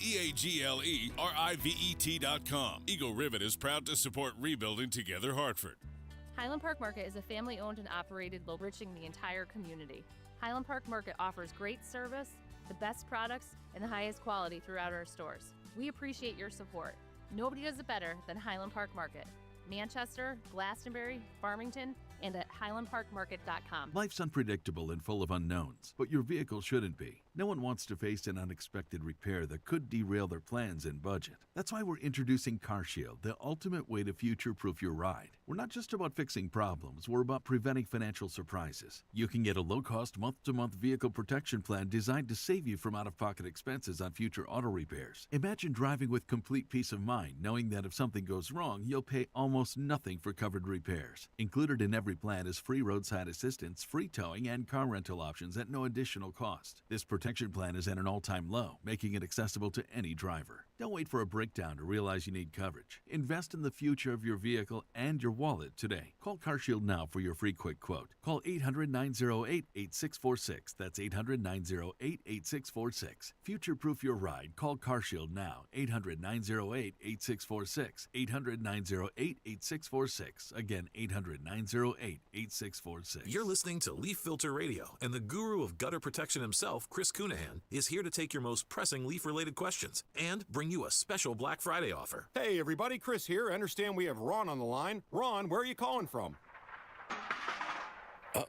EagleRivet.com. Eagle Rivet is proud to support Rebuilding Together Hartford. Highland Park Market is a family-owned and operated, enriching the entire community. Highland Park Market offers great service, the best products, and the highest quality throughout our stores. We appreciate your support. Nobody does it better than Highland Park Market. Manchester, Glastonbury, Farmington, and at highlandparkmarket.com. Life's unpredictable and full of unknowns, but your vehicle shouldn't be. No one wants to face an unexpected repair that could derail their plans and budget. That's why we're introducing CarShield, the ultimate way to future-proof your ride. We're not just about fixing problems, we're about preventing financial surprises. You can get a low-cost month-to-month vehicle protection plan designed to save you from out-of-pocket expenses on future auto repairs. Imagine driving with complete peace of mind, knowing that if something goes wrong, you'll pay almost nothing for covered repairs. Included in every plan is free roadside assistance, free towing, and car rental options at no additional cost. This protection plan is at an all-time low, making it accessible to any driver. Don't wait for a breakdown to realize you need coverage. Invest in the future of your vehicle and your wallet today. Call CarShield now for your free quick quote. Call 800-908-8646. That's 800-908-8646. Future-proof your ride. Call CarShield now. 800-908-8646. 800-908-8646. Again, 800-908-8646. You're listening to Leaf Filter Radio, and the guru of gutter protection himself, Chris Cunahan, is here to take your most pressing leaf-related questions and bring you a special Black Friday offer. Hey, everybody, Chris here. I understand we have Ron on the line. Ron, where are you calling from? Uh-oh.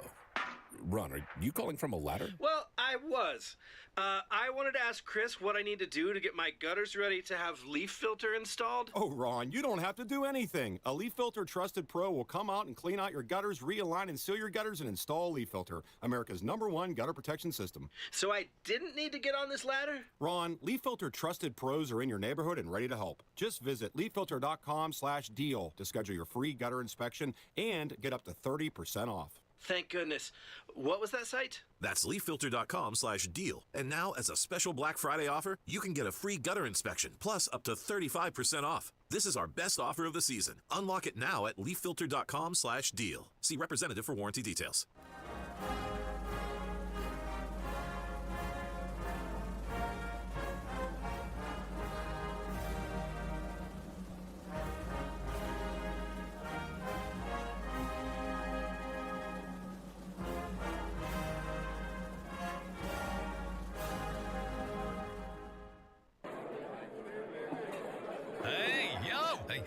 Ron, are you calling from a ladder? Well, I was. I wanted to ask Chris what I need to do to get my gutters ready to have Leaf Filter installed. Oh, Ron, you don't have to do anything. A Leaf Filter Trusted Pro will come out and clean out your gutters, realign and seal your gutters, and install Leaf Filter, America's #1 gutter protection system. So I didn't need to get on this ladder? Ron, Leaf Filter Trusted Pros are in your neighborhood and ready to help. Just visit leaffilter.com/deal to schedule your free gutter inspection and get up to 30% off. Thank goodness. What was that site? That's leaffilter.com/deal. And now, as a special Black Friday offer, you can get a free gutter inspection, plus up to 35% off. This is our best offer of the season. Unlock it now at leaffilter.com/deal. See representative for warranty details.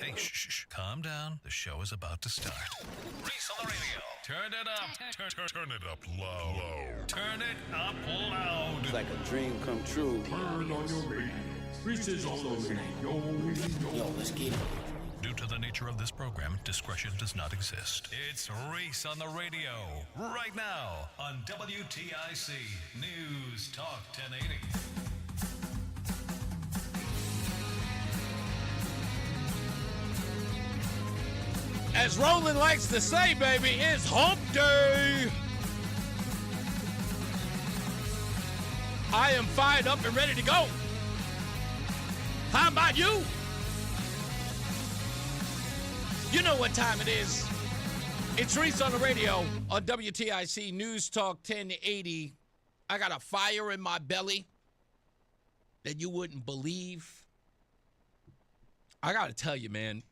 Hey, shh. Calm down. The show is about to start. Reese on the radio. Turn it up. Turn it up low. Turn it up loud. It's like a dream come true. Turn on your radio. Reese is on the radio. Yo, let's get it. Due to the nature of this program, discretion does not exist. It's Reese on the radio. Right now on WTIC News Talk 1080. As Roland likes to say, baby, it's hump day. I am fired up and ready to go. How about you? You know what time it is. It's Reese on the radio on WTIC News Talk 1080. I got a fire in my belly that you wouldn't believe. I got to tell you, man,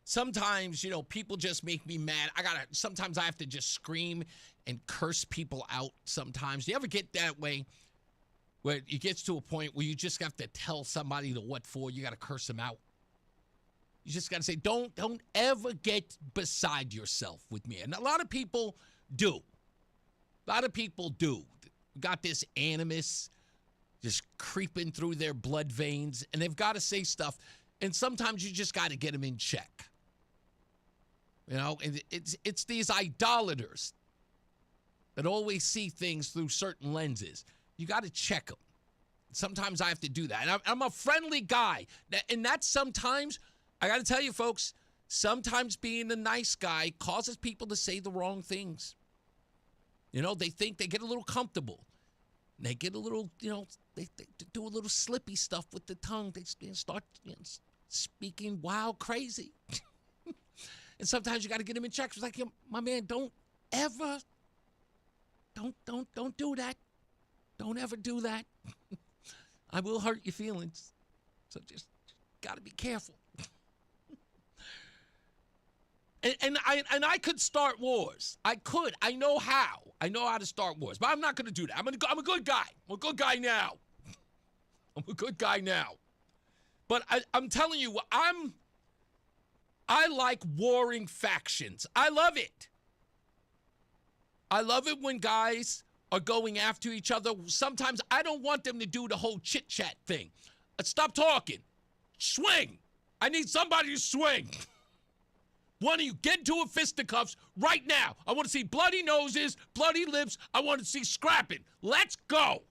sometimes, people just make me mad. Sometimes I have to just scream and curse people out sometimes. You ever get that way where it gets to a point where you just have to tell somebody the what for? You got to curse them out. You just got to say, don't ever get beside yourself with me. And a lot of people do. Got this animus just creeping through their blood veins, and they've got to say stuff. And sometimes you just got to get them in check. And it's these idolaters that always see things through certain lenses. You got to check them. Sometimes I have to do that. And I'm a friendly guy. And that's sometimes, I got to tell you, folks, sometimes being a nice guy causes people to say the wrong things. They think they get a little comfortable. And they get a little, they do a little slippy stuff with the tongue. They start speaking wild crazy. And sometimes you got to get them in check. It's like, my man, don't do that. Don't ever do that. I will hurt your feelings. So just got to be careful. And I could start wars. I could. I know how. I know how to start wars. But I'm not going to do that. I'm a good guy. I'm a good guy now. I'm a good guy now. But I'm telling you, I like warring factions. I love it. I love it when guys are going after each other. Sometimes I don't want them to do the whole chit-chat thing. Stop talking. Swing. I need somebody to swing. One of you, get into a fisticuffs right now. I want to see bloody noses, bloody lips. I want to see scrapping. Let's go.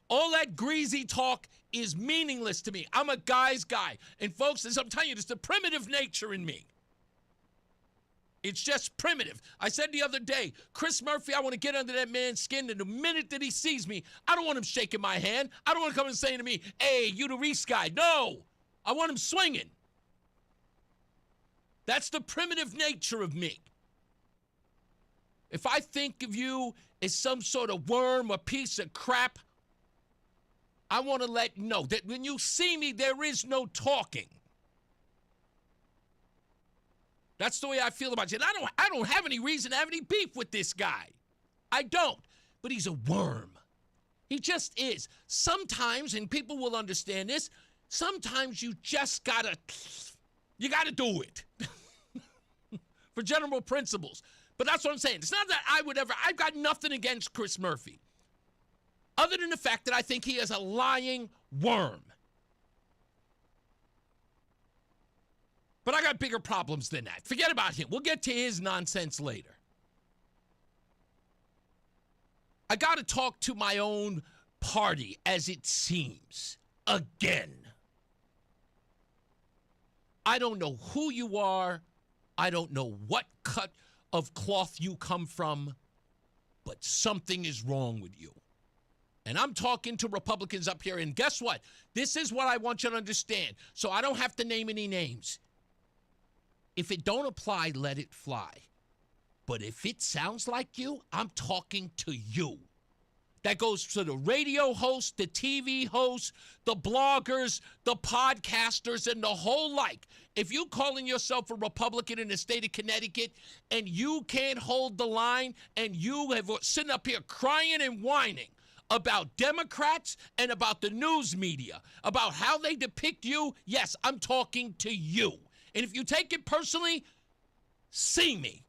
All that greasy talk is meaningless to me. I'm a guy's guy. And folks, as I'm telling you, it's the primitive nature in me. It's just primitive. I said the other day, Chris Murphy, I want to get under that man's skin, and the minute that he sees me, I don't want him shaking my hand. I don't want him coming and saying to me, hey, you the Reese guy. No, I want him swinging. That's the primitive nature of me. If I think of you as some sort of worm or piece of crap, I want to let you know that when you see me, there is no talking. That's the way I feel about you. And I don't have any reason to have any beef with this guy. I don't. But he's a worm. He just is. Sometimes, and people will understand this, sometimes you just gotta do it. For general principles. But that's what I'm saying. It's not that I've got nothing against Chris Murphy. Other than the fact that I think he is a lying worm. But I got bigger problems than that. Forget about him. We'll get to his nonsense later. I got to talk to my own party, as it seems, again. I don't know who you are. I don't know what cut of cloth you come from, but something is wrong with you. And I'm talking to Republicans up here, and guess what? This is what I want you to understand, so I don't have to name any names. If it don't apply, let it fly. But if it sounds like you, I'm talking to you. That goes to the radio hosts, the TV hosts, the bloggers, the podcasters, and the whole like. If you calling yourself a Republican in the state of Connecticut and you can't hold the line and you have sitting up here crying and whining about Democrats and about the news media, about how they depict you, yes, I'm talking to you. And if you take it personally, see me.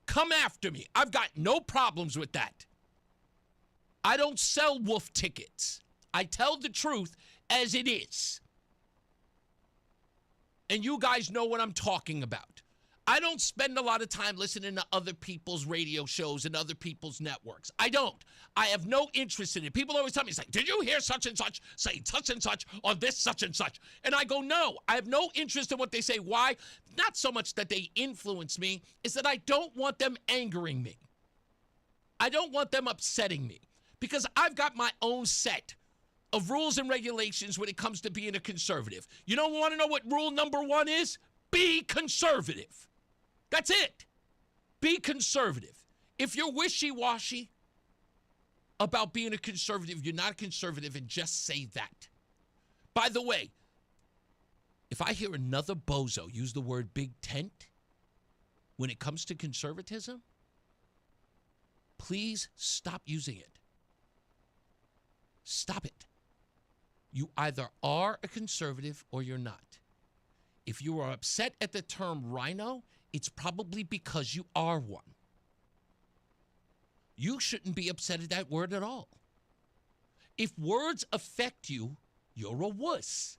Come after me. I've got no problems with that. I don't sell wolf tickets. I tell the truth as it is. And you guys know what I'm talking about. I don't spend a lot of time listening to other people's radio shows and other people's networks. I don't. I have no interest in it. People always tell me, like, did you hear such and such say such and such on this such and such? And I go, no, I have no interest in what they say. Why? Not so much that they influence me, is that I don't want them angering me. I don't want them upsetting me because I've got my own set of rules and regulations when it comes to being a conservative. You don't want to know what rule number one is? Be conservative. That's it. Be conservative. If you're wishy-washy about being a conservative, you're not a conservative, and just say that. By the way, if I hear another bozo use the word big tent when it comes to conservatism, please stop using it. Stop it. You either are a conservative or you're not. If you are upset at the term rhino, it's probably because you are one. You shouldn't be upset at that word at all. If words affect you, you're a wuss.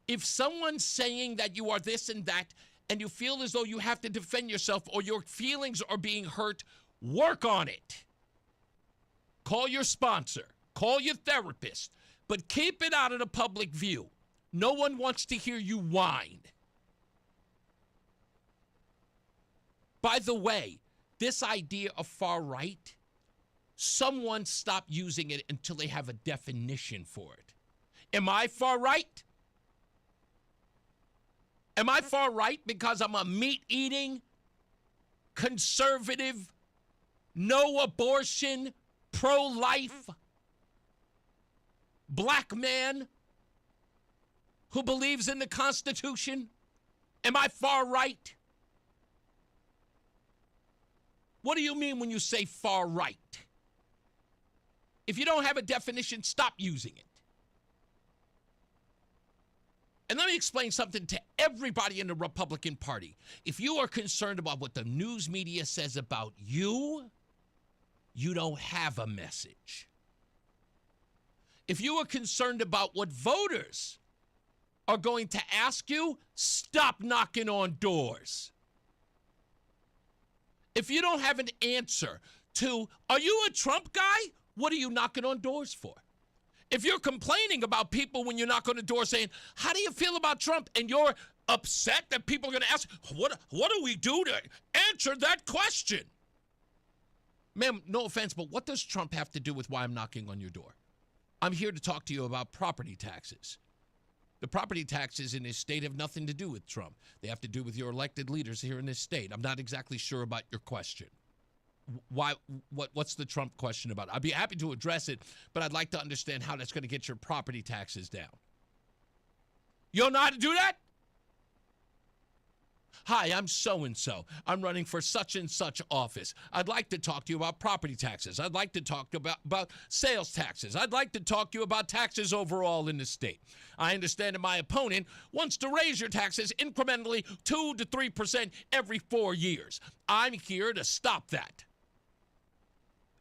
If someone's saying that you are this and that, and you feel as though you have to defend yourself or your feelings are being hurt, work on it. Call your sponsor. Call your therapist. But keep it out of the public view. No one wants to hear you whine. By the way, this idea of far right, someone stop using it until they have a definition for it. Am I far right? Am I far right because I'm a meat-eating, conservative, no abortion, pro-life, black man who believes in the Constitution? Am I far right? What do you mean when you say far right? If you don't have a definition, stop using it. And let me explain something to everybody in the Republican Party. If you are concerned about what the news media says about you, you don't have a message. If you are concerned about what voters are going to ask you, stop knocking on doors. If you don't have an answer to, are you a Trump guy? What are you knocking on doors for? If you're complaining about people when you knock on the door saying, how do you feel about Trump? And you're upset that people are going to ask, what do we do to answer that question? Ma'am, no offense, but what does Trump have to do with why I'm knocking on your door? I'm here to talk to you about property taxes. The property taxes in this state have nothing to do with Trump. They have to do with your elected leaders here in this state. I'm not exactly sure about your question. What's the Trump question about? I'd be happy to address it, but I'd like to understand how that's going to get your property taxes down. You don't know how to do that? Hi, I'm so-and-so. I'm running for such and such office. I'd like to talk to you about property taxes. I'd like to talk about sales taxes. I'd like to talk to you about taxes overall in the state. I understand that my opponent wants to raise your taxes incrementally 2 to 3% every 4 years. I'm here to stop that.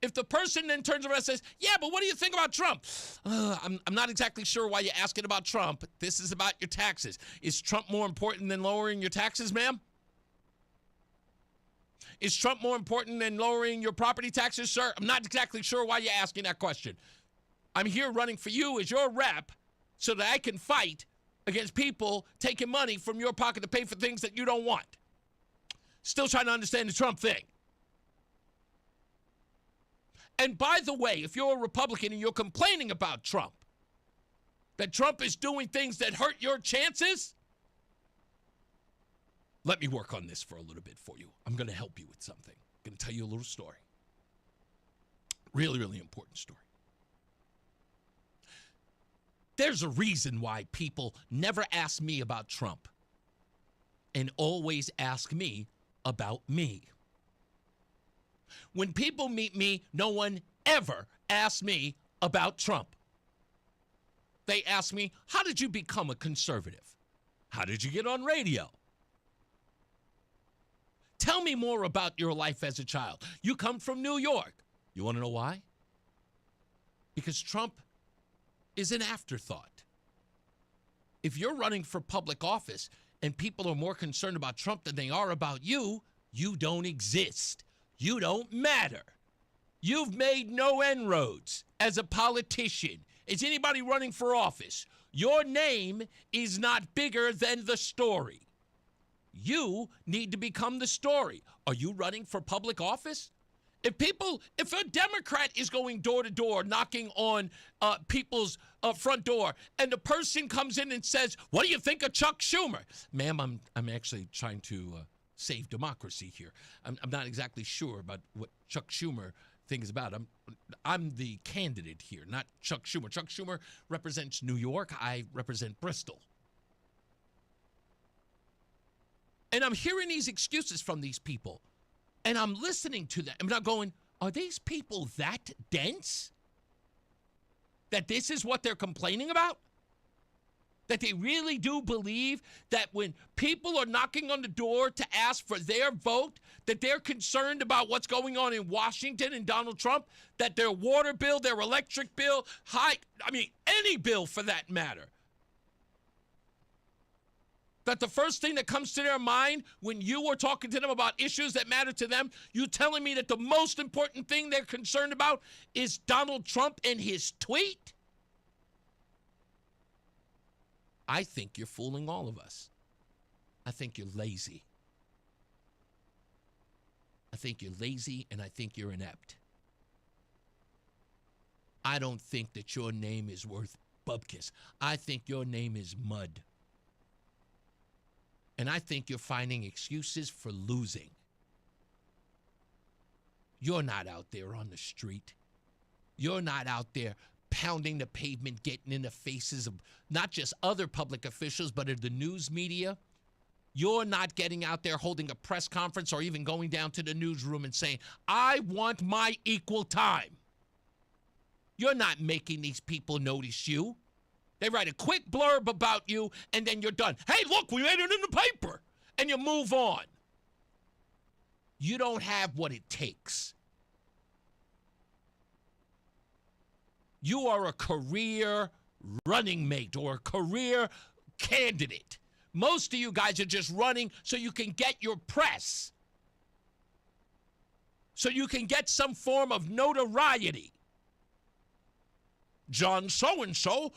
If the person then turns around and says, yeah, but what do you think about Trump? I'm not exactly sure why you're asking about Trump. This is about your taxes. Is Trump more important than lowering your taxes, ma'am? Is Trump more important than lowering your property taxes, sir? I'm not exactly sure why you're asking that question. I'm here running for you as your rep so that I can fight against people taking money from your pocket to pay for things that you don't want. Still trying to understand the Trump thing. And by the way, if you're a Republican and you're complaining about Trump, that Trump is doing things that hurt your chances, let me work on this for a little bit for you. I'm going to help you with something. I'm going to tell you a little story. Really, really important story. There's a reason why people never ask me about Trump and always ask me about me. When people meet me, no one ever asks me about Trump. They ask me, how did you become a conservative? How did you get on radio? Tell me more about your life as a child. You come from New York. You want to know why? Because Trump is an afterthought. If you're running for public office and people are more concerned about Trump than they are about you, you don't exist. You don't matter. You've made no inroads as a politician. Is anybody running for office? Your name is not bigger than the story. You need to become the story. Are you running for public office? If a Democrat is going door to door, knocking on people's front door, and the person comes in and says, what do you think of Chuck Schumer? Ma'am, I'm actually trying to save democracy here. I'm not exactly sure about what Chuck Schumer thing is about. I'm the candidate here, not Chuck Schumer. Chuck Schumer represents New York. I represent Bristol. And I'm hearing these excuses from these people, and I'm listening to them. I'm not going, are these people that dense? That this is what they're complaining about? That they really do believe that when people are knocking on the door to ask for their vote, that they're concerned about what's going on in Washington and Donald Trump, that their water bill, their electric bill, any bill for that matter, that the first thing that comes to their mind when you are talking to them about issues that matter to them, you telling me that the most important thing they're concerned about is Donald Trump and his tweet? I think you're fooling all of us. I think you're lazy. I think you're lazy, and I think you're inept. I don't think that your name is worth bubkiss. I think your name is mud. And I think you're finding excuses for losing. You're not out there on the street. You're not out there pounding the pavement, getting in the faces of not just other public officials, but of the news media. You're not getting out there holding a press conference or even going down to the newsroom and saying, I want my equal time. You're not making these people notice you. They write a quick blurb about you, and then you're done. Hey, look, we made it in the paper. And you move on. You don't have what it takes. You are a career running mate or a career candidate. Most of you guys are just running so you can get your press, so you can get some form of notoriety. John so-and-so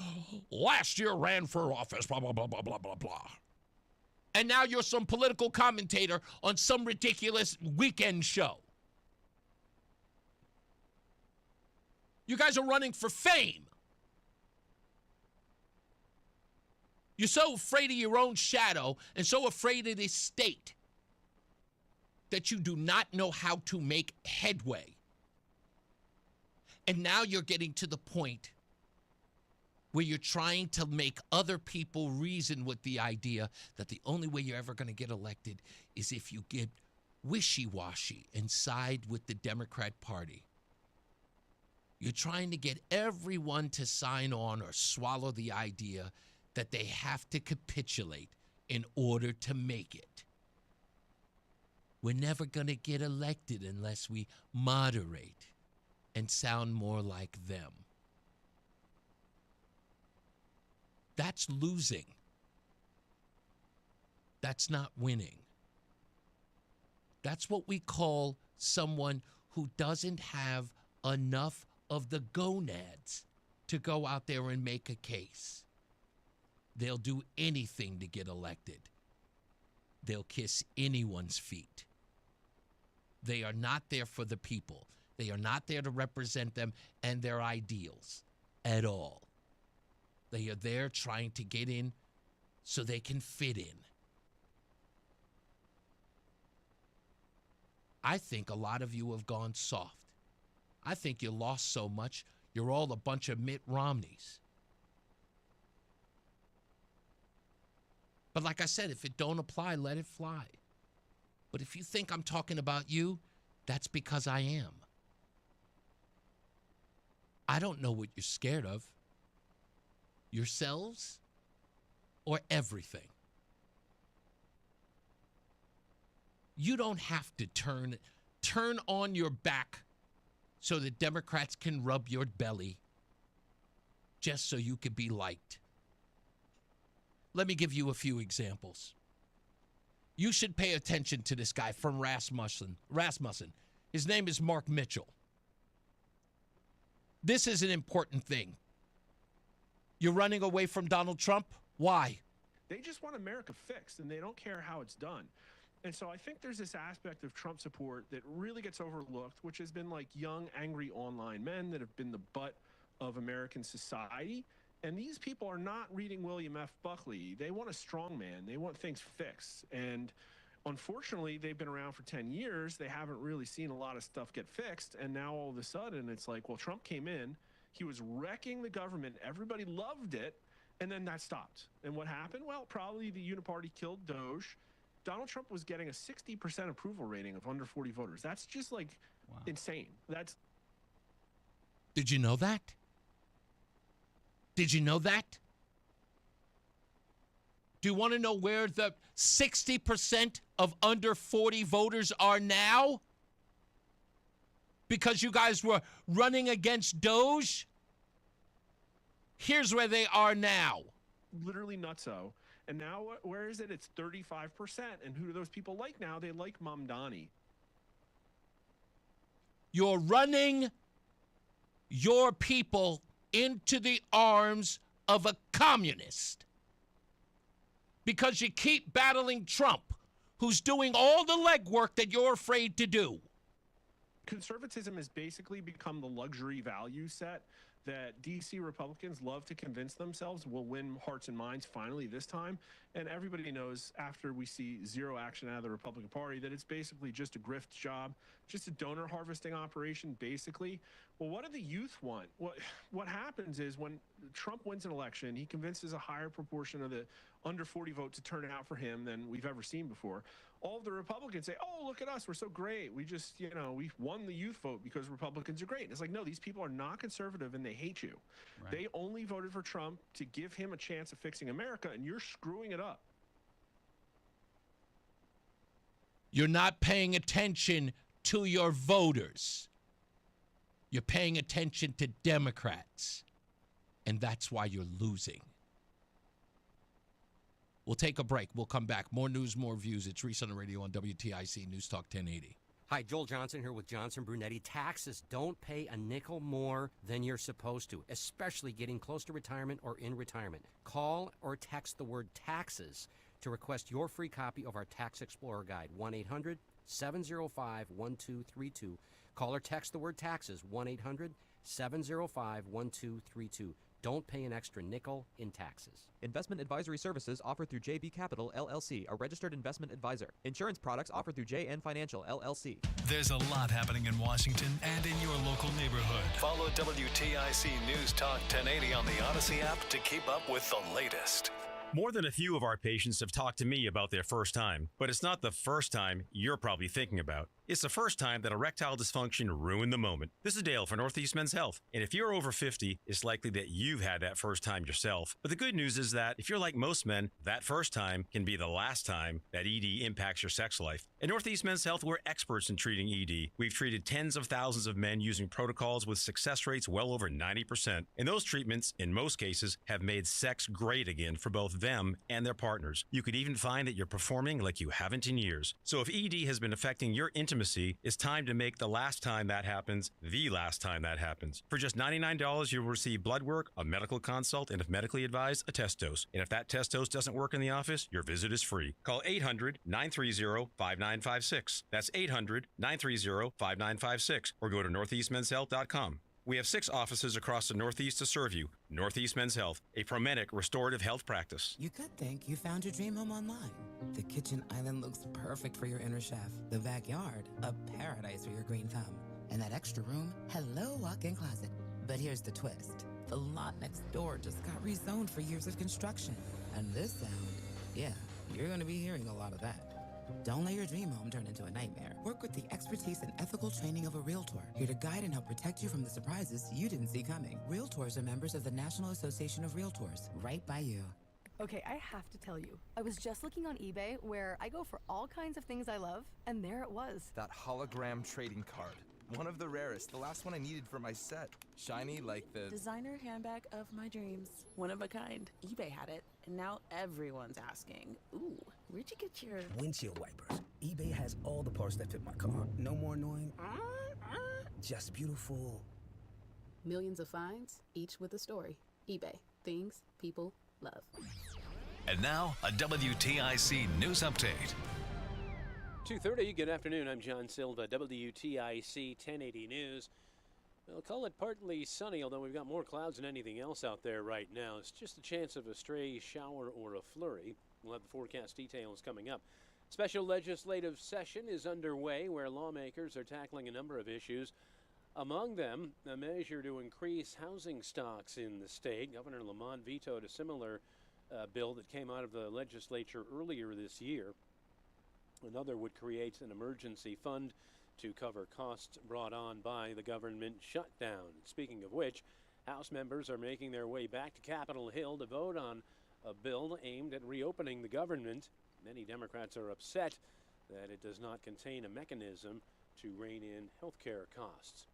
last year ran for office, blah, blah, blah, blah, blah, blah, blah. And now you're some political commentator on some ridiculous weekend show. You guys are running for fame. You're so afraid of your own shadow and so afraid of this state that you do not know how to make headway. And now you're getting to the point where you're trying to make other people reason with the idea that the only way you're ever going to get elected is if you get wishy-washy and side with the Democrat Party. You're trying to get everyone to sign on or swallow the idea that they have to capitulate in order to make it. We're never going to get elected unless we moderate and sound more like them. That's losing. That's not winning. That's what we call someone who doesn't have enough of the gonads to go out there and make a case. They'll do anything to get elected. They'll kiss anyone's feet. They are not there for the people. They are not there to represent them and their ideals at all. They are there trying to get in so they can fit in. I think a lot of you have gone soft. I think you lost so much, you're all a bunch of Mitt Romneys. But like I said, if it don't apply, let it fly. But if you think I'm talking about you, that's because I am. I don't know what you're scared of. Yourselves or everything. You don't have to turn on your back so the Democrats can rub your belly just so you can be liked. Let me give you a few examples. You should pay attention to this guy from Rasmussen. His name is Mark Mitchell. This is an important thing. You're running away from Donald Trump? Why? They just want America fixed, and they don't care how it's done. And so I think there's this aspect of Trump support that really gets overlooked, which has been like young, angry online men that have been the butt of American society. And these people are not reading William F. Buckley. They want a strong man. They want things fixed. And unfortunately, they've been around for 10 years. They haven't really seen a lot of stuff get fixed. And now all of a sudden, it's like, well, Trump came in. He was wrecking the government. Everybody loved it. And then that stopped. And what happened? Well, probably the uniparty killed Doge. Donald Trump was getting a 60% approval rating of under 40 voters. That's just like insane. Did you know that? Did you know that? Do you want to know where the 60% of under 40 voters are now? Because you guys were running against Doge? Here's where they are now. Literally nutso. And now, where is it? It's 35%. And who do those people like now? They like Mamdani. You're running your people into the arms of a communist because you keep battling Trump, who's doing all the legwork that you're afraid to do. Conservatism has basically become the luxury value set that D.C. Republicans love to convince themselves will win hearts and minds finally this time. And everybody knows after we see zero action out of the Republican Party that it's basically just a grift job, just a donor harvesting operation, basically. Well, what do the youth want? What happens is when Trump wins an election, he convinces a higher proportion of the under 40 vote to turn out for him than we've ever seen before. All of the Republicans say, oh, look at us, we're so great. We just, we won the youth vote because Republicans are great. And it's like, no, these people are not conservative and they hate you. Right. They only voted for Trump to give him a chance of fixing America, and you're screwing it up. You're not paying attention to your voters. You're paying attention to Democrats. And that's why you're losing. We'll take a break. We'll come back. More news, more views. It's Reese on the Radio on WTIC News Talk 1080. Hi, Joel Johnson here with Johnson Brunetti. Taxes, don't pay a nickel more than you're supposed to, especially getting close to retirement or in retirement. Call or text the word taxes to request your free copy of our Tax Explorer Guide, 1-800-705-1232. Call or text the word taxes, 1-800-705-1232. Don't pay an extra nickel in taxes. Investment advisory services offered through JB Capital, LLC, a registered investment advisor. Insurance products offered through JN Financial, LLC. There's a lot happening in Washington and in your local neighborhood. Follow WTIC News Talk 1080 on the Odyssey app to keep up with the latest. More than a few of our patients have talked to me about their first time, but it's not the first time you're probably thinking about. It's the first time that erectile dysfunction ruined the moment. This is Dale for Northeast Men's Health, and if you're over 50, it's likely that you've had that first time yourself. But the good news is that if you're like most men, that first time can be the last time that ED impacts your sex life. At Northeast Men's Health, we're experts in treating ED. We've treated tens of thousands of men using protocols with success rates well over 90%. And those treatments, in most cases, have made sex great again for both them and their partners. You could even find that you're performing like you haven't in years. So if ED has been affecting your intimacy, it's time to make the last time that happens the last time that happens. For just $99, you'll receive blood work, a medical consult, and if medically advised, a test dose. And if that test dose doesn't work in the office, your visit is free. Call 800-930-5956. That's 800-930-5956. Or go to northeastmenshealth.com. We have 6 offices across the Northeast to serve you. Northeast Men's Health, a Promedic restorative health practice. You could think you found your dream home online. The kitchen island looks perfect for your inner chef. The backyard, a paradise for your green thumb. And that extra room, hello walk-in closet. But here's the twist. The lot next door just got rezoned for years of construction. And this sound, yeah, you're going to be hearing a lot of that. Don't let your dream home turn into a nightmare. Work with the expertise and ethical training of a Realtor, here to guide and help protect you from the surprises you didn't see coming. Realtors are members of the National Association of Realtors, right by you. Okay, I have to tell you, I was just looking on eBay where I go for all kinds of things I love, and there it was. That hologram trading card. One of the rarest, the last one I needed for my set. Shiny like the designer handbag of my dreams. One of a kind. eBay had it, and now everyone's asking, ooh, where'd you get your windshield wipers? eBay has all the parts that fit my car. No more annoying, just beautiful. Millions of finds, each with a story. eBay, things people love. And now, a WTIC news update. 2:30, good afternoon. I'm John Silva, WTIC 1080 News. We'll call it partly sunny, although we've got more clouds than anything else out there right now. It's just a chance of a stray shower or a flurry. We'll have the forecast details coming up. Special legislative session is underway where lawmakers are tackling a number of issues. Among them, a measure to increase housing stocks in the state. Governor Lamont vetoed a similar bill that came out of the legislature earlier this year. Another would create an emergency fund to cover costs brought on by the government shutdown. Speaking of which, House members are making their way back to Capitol Hill to vote on a bill aimed at reopening the government. Many Democrats are upset that it does not contain a mechanism to rein in health care costs.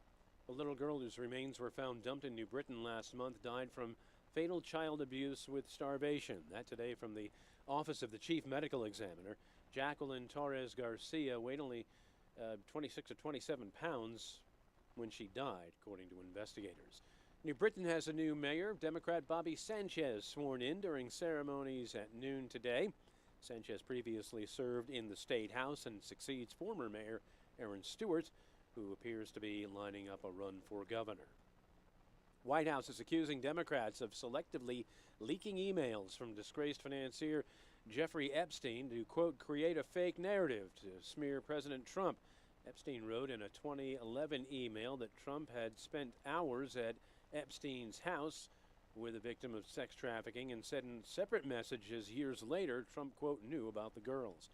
A little girl whose remains were found dumped in New Britain last month died from fatal child abuse with starvation. That today from the Office of the Chief Medical Examiner. Jacqueline Torres Garcia weighed only 26 to 27 pounds when she died, according to investigators. New Britain has a new mayor, Democrat Bobby Sanchez, sworn in during ceremonies at noon today. Sanchez previously served in the State House and succeeds former Mayor Aaron Stewart, who appears to be lining up a run for governor. White House is accusing Democrats of selectively leaking emails from disgraced financier Jeffrey Epstein to, quote, create a fake narrative to smear President Trump. Epstein wrote in a 2011 email that Trump had spent hours at Epstein's house with a victim of sex trafficking, and said in separate messages years later Trump, quote, knew about the girls.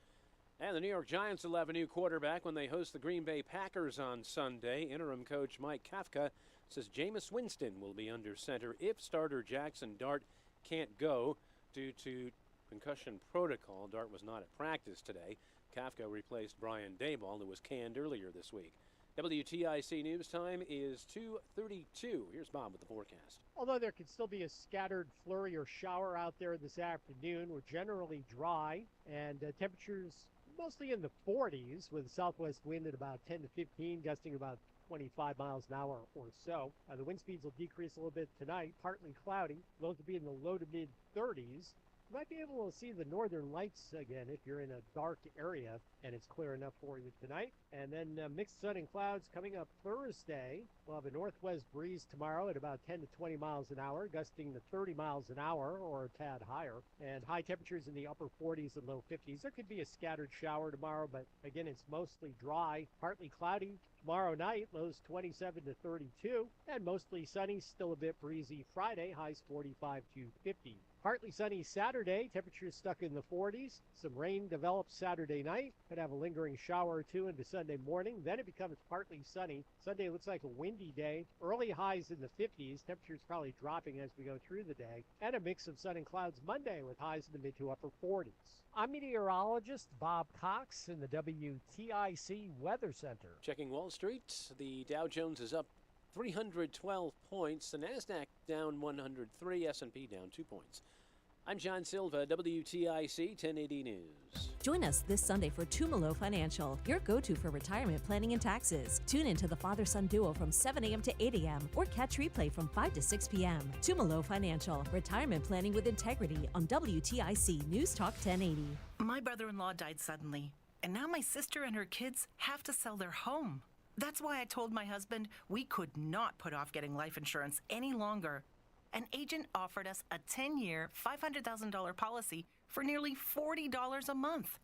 And the New York Giants will have a new quarterback when they host the Green Bay Packers on Sunday. Interim coach Mike Kafka says Jameis Winston will be under center if starter Jackson Dart can't go due to concussion protocol. Dart was not at practice today. Kafka replaced Brian Daboll, who was canned earlier this week. WTIC News Time is 2:32. Here's Bob with the forecast. Although there could still be a scattered flurry or shower out there this afternoon, we're generally dry and temperatures mostly in the 40s with a southwest wind at about 10 to 15, gusting about 25 miles an hour or so. The wind speeds will decrease a little bit tonight, partly cloudy, low to be in the low to mid 30s. You might be able to see the northern lights again if you're in a dark area and it's clear enough for you tonight. And then mixed sun and clouds coming up Thursday. We'll have a northwest breeze tomorrow at about 10 to 20 miles an hour, gusting to 30 miles an hour or a tad higher. And high temperatures in the upper 40s and low 50s. There could be a scattered shower tomorrow, but again, it's mostly dry, partly cloudy. Tomorrow night, lows 27 to 32, and mostly sunny, still a bit breezy Friday, highs 45 to 50. Partly sunny Saturday, temperatures stuck in the 40s. Some rain develops Saturday night. Could have a lingering shower or two into Sunday morning. Then it becomes partly sunny. Sunday looks like a windy day. Early highs in the 50s. Temperatures probably dropping as we go through the day. And a mix of sun and clouds Monday with highs in the mid to upper 40s. I'm meteorologist Bob Cox in the WTIC Weather Center. Checking Wall Street, the Dow Jones is up 312 points. The NASDAQ down 103, S&P down 2 points. I'm John Silva, WTIC 1080 News. Join us this Sunday for Tumalo Financial, your go-to for retirement planning and taxes. Tune in to the father-son duo from 7 a.m. to 8 a.m. or catch replay from 5 to 6 p.m. Tumalo Financial, retirement planning with integrity on WTIC News Talk 1080. My brother-in-law died suddenly, and now my sister and her kids have to sell their home. That's why I told my husband we could not put off getting life insurance any longer. An agent offered us a 10-year, $500,000 policy for nearly $40 a month.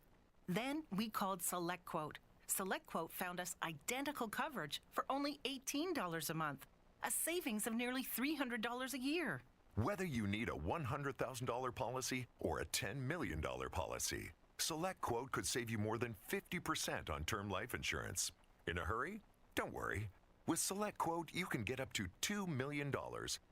Then we called SelectQuote. SelectQuote found us identical coverage for only $18 a month, a savings of nearly $300 a year. Whether you need a $100,000 policy or a $10 million policy, SelectQuote could save you more than 50% on term life insurance. In a hurry? Don't worry. With SelectQuote, you can get up to $2 million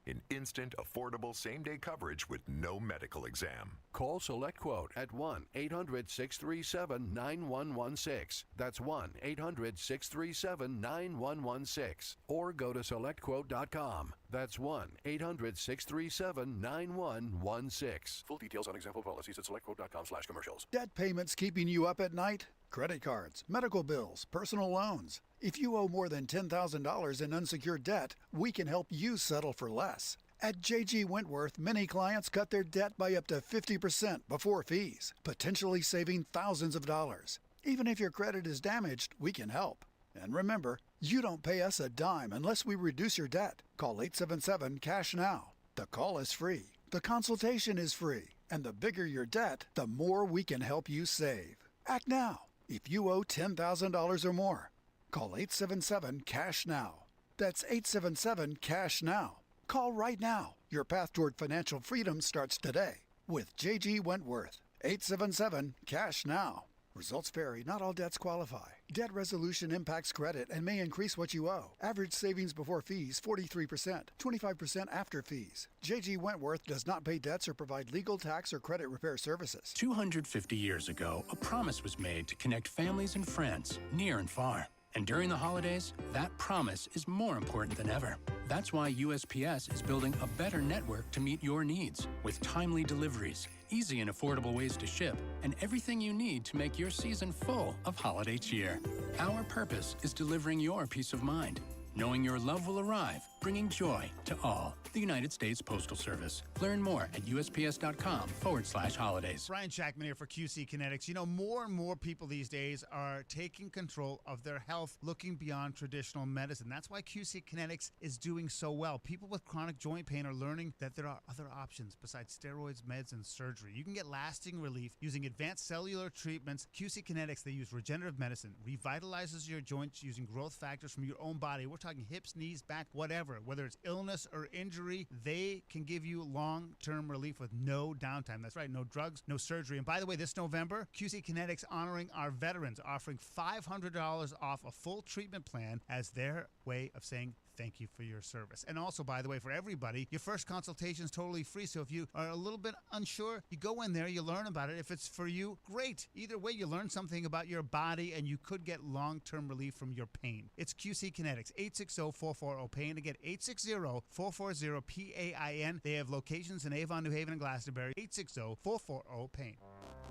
in instant, affordable, same-day coverage with no medical exam. Call SelectQuote at 1-800-637-9116. That's 1-800-637-9116. Or go to SelectQuote.com. That's 1-800-637-9116. Full details on example policies at SelectQuote.com/commercials. Debt payments keeping you up at night? Credit cards, medical bills, personal loans. If you owe more than $10,000 in unsecured debt, we can help you settle for less. At J.G. Wentworth, many clients cut their debt by up to 50% before fees, potentially saving thousands of dollars. Even if your credit is damaged, we can help. And remember, you don't pay us a dime unless we reduce your debt. Call 877-CASH-NOW. The call is free. The consultation is free. And the bigger your debt, the more we can help you save. Act now. If you owe $10,000 or more, call 877-CASH-NOW. That's 877-CASH-NOW. Call right now. Your path toward financial freedom starts today with J.G. Wentworth. 877-CASH-NOW. Results vary. Not all debts qualify. Debt resolution impacts credit and may increase what you owe. Average savings before fees, 43%, 25% after fees. J.G. Wentworth does not pay debts or provide legal, tax, or credit repair services. 250 years ago, a promise was made to connect families and friends, near and far. And during the holidays, that promise is more important than ever. That's why USPS is building a better network to meet your needs, with timely deliveries, easy and affordable ways to ship, and everything you need to make your season full of holiday cheer. Our purpose is delivering your peace of mind, knowing your love will arrive bringing joy to all. The United States Postal Service. Learn more at USPS.com/holidays. Brian Shackman here for QC Kinetics. You know, more and more people these days are taking control of their health, looking beyond traditional medicine. That's why QC Kinetics is doing so well. People with chronic joint pain are learning that there are other options besides steroids, meds, and surgery. You can get lasting relief using advanced cellular treatments. QC Kinetics, they use regenerative medicine, revitalizes your joints using growth factors from your own body. We're talking hips, knees, back, whatever. Whether it's illness or injury, they can give you long-term relief with no downtime. That's right, no drugs, no surgery. And by the way, this November, QC Kinetics honoring our veterans, offering $500 off a full treatment plan as their way of saying thank you for your service. And also, by the way, for everybody, your first consultation is totally free. So if you are a little bit unsure, you go in there, you learn about it. If it's for you, great. Either way, you learn something about your body and you could get long-term relief from your pain. It's QC Kinetics, 860-440-PAIN. Again, 860-440-PAIN. They have locations in Avon, New Haven, and Glastonbury. 860-440-PAIN.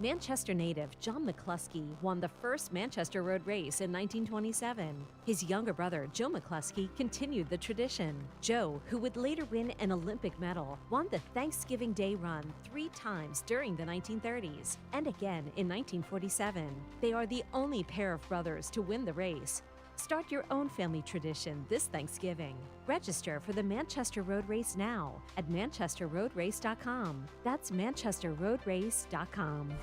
Manchester native John McCluskey won the first Manchester Road Race in 1927. His younger brother, Joe McCluskey, continued the tradition. Joe, who would later win an Olympic medal, won the Thanksgiving Day run 3 times during the 1930s and again in 1947. They are the only pair of brothers to win the race. Start your own family tradition this Thanksgiving. Register for the Manchester Road Race now at manchesterroadrace.com. That's manchesterroadrace.com.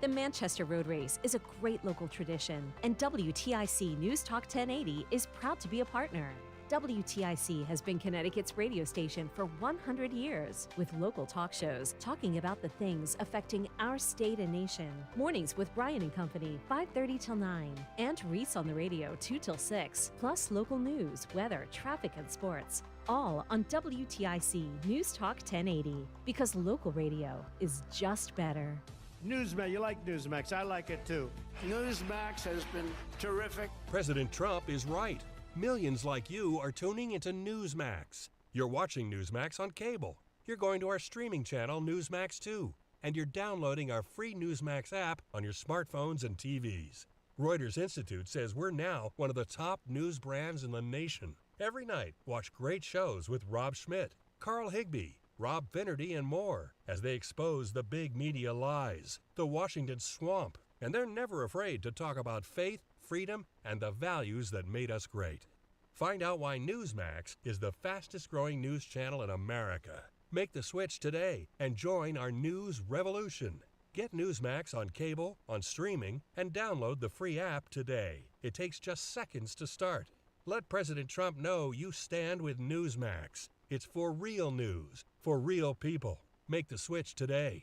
The Manchester Road Race is a great local tradition, and WTIC News Talk 1080 is proud to be a partner. WTIC has been Connecticut's radio station for 100 years, with local talk shows talking about the things affecting our state and nation. Mornings with Brian and Company, 5:30 till 9, and Reese on the Radio, 2 till 6, plus local news, weather, traffic, and sports. All on WTIC News Talk 1080, because local radio is just better. Newsmax, you like Newsmax. I like it too. Newsmax has been terrific. President Trump is right. Millions like you are tuning into Newsmax. You're watching Newsmax on cable. You're going to our streaming channel, Newsmax 2. And you're downloading our free Newsmax app on your smartphones and TVs. Reuters Institute says we're now one of the top news brands in the nation. Every night, watch great shows with Rob Schmidt, Carl Higbie, Rob Finnerty, and more as they expose the big media lies, the Washington swamp. And they're never afraid to talk about faith, freedom, and the values that made us great. Find out why Newsmax is the fastest growing news channel in America. Make the switch today and join our news revolution. Get Newsmax on cable, on streaming, and download the free app today. It takes just seconds to start. Let President Trump know you stand with Newsmax. It's for real news, for real people. Make the switch today.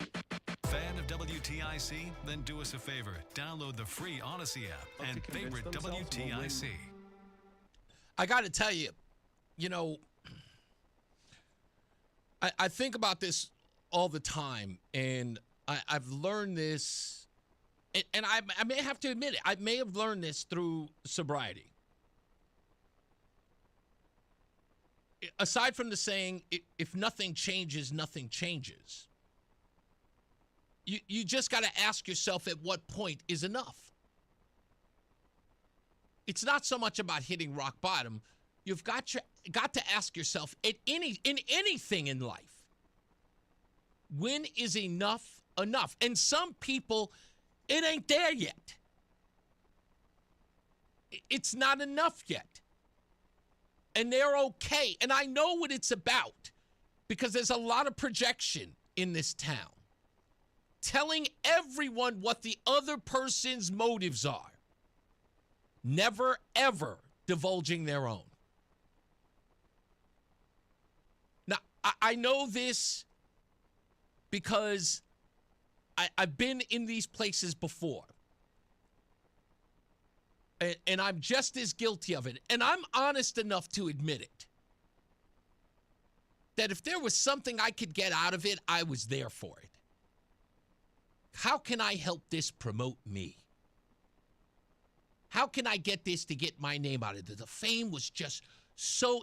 Fan of WTIC? Then do us a favor. Download the free Odyssey app and favorite WTIC. I got to tell you, you know, I think about this all the time, and I've learned this, and I may have to admit it, I may have learned this through sobriety. Aside from the saying, if nothing changes, nothing changes. You just got to ask yourself at what point is enough. It's not so much about hitting rock bottom. You've got to ask yourself in anything in life, when is enough enough? And some people, it ain't there yet. It's not enough yet. And they're okay. And I know what it's about because there's a lot of projection in this town. Telling everyone what the other person's motives are. Never, ever divulging their own. Now, I know this because I've been in these places before. And I'm just as guilty of it. And I'm honest enough to admit it. That if there was something I could get out of it, I was there for it. How can I help this promote me? How can I get this to get my name out of it? The fame was just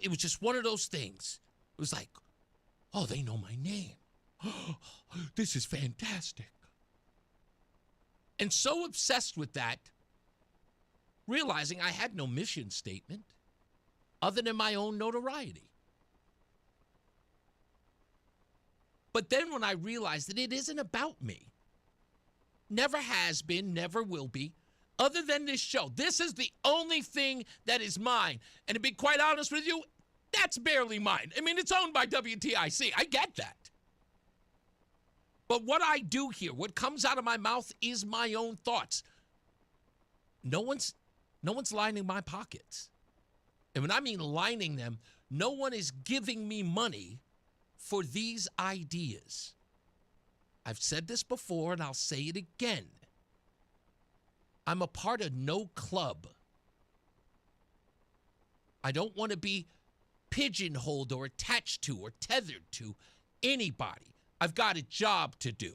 it was just one of those things. It was like, oh, they know my name. Oh, this is fantastic. And so obsessed with that, realizing I had no mission statement other than my own notoriety. But then when I realized that it isn't about me, never has been, never will be, other than this show. This is the only thing that is mine. And to be quite honest with you, that's barely mine. I mean, it's owned by WTIC. I get that. But what I do here, what comes out of my mouth is my own thoughts. No one's lining my pockets. And when I mean lining them, no one is giving me money for these ideas. I've said this before, and I'll say it again. I'm a part of no club. I don't want to be pigeonholed or attached to or tethered to anybody. I've got a job to do.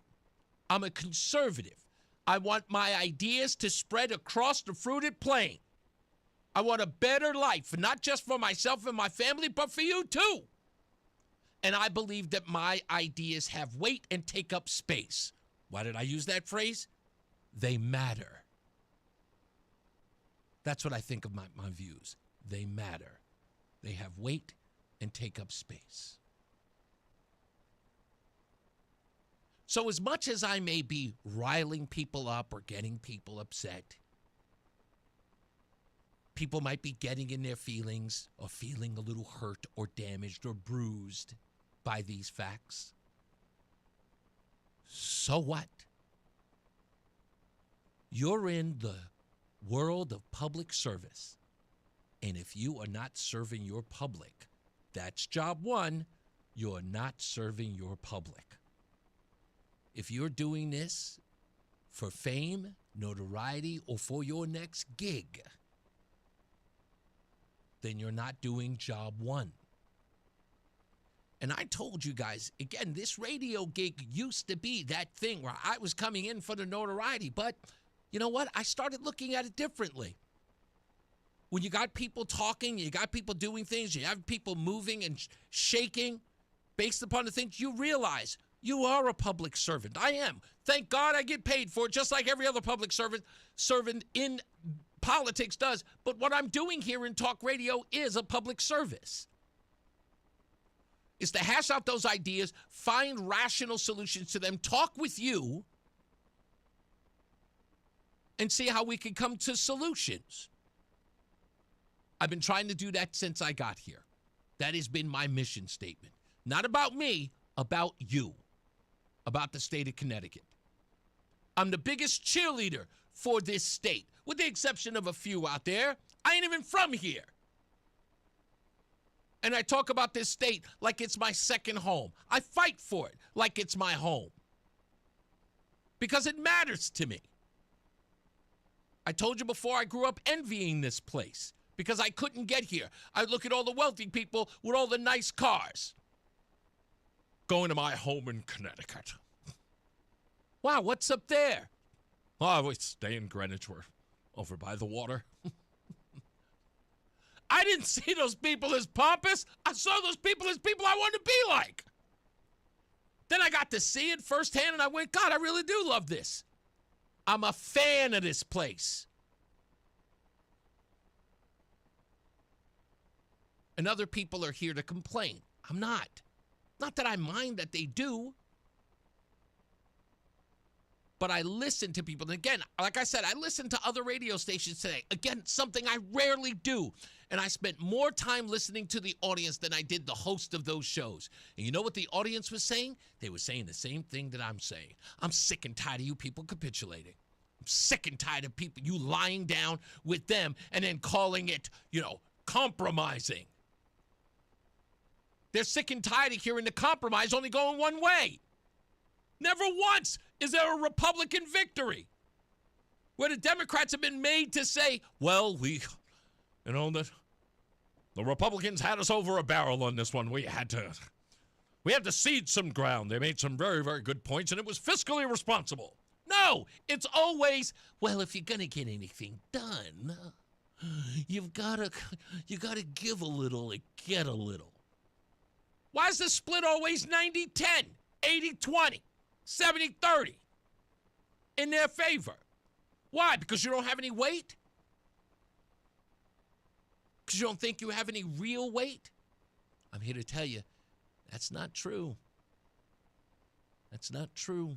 I'm a conservative. I want my ideas to spread across the fruited plain. I want a better life, not just for myself and my family, but for you too. And I believe that my ideas have weight and take up space. Why did I use that phrase? They matter. That's what I think of my views. They matter. They have weight and take up space. So as much as I may be riling people up or getting people upset, people might be getting in their feelings or feeling a little hurt or damaged or bruised by these facts. So what? You're in the world of public service. And if you are not serving your public, that's job one. You're not serving your public. If you're doing this for fame, notoriety, or for your next gig, then you're not doing job one. And I told you guys, again, this radio gig used to be that thing where I was coming in for the notoriety. But you know what? I started looking at it differently. When you got people talking, you got people doing things, you have people moving and shaking based upon the things, you realize you are a public servant. I am. Thank God I get paid for it, just like every other public servant in politics does. But what I'm doing here in talk radio is a public service. Is to hash out those ideas, find rational solutions to them, talk with you, and see how we can come to solutions. I've been trying to do that since I got here. That has been my mission statement. Not about me, about you. About the state of Connecticut. I'm the biggest cheerleader for this state, with the exception of a few out there. I ain't even from here. And I talk about this state like it's my second home. I fight for it like it's my home. Because it matters to me. I told you before, I grew up envying this place because I couldn't get here. I look at all the wealthy people with all the nice cars. Going to my home in Connecticut. Wow, what's up there? Oh, we stay in Greenwich. We're over by the water. I didn't see those people as pompous. I saw those people as people I wanted to be like. Then I got to see it firsthand, and I went, God, I really do love this. I'm a fan of this place. And other people are here to complain. I'm not. Not that I mind that they do. But I listen to people. And again, like I said, I listened to other radio stations today. Again, something I rarely do. And I spent more time listening to the audience than I did the host of those shows. And you know what the audience was saying? They were saying the same thing that I'm saying. I'm sick and tired of you people capitulating. I'm sick and tired of people, you lying down with them and then calling it, compromising. They're sick and tired of hearing the compromise only going one way. Never once is there a Republican victory where the Democrats have been made to say, well, the Republicans had us over a barrel on this one. We had to cede some ground. They made some very, very good points, and it was fiscally responsible. No, it's always, well, if you're going to get anything done, you gotta give a little and get a little. Why is the split always 90-10, 80-20, 70-30 in their favor? Why? Because you don't have any weight? Because you don't think you have any real weight? I'm here to tell you, that's not true. That's not true.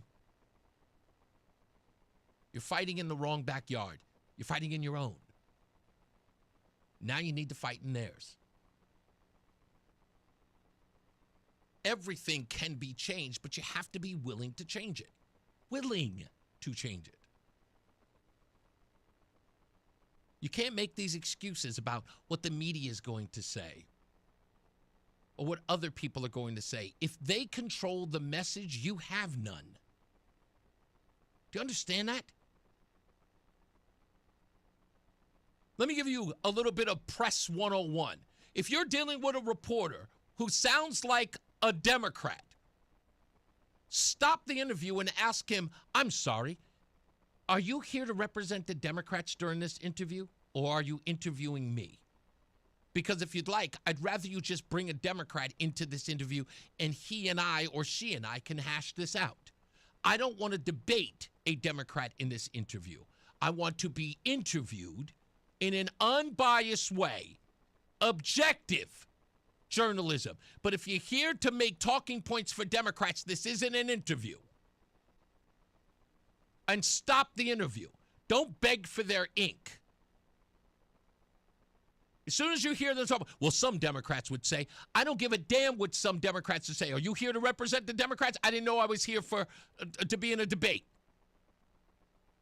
You're fighting in the wrong backyard. You're fighting in your own. Now you need to fight in theirs. Everything can be changed, but you have to be willing to change it. Willing to change it. You can't make these excuses about what the media is going to say or what other people are going to say. If they control the message, you have none. Do you understand that? Let me give you a little bit of Press 101. If you're dealing with a reporter who sounds like a Democrat, stop the interview and ask him, I'm sorry, are you here to represent the Democrats during this interview, or are you interviewing me? Because if you'd like, I'd rather you just bring a Democrat into this interview and he and I or she and I can hash this out. I don't want to debate a Democrat in this interview. I want to be interviewed in an unbiased way, objective journalism. But if you're here to make talking points for Democrats, this isn't an interview. And stop the interview. Don't beg for their ink. As soon as you hear them talk, well, some Democrats would say, I don't give a damn what some Democrats would say. Are you here to represent the Democrats? I didn't know I was here to be in a debate.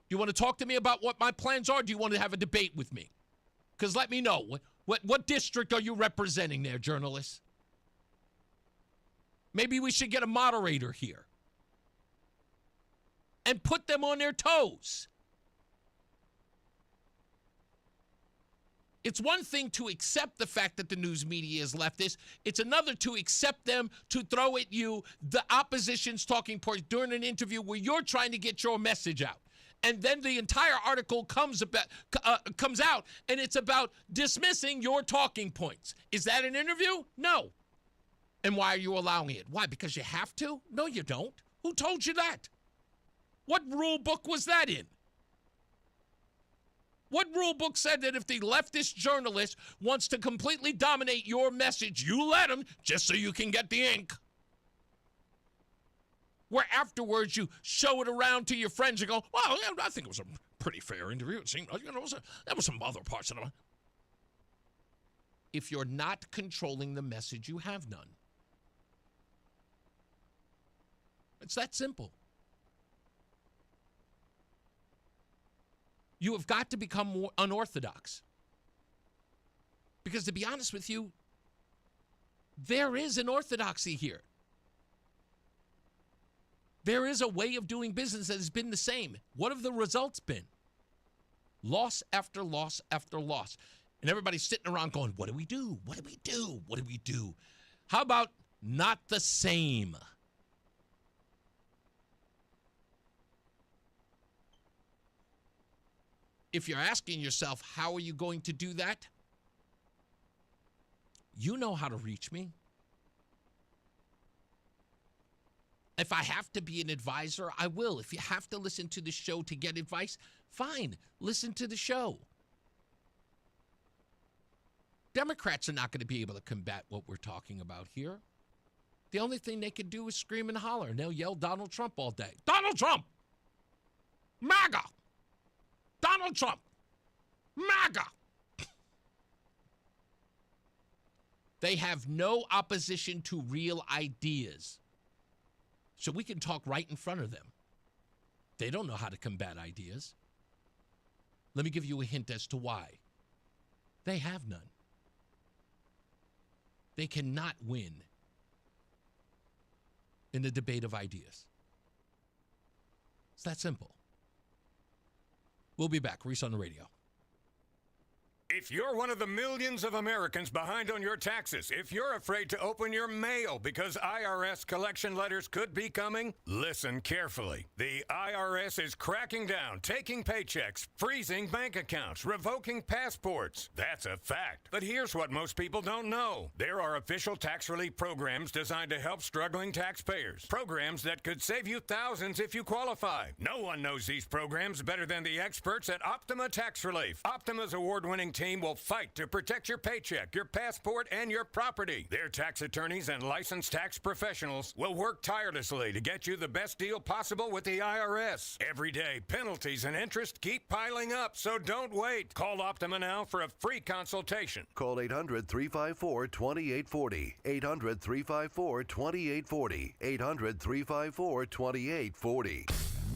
Do you want to talk to me about what my plans are? Or do you want to have a debate with me? Because let me know. What district are you representing there, journalists? Maybe we should get a moderator here and put them on their toes. It's one thing to accept the fact that the news media is leftist. It's another to accept them to throw at you the opposition's talking points during an interview where you're trying to get your message out. And then the entire article comes out, and it's about dismissing your talking points. Is that an interview? No. And why are you allowing it? Why? Because you have to? No, you don't. Who told you that? What rule book was that in? What rule book said that if the leftist journalist wants to completely dominate your message, you let him just so you can get the ink? Where afterwards you show it around to your friends and go, well, yeah, I think it was a pretty fair interview. It seemed, there was some other parts of it. If you're not controlling the message, you have none. It's that simple. You have got to become more unorthodox. Because to be honest with you, there is an orthodoxy here. There is a way of doing business that has been the same. What have the results been? Loss after loss after loss. And everybody's sitting around going, what do we do? What do we do? What do we do? How about not the same? If you're asking yourself, how are you going to do that? You know how to reach me. If I have to be an advisor, I will. If you have to listen to the show to get advice, fine, listen to the show. Democrats are not going to be able to combat what we're talking about here. The only thing they can do is scream and holler, and they'll yell Donald Trump all day. Donald Trump! MAGA! Donald Trump! MAGA! They have no opposition to real ideas. So we can talk right in front of them. They don't know how to combat ideas. Let me give you a hint as to why. They have none. They cannot win in the debate of ideas. It's that simple. We'll be back. Reese on the Radio. If you're one of the millions of Americans behind on your taxes, if you're afraid to open your mail because IRS collection letters could be coming, listen carefully. The IRS is cracking down, taking paychecks, freezing bank accounts, revoking passports. That's a fact. But here's what most people don't know. There are official tax relief programs designed to help struggling taxpayers. Programs that could save you thousands if you qualify. No one knows these programs better than the experts at Optima Tax Relief. Optima's award-winning team will fight to protect your paycheck, your passport, and your property. Their tax attorneys and licensed tax professionals will work tirelessly to get you the best deal possible with the IRS. Every day, penalties and interest keep piling up, so don't wait. Call Optima now for a free consultation. Call 800-354-2840. 800-354-2840. 800-354-2840.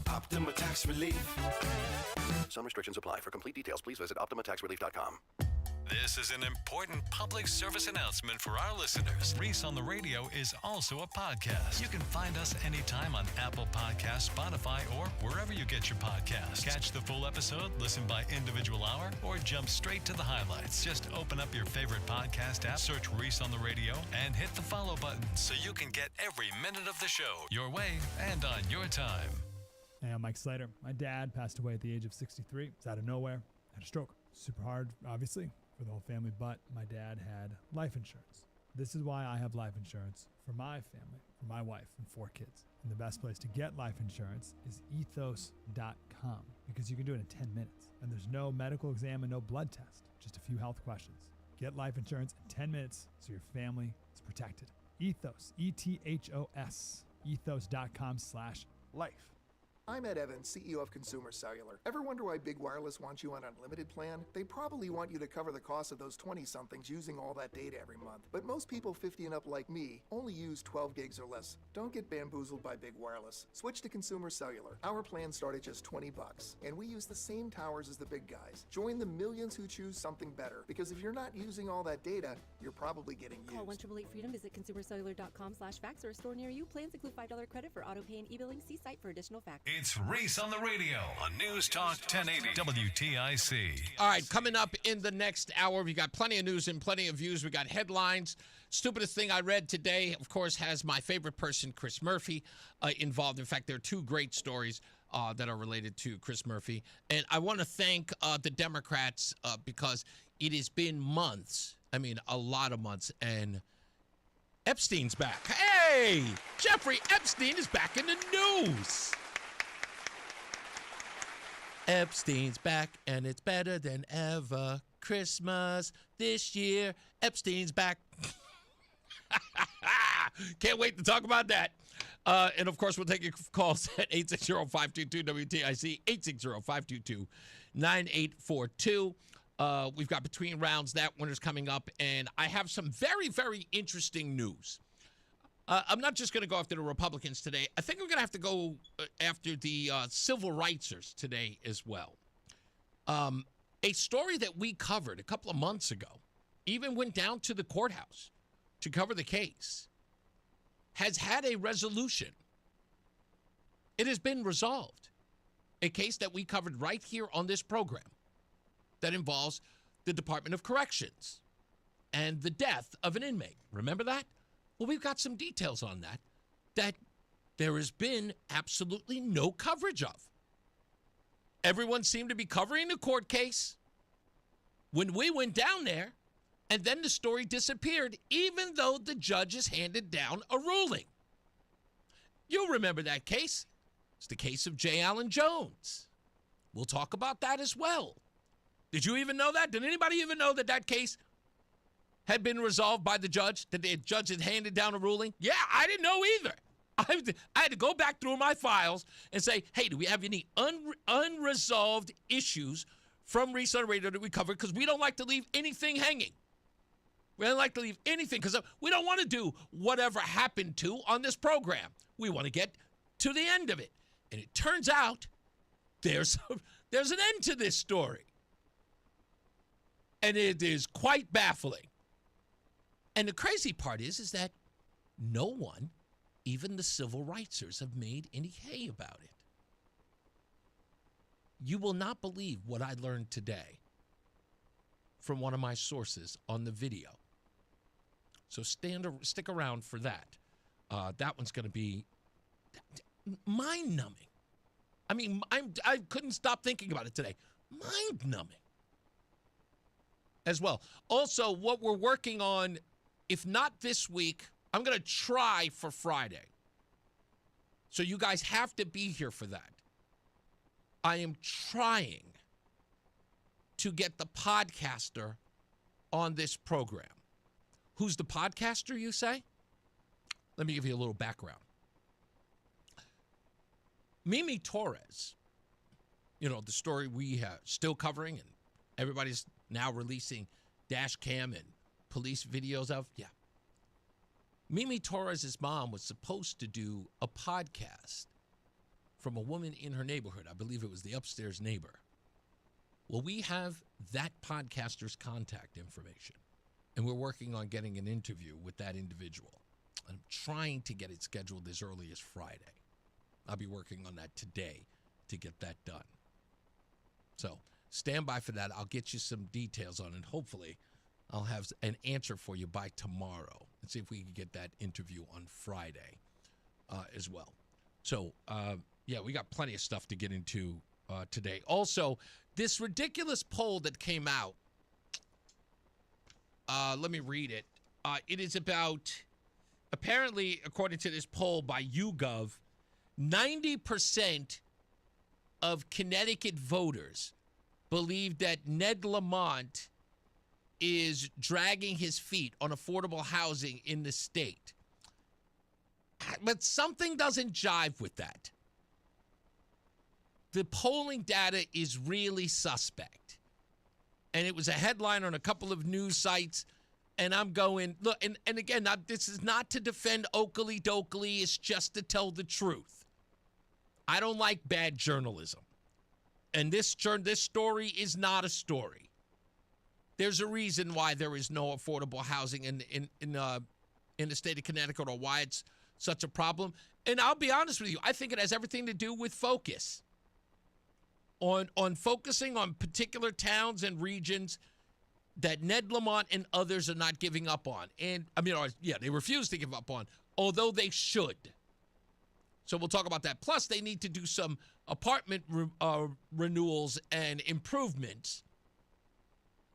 Optima Tax Relief. Some restrictions apply. For complete details, please visit OptimaTaxRelief.com. This is an important public service announcement for our listeners. Reese on the Radio is also a podcast. You can find us anytime on Apple Podcasts, Spotify, or wherever you get your podcasts. Catch the full episode, listen by individual hour, or jump straight to the highlights. Just open up your favorite podcast app, search Reese on the Radio, and hit the follow button so you can get every minute of the show your way and on your time. Hey, I'm Mike Slater. My dad passed away at the age of 63. It was out of nowhere. Had a stroke. Super hard, obviously, for the whole family, but my dad had life insurance. This is why I have life insurance for my family, for my wife and 4 kids. And the best place to get life insurance is ethos.com because you can do it in 10 minutes. And there's no medical exam and no blood test, just a few health questions. Get life insurance in 10 minutes so your family is protected. Ethos, E-T-H-O-S, ethos.com/life. I'm Ed Evans, CEO of Consumer Cellular. Ever wonder why Big Wireless wants you on unlimited plan? They probably want you to cover the cost of those 20-somethings using all that data every month. But most people 50 and up like me only use 12 gigs or less. Don't get bamboozled by Big Wireless. Switch to Consumer Cellular. Our plans start at just $20, and we use the same towers as the big guys. Join the millions who choose something better, because if you're not using all that data, you're probably getting used. Call 1-888-FREEDOM, visit consumercellular.com/fax or a store near you. Plans include $5 credit for auto pay and e-billing. See site for additional facts. It's Reese on the Radio on NewsTalk 1080 WTIC. All right, coming up in the next hour, we got plenty of news and plenty of views. We got headlines. Stupidest thing I read today, of course, has my favorite person, Chris Murphy, involved. In fact, there are 2 great stories that are related to Chris Murphy. And I want to thank the Democrats because it has been months. I mean, a lot of months. And Epstein's back. Hey! Jeffrey Epstein is back in the news. Epstein's back, and it's better than ever. Christmas this year. Epstein's back. Can't wait to talk about that. And, of course, we'll take your calls at 860-522-WTIC, 860-522-9842. We've got Between Rounds, that winner's coming up, and I have some very, very interesting news. I'm not just going to go after the Republicans today. I think I'm going to have to go after the civil rightsers today as well. A story that we covered a couple of months ago, even went down to the courthouse to cover the case, has had a resolution. It has been resolved. A case that we covered right here on this program that involves the Department of Corrections and the death of an inmate. Remember that? Well, we've got some details on that there has been absolutely no coverage of. Everyone seemed to be covering the court case when we went down there, and then the story disappeared, even though the judges handed down a ruling. You'll remember that case. It's the case of J. Allen Jones. We'll talk about that as well. Did you even know that? Did anybody even know that that case had been resolved by the judge, that the judge had handed down a ruling? Yeah, I didn't know either. I had to go back through my files and say, hey, do we have any unresolved issues from Reese on the Radio that we covered? Because we don't like to leave anything hanging. We don't like to leave anything because we don't want to do whatever happened to on this program. We want to get to the end of it. And it turns out there's an end to this story. And it is quite baffling. And the crazy part is that no one, even the civil rightsers, have made any hay about it. You will not believe what I learned today from one of my sources on the video. So stick around for that. That one's going to be mind-numbing. I mean, I couldn't stop thinking about it today. Mind-numbing as well. Also, what we're working on, if not this week, I'm going to try for Friday. So you guys have to be here for that. I am trying to get the podcaster on this program. Who's the podcaster, you say? Let me give you a little background. Mimi Torres, the story we are still covering and everybody's now releasing dash cam and police videos of. Yeah. Mimi Torres' mom was supposed to do a podcast from a woman in her neighborhood. I believe it was the upstairs neighbor. Well, we have that podcaster's contact information, and we're working on getting an interview with that individual. I'm trying to get it scheduled as early as Friday. I'll be working on that today to get that done. So stand by for that. I'll get you some details on it. Hopefully, I'll have an answer for you by tomorrow and see if we can get that interview on Friday as well. So, we got plenty of stuff to get into today. Also, this ridiculous poll that came out, let me read it. It is about, apparently, according to this poll by YouGov, 90% of Connecticut voters believe that Ned Lamont is dragging his feet on affordable housing in the state. But something doesn't jive with that. The polling data is really suspect. And it was a headline on a couple of news sites. And I'm going, look, and again, this is not to defend Oakley Dokley. It's just to tell the truth. I don't like bad journalism. And this story is not a story. There's a reason why there is no affordable housing in the state of Connecticut, or why it's such a problem. And I'll be honest with you, I think it has everything to do with focus. On focusing on particular towns and regions that Ned Lamont and others are not giving up on. And, they refuse to give up on, although they should. So we'll talk about that. Plus, they need to do some apartment renewals and improvements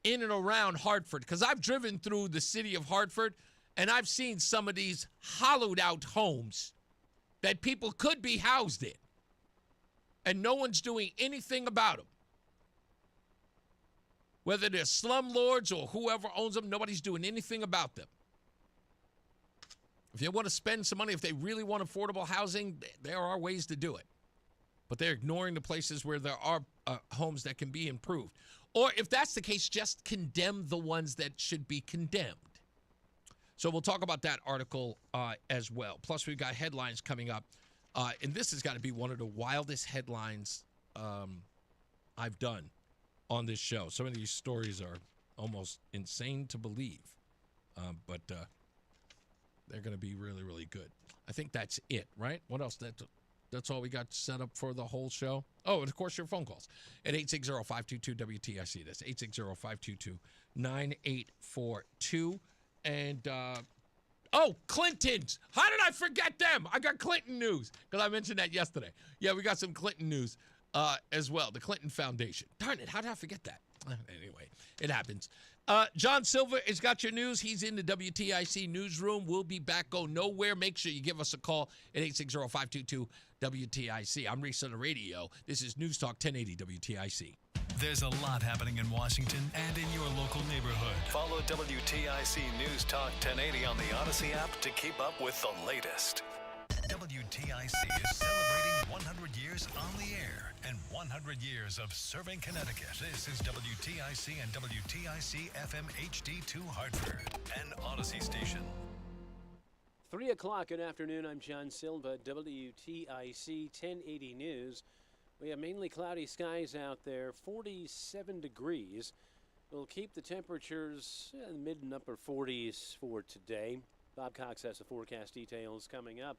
in and around Hartford, because I've driven through the city of Hartford, and I've seen some of these hollowed-out homes that people could be housed in, and no one's doing anything about them. Whether they're slumlords or whoever owns them, nobody's doing anything about them. If they want to spend some money, if they really want affordable housing, there are ways to do it. But they're ignoring the places where there are homes that can be improved. Or if that's the case, just condemn the ones that should be condemned. So we'll talk about that article as well. Plus, we've got headlines coming up. And this has got to be one of the wildest headlines I've done on this show. Some of these stories are almost insane to believe. But they're going to be really, really good. I think that's it, right? What else? That's all we got set up for the whole show. Oh, and of course, your phone calls at 860-522-WTIC. That's 860-522-9842. And, Clintons. How did I forget them? I got Clinton news because I mentioned that yesterday. Yeah, we got some Clinton news as well. The Clinton Foundation. Darn it, how did I forget that? Anyway, it happens. John Silver has got your news. He's in the WTIC newsroom. We'll be back. Go nowhere. Make sure you give us a call at 860-522-WTIC. I'm Reese on the radio. This is News Talk 1080 WTIC. There's a lot happening in Washington and in your local neighborhood. Follow WTIC News Talk 1080 on the Odyssey app to keep up with the latest. WTIC is celebrating 100 years on the air and 100 years of serving Connecticut. This is WTIC and WTIC FM HD2 Hartford, an Odyssey station. 3 o'clock good afternoon. I'm John Silva, WTIC 1080 News. We have mainly cloudy skies out there, 47 degrees. We'll keep the temperatures in the mid and upper 40s for today. Bob Cox has the forecast details coming up.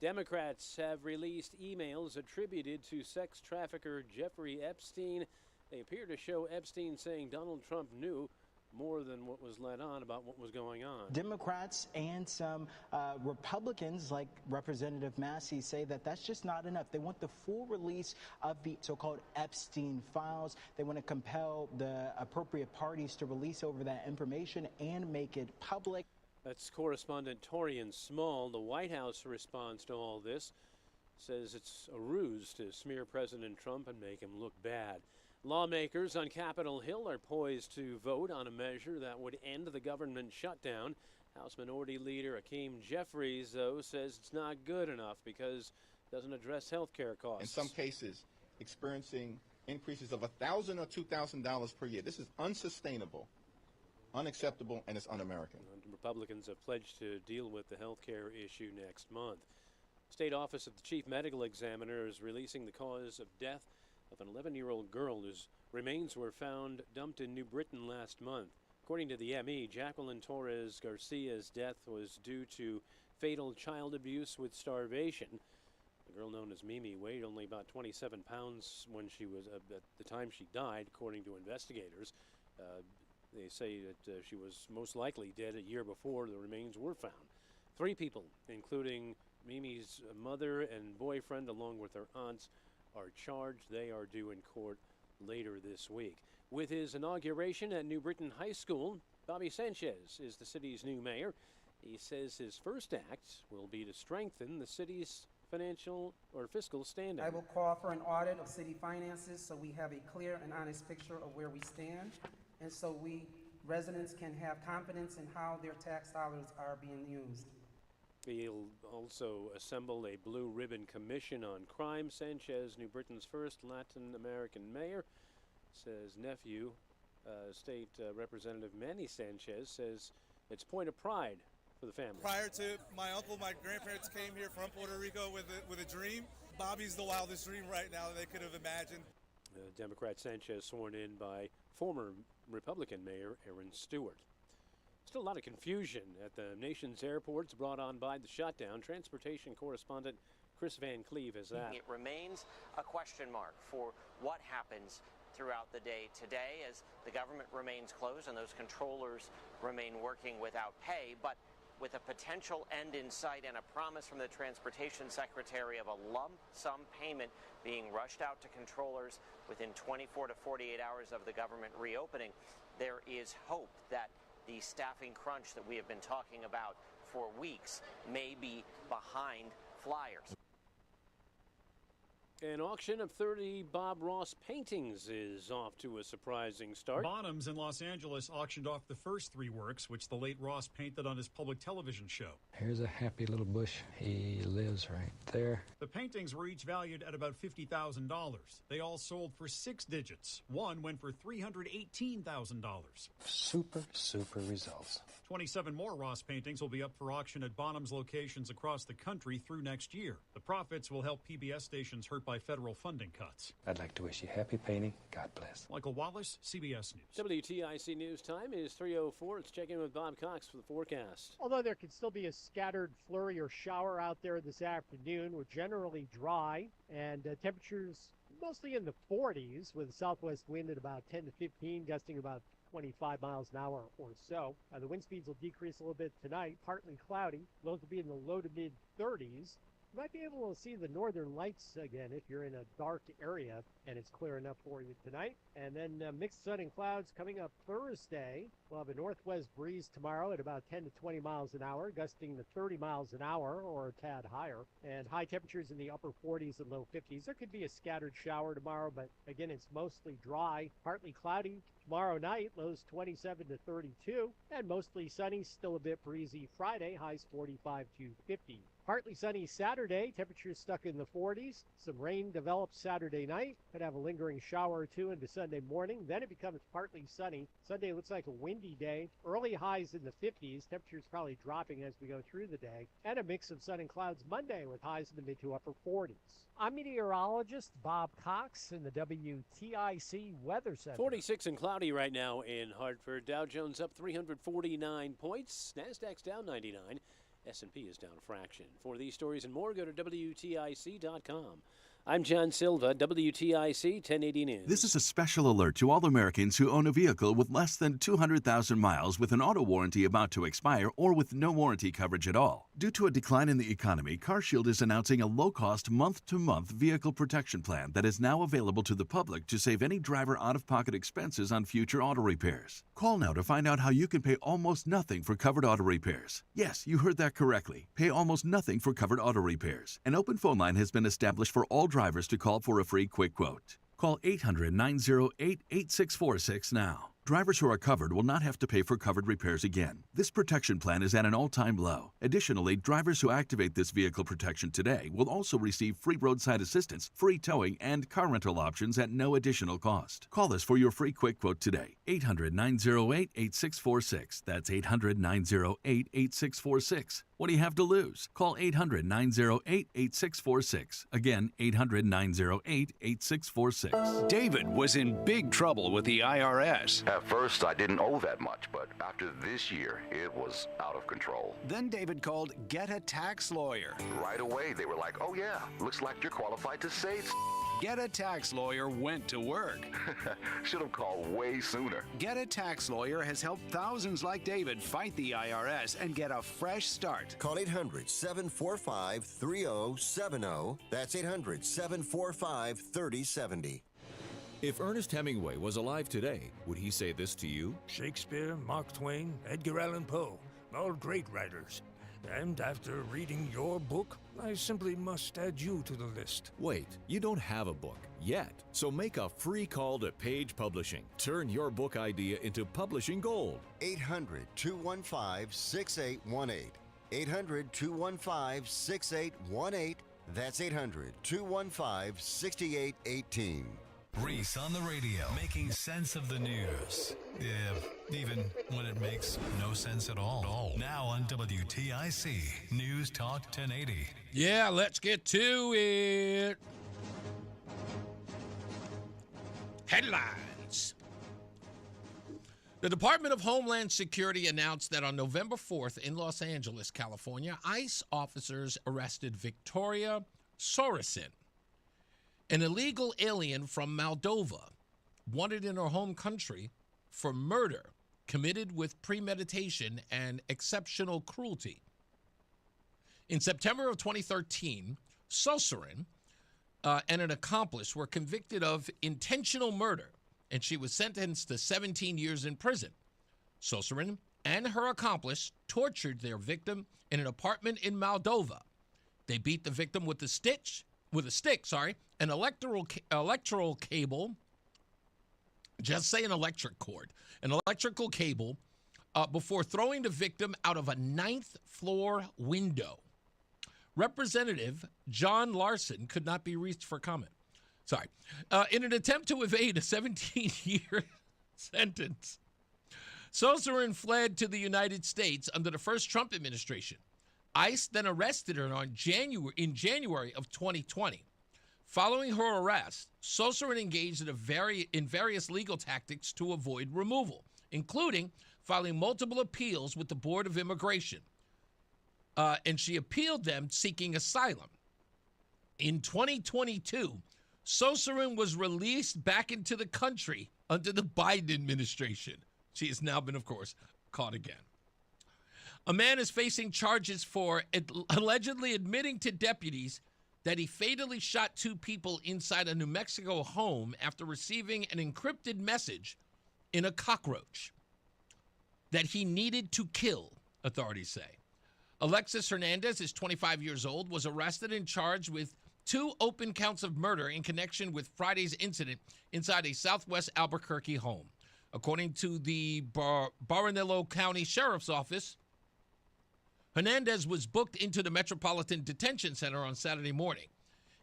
Democrats have released emails attributed to sex trafficker Jeffrey Epstein. They appear to show Epstein saying Donald Trump knew more than what was let on about what was going on. Democrats and some Republicans, like Representative Massey, say that that's just not enough. They want the full release of the so-called Epstein files. They want to compel the appropriate parties to release over that information and make it public. That's correspondent Torian Small. The White House responds to all this, says it's a ruse to smear President Trump and make him look bad. Lawmakers on Capitol Hill are poised to vote on a measure that would end the government shutdown. House Minority Leader Hakeem Jeffries, though, says it's not good enough because it doesn't address health care costs. In some cases, experiencing increases of $1,000 or $2,000 per year. This is unsustainable, unacceptable, and it's un-American. Republicans have pledged to deal with the health care issue next month. State Office of the Chief Medical Examiner is releasing the cause of death of an 11-year-old girl whose remains were found dumped in New Britain last month. According to the ME, Jacqueline Torres Garcia's death was due to fatal child abuse with starvation. The girl known as Mimi weighed only about 27 pounds when she was at the time she died, according to investigators. They say that she was most likely dead a year before the remains were found. 3 people, including Mimi's mother and boyfriend, along with her aunts, are charged. They are due in court later this week. With his inauguration at New Britain High School, Bobby Sanchez is the city's new mayor. He says his first act will be to strengthen the city's financial or fiscal standing. I will call for an audit of city finances so we have a clear and honest picture of where we stand, and so we residents can have confidence in how their tax dollars are being used. He'll also assemble a blue ribbon commission on crime. Sanchez, New Britain's first Latin American mayor, says nephew, State Representative Manny Sanchez, says it's point of pride for the family. Prior to my uncle, my grandparents came here from Puerto Rico with a dream. Bobby's the wildest dream right now that they could have imagined. Democrat Sanchez sworn in by former Republican Mayor Aaron Stewart. Still a lot of confusion at the nation's airports brought on by the shutdown. Transportation correspondent Chris Van Cleve has that. It remains a question mark for what happens throughout the day today as the government remains closed and those controllers remain working without pay. But with a potential end in sight and a promise from the Transportation Secretary of a lump sum payment being rushed out to controllers within 24 to 48 hours of the government reopening, there is hope that the staffing crunch that we have been talking about for weeks may be behind flyers. An auction of 30 Bob Ross paintings is off to a surprising start. Bonhams in Los Angeles auctioned off the first 3 works, which the late Ross painted on his public television show. Here's a happy little bush. He lives right there. The paintings were each valued at about $50,000. They all sold for 6 digits. One went for $318,000. Super results. 27 more Ross paintings will be up for auction at Bonhams locations across the country through next year. The profits will help PBS stations hurt by federal funding cuts. I'd like to wish you happy painting. God bless. Michael Wallace, CBS News. WTIC News time is 3:04. Let's check in with Bob Cox for the forecast. Although there could still be a scattered flurry or shower out there this afternoon, we're generally dry and temperatures mostly in the 40s with a southwest wind at about 10 to 15, gusting about 25 miles an hour or so. The wind speeds will decrease a little bit tonight, partly cloudy. Lows will be in the low to mid 30s. You might be able to see the northern lights again if you're in a dark area and it's clear enough for you tonight. And then mixed sun and clouds coming up Thursday. We'll have a northwest breeze tomorrow at about 10 to 20 miles an hour, gusting to 30 miles an hour or a tad higher. And high temperatures in the upper 40s and low 50s. There could be a scattered shower tomorrow, but again, it's mostly dry, partly cloudy. Tomorrow night, lows 27 to 32, and mostly sunny, still a bit breezy Friday, highs 45 to 50. Partly sunny Saturday, temperatures stuck in the 40s. Some rain develops Saturday night. Could have a lingering shower or two into Sunday morning. Then it becomes partly sunny. Sunday looks like a windy day. Early highs in the 50s. Temperatures probably dropping as we go through the day. And a mix of sun and clouds Monday with highs in the mid to upper 40s. I'm meteorologist Bob Cox in the WTIC Weather Center. 46 and cloudy right now in Hartford. Dow Jones up 349 points. NASDAQ's down 99. S&P is down a fraction. For these stories and more, go to WTIC.com. I'm John Silva, WTIC 1080 News. This is a special alert to all Americans who own a vehicle with less than 200,000 miles with an auto warranty about to expire or with no warranty coverage at all. Due to a decline in the economy, CarShield is announcing a low-cost month-to-month vehicle protection plan that is now available to the public to save any driver out-of-pocket expenses on future auto repairs. Call now to find out how you can pay almost nothing for covered auto repairs. Yes, you heard that correctly. Pay almost nothing for covered auto repairs. An open phone line has been established for all drivers to call for a free quick quote. Call 800-908-8646 now. Drivers who are covered will not have to pay for covered repairs again. This protection plan is at an all-time low. Additionally, drivers who activate this vehicle protection today will also receive free roadside assistance, free towing, and car rental options at no additional cost. Call us for your free quick quote today. 800-908-8646. That's 800-908-8646. What do you have to lose? Call 800-908-8646. Again, 800-908-8646. David was in big trouble with the IRS. At first, I didn't owe that much, but after this year, it was out of control. Then David called Get a Tax Lawyer. Right away, they were like, oh yeah, looks like you're qualified to save. Get a Tax Lawyer went to work. Should have called way sooner. Get a Tax Lawyer has helped thousands like David fight the IRS and get a fresh start. Call 800-745-3070. That's 800-745-3070. If Ernest Hemingway was alive today, would he say this to you? Shakespeare, Mark Twain, Edgar Allan Poe, all great writers. And after reading your book, I simply must add you to the list. Wait, you don't have a book yet. So make a free call to Page Publishing. Turn your book idea into publishing gold. 800-215-6818. 800-215-6818. That's 800-215-6818. Reese on the Radio, making sense of the news. Yeah, even when it makes no sense at all. Now on WTIC, News Talk 1080. Yeah, let's get to it. Headlines. The Department of Homeland Security announced that on November 4th in Los Angeles, California, ICE officers arrested Victoria Sorensen, an illegal alien from Moldova, wanted in her home country for murder committed with premeditation and exceptional cruelty. In September of 2013, Sorensen and an accomplice were convicted of intentional murder, and she was sentenced to 17 years in prison. Sorensen and her accomplice tortured their victim in an apartment in Moldova. They beat the victim with a stick, an electrical cable, just say an electric cord, an electrical cable, before throwing the victim out of a 9th floor window. Representative John Larson could not be reached for comment. Sorry. In an attempt to evade a 17-year sentence, Sorensen fled to the United States under the first Trump administration. ICE then arrested her in January of 2020. Following her arrest, Sorensen engaged in various legal tactics to avoid removal, including filing multiple appeals with the Board of Immigration. And she appealed them seeking asylum. In 2022, Sorensen was released back into the country under the Biden administration. She has now been, of course, caught again. A man is facing charges for allegedly admitting to deputies that he fatally shot 2 people inside a New Mexico home after receiving an encrypted message in a cockroach that he needed to kill, authorities say. Alexis Hernandez is 25 years old, was arrested and charged with 2 open counts of murder in connection with Friday's incident inside a Southwest Albuquerque home. According to the Barranquilla County Sheriff's Office, Hernandez was booked into the Metropolitan Detention Center on Saturday morning,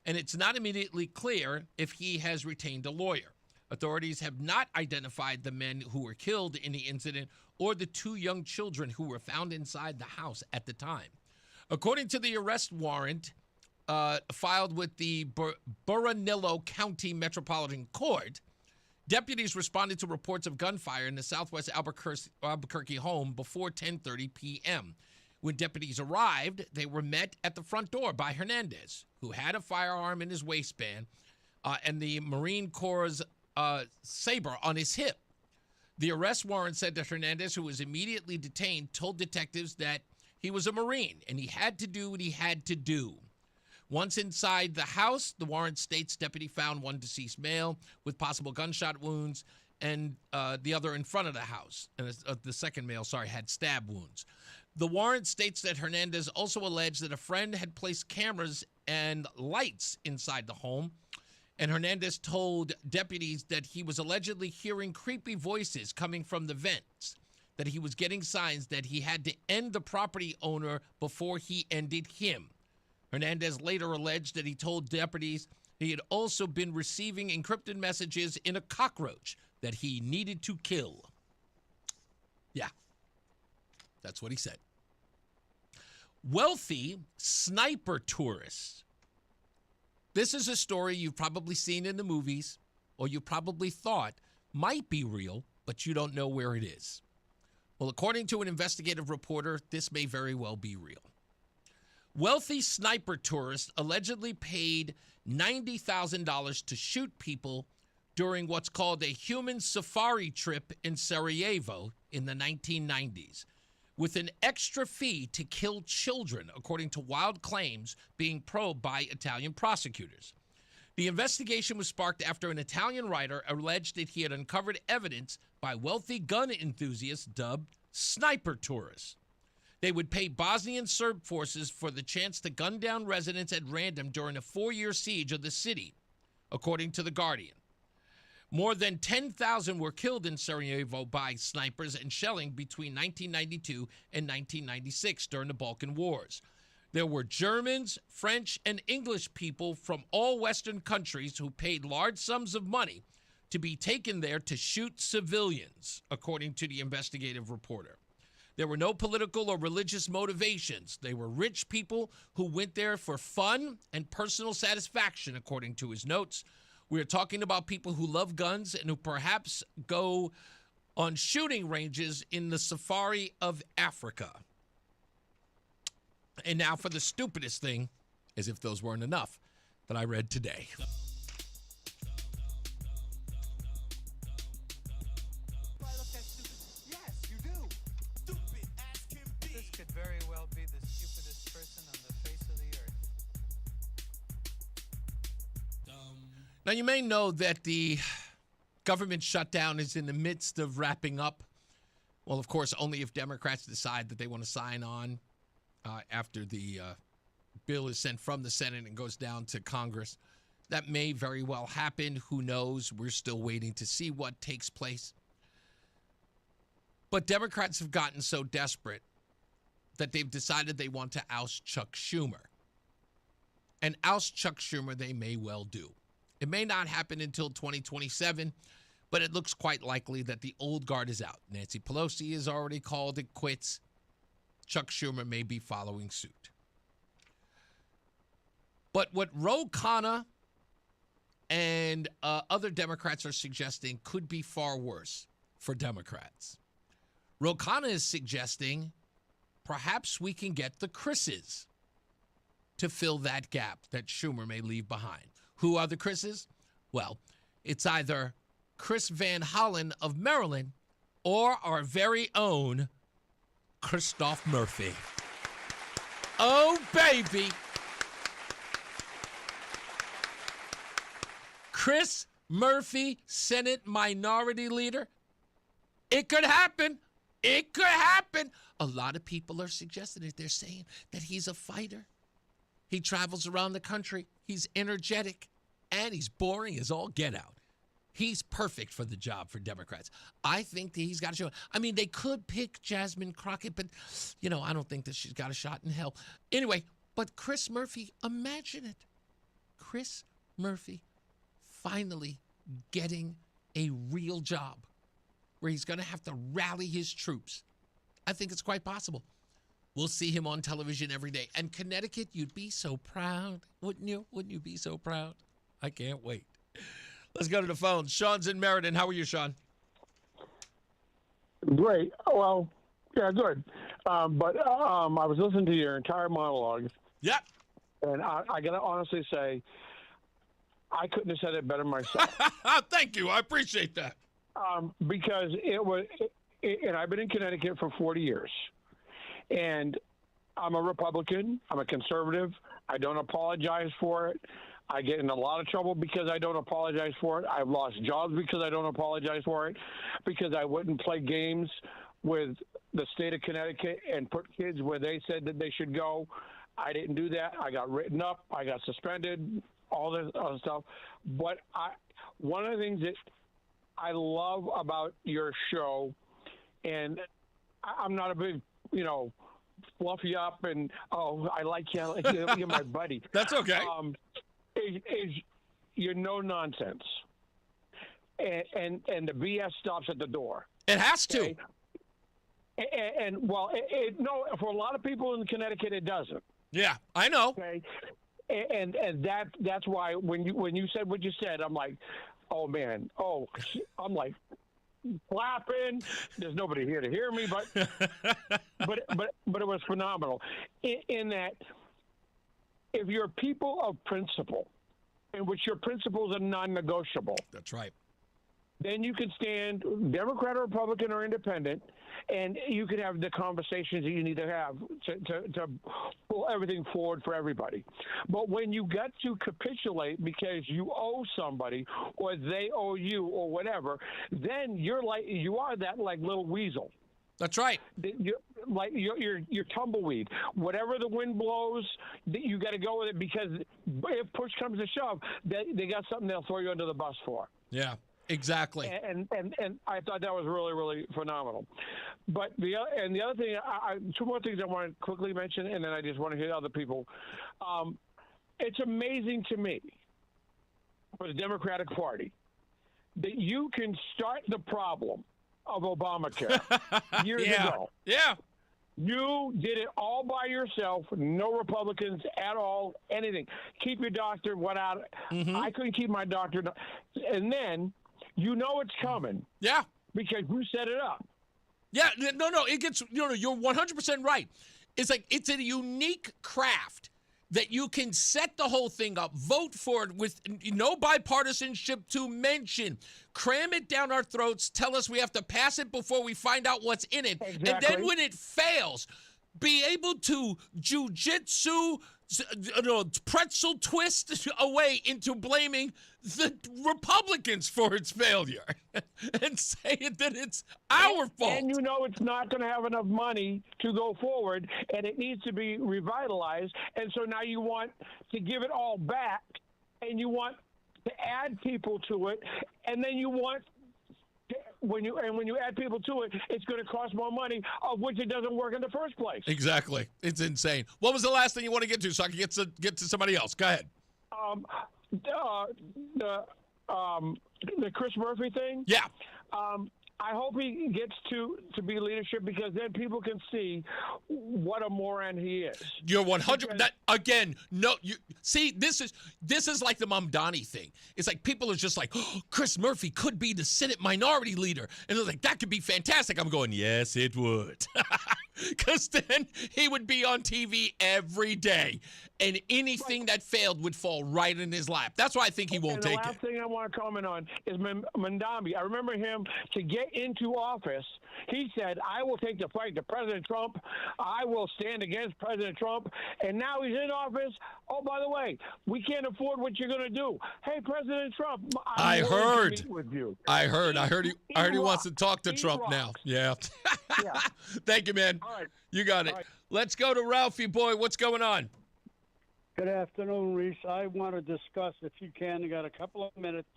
and it's not immediately clear if he has retained a lawyer. Authorities have not identified the men who were killed in the incident or the 2 young children who were found inside the house at the time. According to the arrest warrant filed with the Barranquilla County Metropolitan Court, deputies responded to reports of gunfire in the Southwest Albuquerque home before 10:30 p.m. When deputies arrived, they were met at the front door by Hernandez, who had a firearm in his waistband and the Marine Corps' saber on his hip. The arrest warrant said that Hernandez, who was immediately detained, told detectives that he was a Marine and he had to do what he had to do. Once inside the house, the warrant states deputy found 1 deceased male with possible gunshot wounds and the other in front of the house. And the second male, had stab wounds. The warrant states that Hernandez also alleged that a friend had placed cameras and lights inside the home And Hernandez told deputies that he was allegedly hearing creepy voices coming from the vents, that he was getting signs that he had to end the property owner before he ended him. Hernandez later alleged that he told deputies he had also been receiving encrypted messages in a cockroach that he needed to kill. Yeah, that's what he said. Wealthy sniper tourists. This is a story you've probably seen in the movies, or you probably thought might be real, but you don't know where it is. Well, according to an investigative reporter, this may very well be real. Wealthy sniper tourists allegedly paid $90,000 to shoot people during what's called a human safari trip in Sarajevo in the 1990s, with an extra fee to kill children, according to wild claims being probed by Italian prosecutors. The investigation was sparked after an Italian writer alleged that he had uncovered evidence by wealthy gun enthusiasts dubbed sniper tourists. They would pay Bosnian Serb forces for the chance to gun down residents at random during a 4-year siege of the city, according to The Guardian. More than 10,000 were killed in Sarajevo by snipers and shelling between 1992 and 1996 during the Balkan Wars. There were Germans, French, and English people from all Western countries who paid large sums of money to be taken there to shoot civilians, according to the investigative reporter. There were no political or religious motivations. They were rich people who went there for fun and personal satisfaction, according to his notes. We are talking about people who love guns and who perhaps go on shooting ranges in the safari of Africa. And now for the stupidest thing, as if those weren't enough, that I read today. Yes, you do. Stupid as can be. This could very well be the stupidest person on the face of the earth. Now, you may know that the government shutdown is in the midst of wrapping up. Well, of course, only if Democrats decide that they want to sign on after the bill is sent from the Senate and goes down to Congress. That may very well happen. Who knows? We're still waiting to see what takes place. But Democrats have gotten so desperate that they've decided they want to oust Chuck Schumer. And oust Chuck Schumer they may well do. It may not happen until 2027, but it looks quite likely that the old guard is out. Nancy Pelosi has already called it quits. Chuck Schumer may be following suit. But what Ro Khanna and other Democrats are suggesting could be far worse for Democrats. Ro Khanna is suggesting perhaps we can get the Chris's to fill that gap that Schumer may leave behind. Who are the Chris's? Well, it's either Chris Van Hollen of Maryland or our very own Christoph Murphy. Oh, baby. Chris Murphy, Senate Minority Leader. It could happen. It could happen. A lot of people are suggesting it. They're saying that he's a fighter. He travels around the country. He's energetic, and he's boring as all get out. He's perfect for the job for Democrats. I think that he's got a shot. I mean, they could pick Jasmine Crockett, but, I don't think that she's got a shot in hell. Anyway, but Chris Murphy, imagine it. Chris Murphy finally getting a real job where he's going to have to rally his troops. I think it's quite possible. We'll see him on television every day. And Connecticut, you'd be so proud, wouldn't you? Wouldn't you be so proud? I can't wait. Let's go to the phone. Sean's in Meriden. How are you, Sean? Great. Well, yeah, good. But I was listening to your entire monologue. Yep. And I got to honestly say, I couldn't have said it better myself. Thank you. I appreciate that. Because it was, and I've been in Connecticut for 40 years. And I'm a Republican. I'm a conservative. I don't apologize for it. I get in a lot of trouble because I don't apologize for it. I've lost jobs because I don't apologize for it, because I wouldn't play games with the state of Connecticut and put kids where they said that they should go. I didn't do that. I got written up. I got suspended. all this other stuff. But one of the things that I love about your show, and I'm not a big, fluff you up and, I like you, you're my buddy. That's okay. Is you're no nonsense. And the BS stops at the door. It has to. Okay? And no, for a lot of people in Connecticut, it doesn't. Yeah, I know. Okay, and that's why when you said what you said, I'm like, oh man, I'm like clapping. There's nobody here to hear me, but it was phenomenal. In that, if you're people of principle, in which your principles are non-negotiable, that's right. Then you can stand Democrat or Republican or Independent, and you can have the conversations that you need to have to pull everything forward for everybody. But when you got to capitulate because you owe somebody or they owe you or whatever, then you are that like little weasel. That's right. You're tumbleweed. Whatever the wind blows, you got to go with it, because if push comes to shove, they got something they'll throw you under the bus for. Yeah. Exactly. And I thought that was really, really phenomenal. But the other thing, two more things I want to quickly mention, and then I just want to hear other people. It's amazing to me, for the Democratic Party, that you can start the problem of Obamacare years ago. Yeah. You did it all by yourself, no Republicans at all, anything. Keep your doctor, without I couldn't keep my doctor. And then it's coming. Yeah. Because you set it up. Yeah, no, it gets, you're 100% right. It's like, it's a unique craft that you can set the whole thing up, vote for it with no bipartisanship to mention, cram it down our throats, tell us we have to pass it before we find out what's in it. Exactly. And then when it fails, be able to jujitsu, pretzel twist away into blaming the Republicans for its failure and say that it's our fault. And it's not going to have enough money to go forward, and it needs to be revitalized. And so now you want to give it all back, and you want to add people to it, and then you want when you add people to it, it's going to cost more money, of which it doesn't work in the first place. Exactly. It's insane. What was the last thing you want to get to so I can get to somebody else? Go ahead. The Chris Murphy thing? Yeah. I hope he gets to be leadership, because then people can see what a moron he is. You're 100. Again, no. You see, this is like the Mamdani thing. It's like people are just like, oh, Chris Murphy could be the Senate Minority Leader, and they're like, that could be fantastic. I'm going, yes, it would, because then he would be on TV every day, and anything that failed would fall right in his lap. That's why I think he won't take it. The last thing I want to comment on is Mandambi. I remember him to get into office. He said, I will take the fight to President Trump. I will stand against President Trump. And now he's in office. Oh, by the way, we can't afford what you're going to do. Hey, President Trump, I heard. To meet with you. I heard he wants to talk to Trump now. Yeah. Yeah. Thank you, man. All right. You got it. All right. Let's go to Ralphie boy. What's going on? Good afternoon, Reese. I want to discuss, if you can, you got a couple of minutes,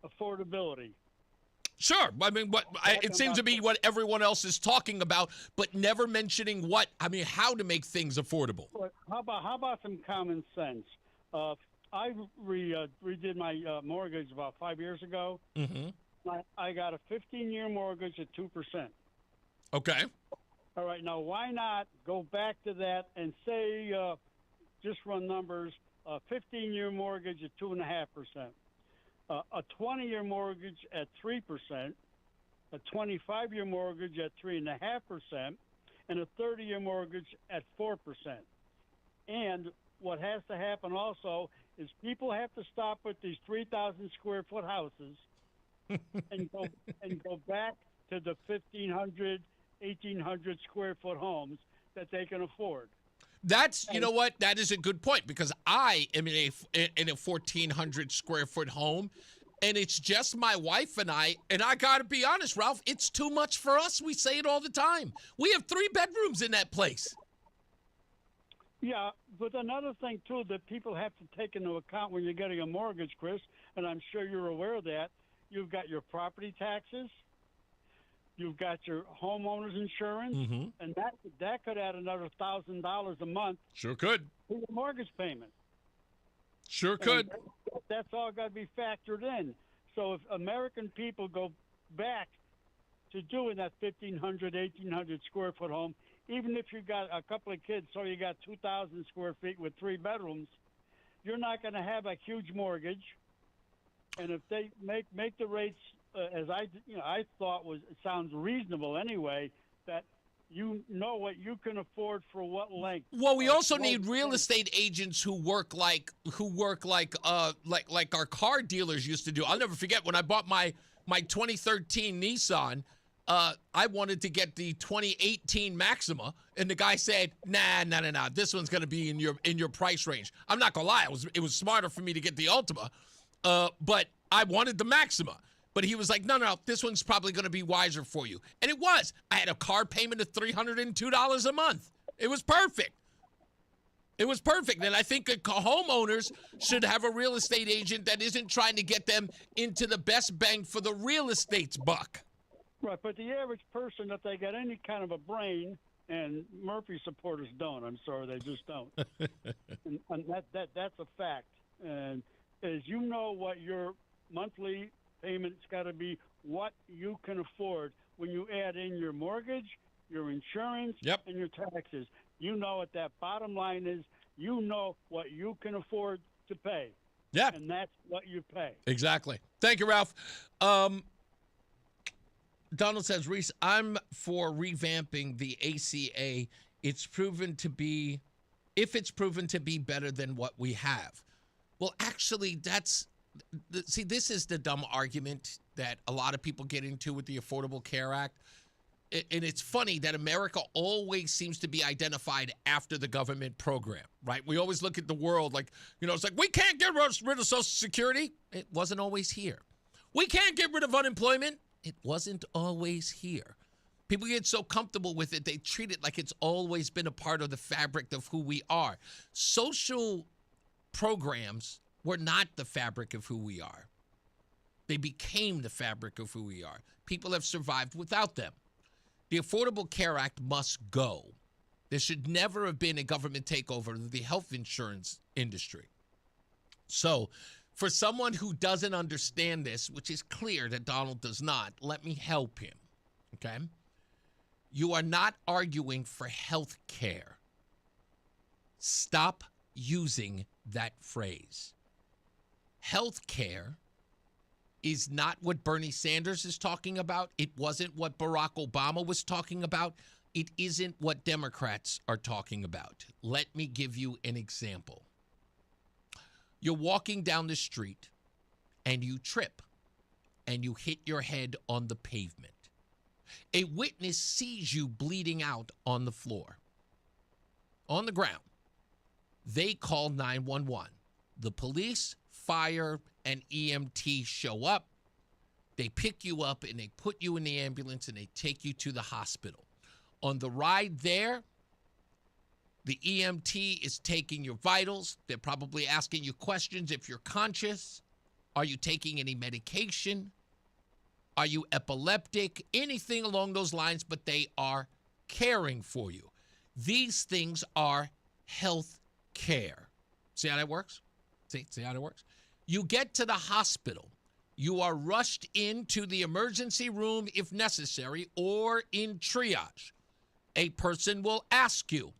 affordability. Sure. I mean, it seems to be what everyone else is talking about, but never mentioning how to make things affordable. How about some common sense? I redid my mortgage about 5 years ago. Mm-hmm. I got a 15-year mortgage at 2%. Okay. All right. Now, why not go back to that and say, just run numbers, a 15-year mortgage at 2.5%. A 20-year mortgage at 3%, a 25-year mortgage at 3.5%, and a 30-year mortgage at 4%. And what has to happen also is people have to stop with these 3,000 square foot houses and go back to the 1,500, 1,800 square foot homes that they can afford. That's, you know what? That is a good point, because I am in a 1,400 square foot home, and it's just my wife and I got to be honest, Ralph, it's too much for us. We say it all the time. We have 3 bedrooms in that place. Yeah, but another thing, too, that people have to take into account when you're getting a mortgage, Chris, and I'm sure you're aware of that, you've got your property taxes, you've got your homeowner's insurance, and that could add another $1,000 a month. Sure could. To your mortgage payment. Sure could. That's all got to be factored in. So if American people go back to doing that 1,500, 1,800 square foot home, even if you got a couple of kids, so you got 2,000 square feet with 3 bedrooms, you're not going to have a huge mortgage. And if they make the rates as I thought it sounds reasonable anyway, that you know what you can afford for what length. Well, we also need real estate agents who work like our car dealers used to do. I'll never forget when I bought my 2013 Nissan. I wanted to get the 2018 Maxima, and the guy said, "Nah, this one's going to be in your price range." I'm not gonna lie, it was smarter for me to get the Altima, but I wanted the Maxima. But he was like, no, this one's probably going to be wiser for you. And it was. I had a car payment of $302 a month. It was perfect. It was perfect. And I think homeowners should have a real estate agent that isn't trying to get them into the best bang for the real estate's buck. Right, but the average person, if they got any kind of a brain, and Murphy supporters don't, I'm sorry, they just don't. and that's a fact. And as you know what your monthly payment's got to be, what you can afford when you add in your mortgage, your insurance, and your taxes. You know what that bottom line is. You know what you can afford to pay. Yeah. And that's what you pay. Exactly. Thank you, Ralph. Donald says, Reese, I'm for revamping the ACA. If it's proven to be better than what we have. Well, actually, this is the dumb argument that a lot of people get into with the Affordable Care Act. And it's funny that America always seems to be identified after the government program, right? We always look at the world like, it's like, we can't get rid of Social Security. It wasn't always here. We can't get rid of unemployment. It wasn't always here. People get so comfortable with it, they treat it like it's always been a part of the fabric of who we are. Social programs were not the fabric of who we are. They became the fabric of who we are. People have survived without them. The Affordable Care Act must go. There should never have been a government takeover of the health insurance industry. So, for someone who doesn't understand this, which is clear that Donald does not, let me help him, okay? You are not arguing for health care. Stop using that phrase. Health care is not what Bernie Sanders is talking about. It wasn't what Barack Obama was talking about. It isn't what Democrats are talking about. Let me give you an example. You're walking down the street and you trip and you hit your head on the pavement. A witness sees you bleeding out on the floor, on the ground. They call 911. The police, fire, and EMT show up. They pick you up and they put you in the ambulance and they take you to the hospital. On the ride there, the EMT is taking your vitals. They're probably asking you questions if you're conscious. Are you taking any medication? Are you epileptic? Anything along those lines, but they are caring for you. These things are health care. See how that works? See how that works? You get to the hospital. You are rushed into the emergency room if necessary or in triage. A person will ask you,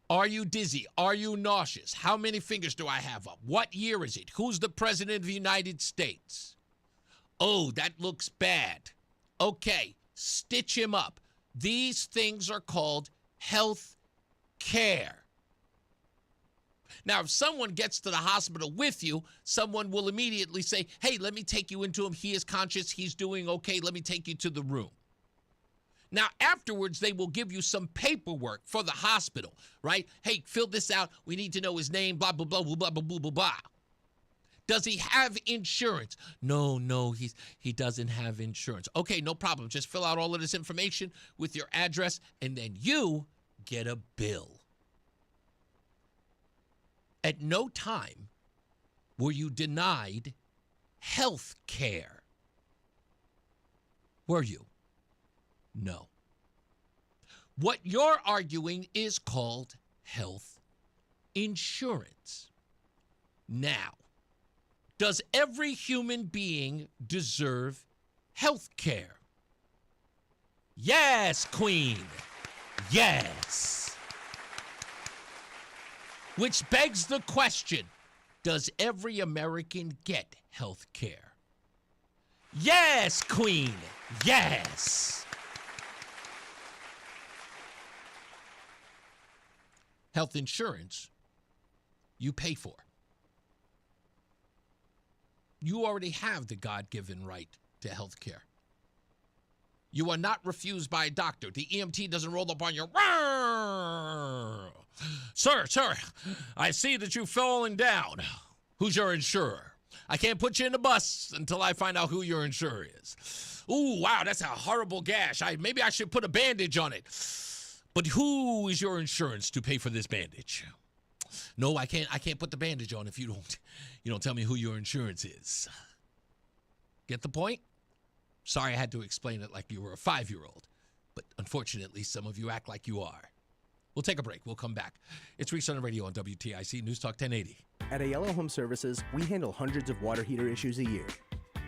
are you dizzy? Are you nauseous? How many fingers do I have up? What year is it? Who's the president of the United States? Oh, that looks bad. Okay, stitch him up. These things are called health care. Now, if someone gets to the hospital with you, someone will immediately say, hey, let me take you into him. He is conscious. He's doing okay. Let me take you to the room. Now, afterwards, they will give you some paperwork for the hospital, right? Hey, fill this out. We need to know his name, blah, blah, blah, blah, blah, blah, blah, blah, blah. Does he have insurance? No, he doesn't have insurance. Okay, no problem. Just fill out all of this information with your address, and then you get a bill. At no time were you denied health care. Were you? No. What you're arguing is called health insurance. Now, does every human being deserve health care? Yes, Queen. Yes. Which begs the question, does every American get health care? Yes, Queen. Yes. Health insurance, you pay for. You already have the God-given right to health care. You are not refused by a doctor. The EMT doesn't roll up on your, sir, I see that you've fallen down. Who's your insurer? I can't put you in the bus until I find out who your insurer is. Ooh, wow, that's a horrible gash. Maybe I should put a bandage on it. But who is your insurance to pay for this bandage? No, I can't put the bandage on if you don't tell me who your insurance is. Get the point? Sorry I had to explain it like you were a 5-year-old, but unfortunately some of you act like you are. We'll take a break. We'll come back. It's Reese on the Radio on WTIC News Talk 1080. At Ayala Home Services, we handle hundreds of water heater issues a year.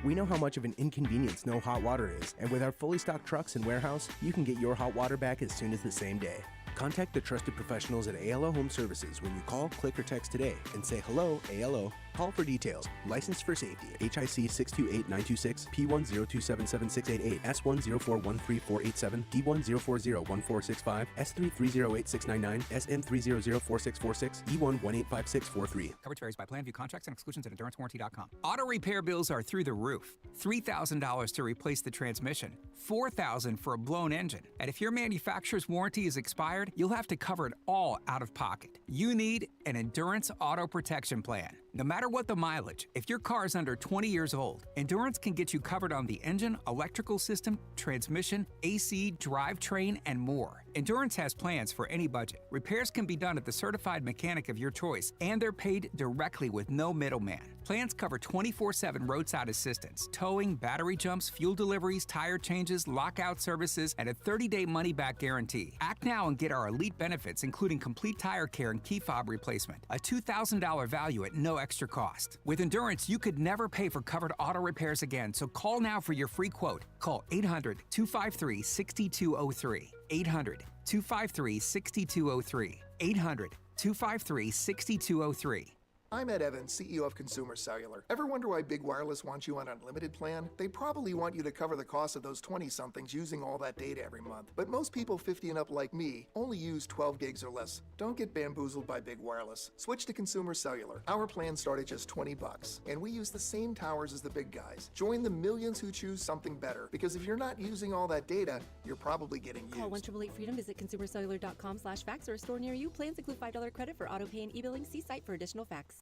We know how much of an inconvenience no hot water is, and with our fully stocked trucks and warehouse, you can get your hot water back as soon as the same day. Contact the trusted professionals at ALO Home Services when you call, click, or text today and say hello, ALO. Call for details. Licensed for safety. HIC 628926, P10277688, S1041347, D10401465, S33086999, SM3004646, E1185643. Coverage varies by plan. View contracts and exclusions at endurancewarranty.com. Auto repair bills are through the roof. $3,000 to replace the transmission, $4,000 for a blown engine. And if your manufacturer's warranty is expired, you'll have to cover it all out of pocket. You need an Endurance Auto Protection Plan. No matter what the mileage, if your car is under 20 years old, Endurance can get you covered on the engine, electrical system, transmission, AC, drivetrain, and more. Endurance has plans for any budget. Repairs can be done at the certified mechanic of your choice, and they're paid directly with no middleman. Plans cover 24/7 roadside assistance, towing, battery jumps, fuel deliveries, tire changes, lockout services, and a 30-day money-back guarantee. Act now and get our elite benefits, including complete tire care and key fob replacement. A $2,000 value at no extra cost. With Endurance, you could never pay for covered auto repairs again, so call now for your free quote. Call 800-253-6203. 800-253-6203. 800-253-6203. I'm Ed Evans, CEO of Consumer Cellular. Ever wonder why Big Wireless wants you on an unlimited plan? They probably want you to cover the cost of those 20-somethings using all that data every month. But most people 50 and up like me only use 12 gigs or less. Don't get bamboozled by Big Wireless. Switch to Consumer Cellular. Our plans start at just $20, and we use the same towers as the big guys. Join the millions who choose something better, because if you're not using all that data, you're probably getting used. Call 1-888-FREEDOM, visit consumercellular.com/facts or a store near you. Plans include $5 credit for auto pay and e-billing. See site for additional facts.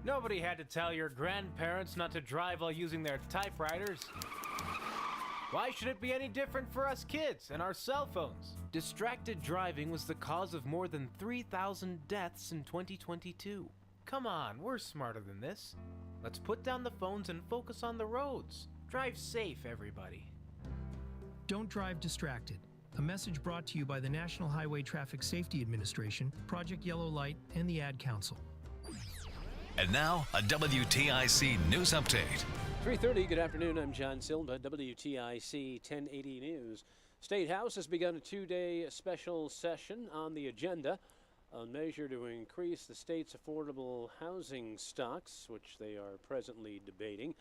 Nobody had to tell your grandparents not to drive while using their typewriters. Why should it be any different for us kids and our cell phones? Distracted driving was the cause of more than 3,000 deaths in 2022. Come on, we're smarter than this. Let's put down the phones and focus on the roads. Drive safe, everybody. Don't drive distracted. A message brought to you by the National Highway Traffic Safety Administration, Project Yellow Light, and the Ad Council. And now, a WTIC News Update. 3:30, good afternoon. I'm John Silva, WTIC 1080 News. State House has begun a 2-day special session on the agenda, a measure to increase the state's affordable housing stocks, which they are presently debating.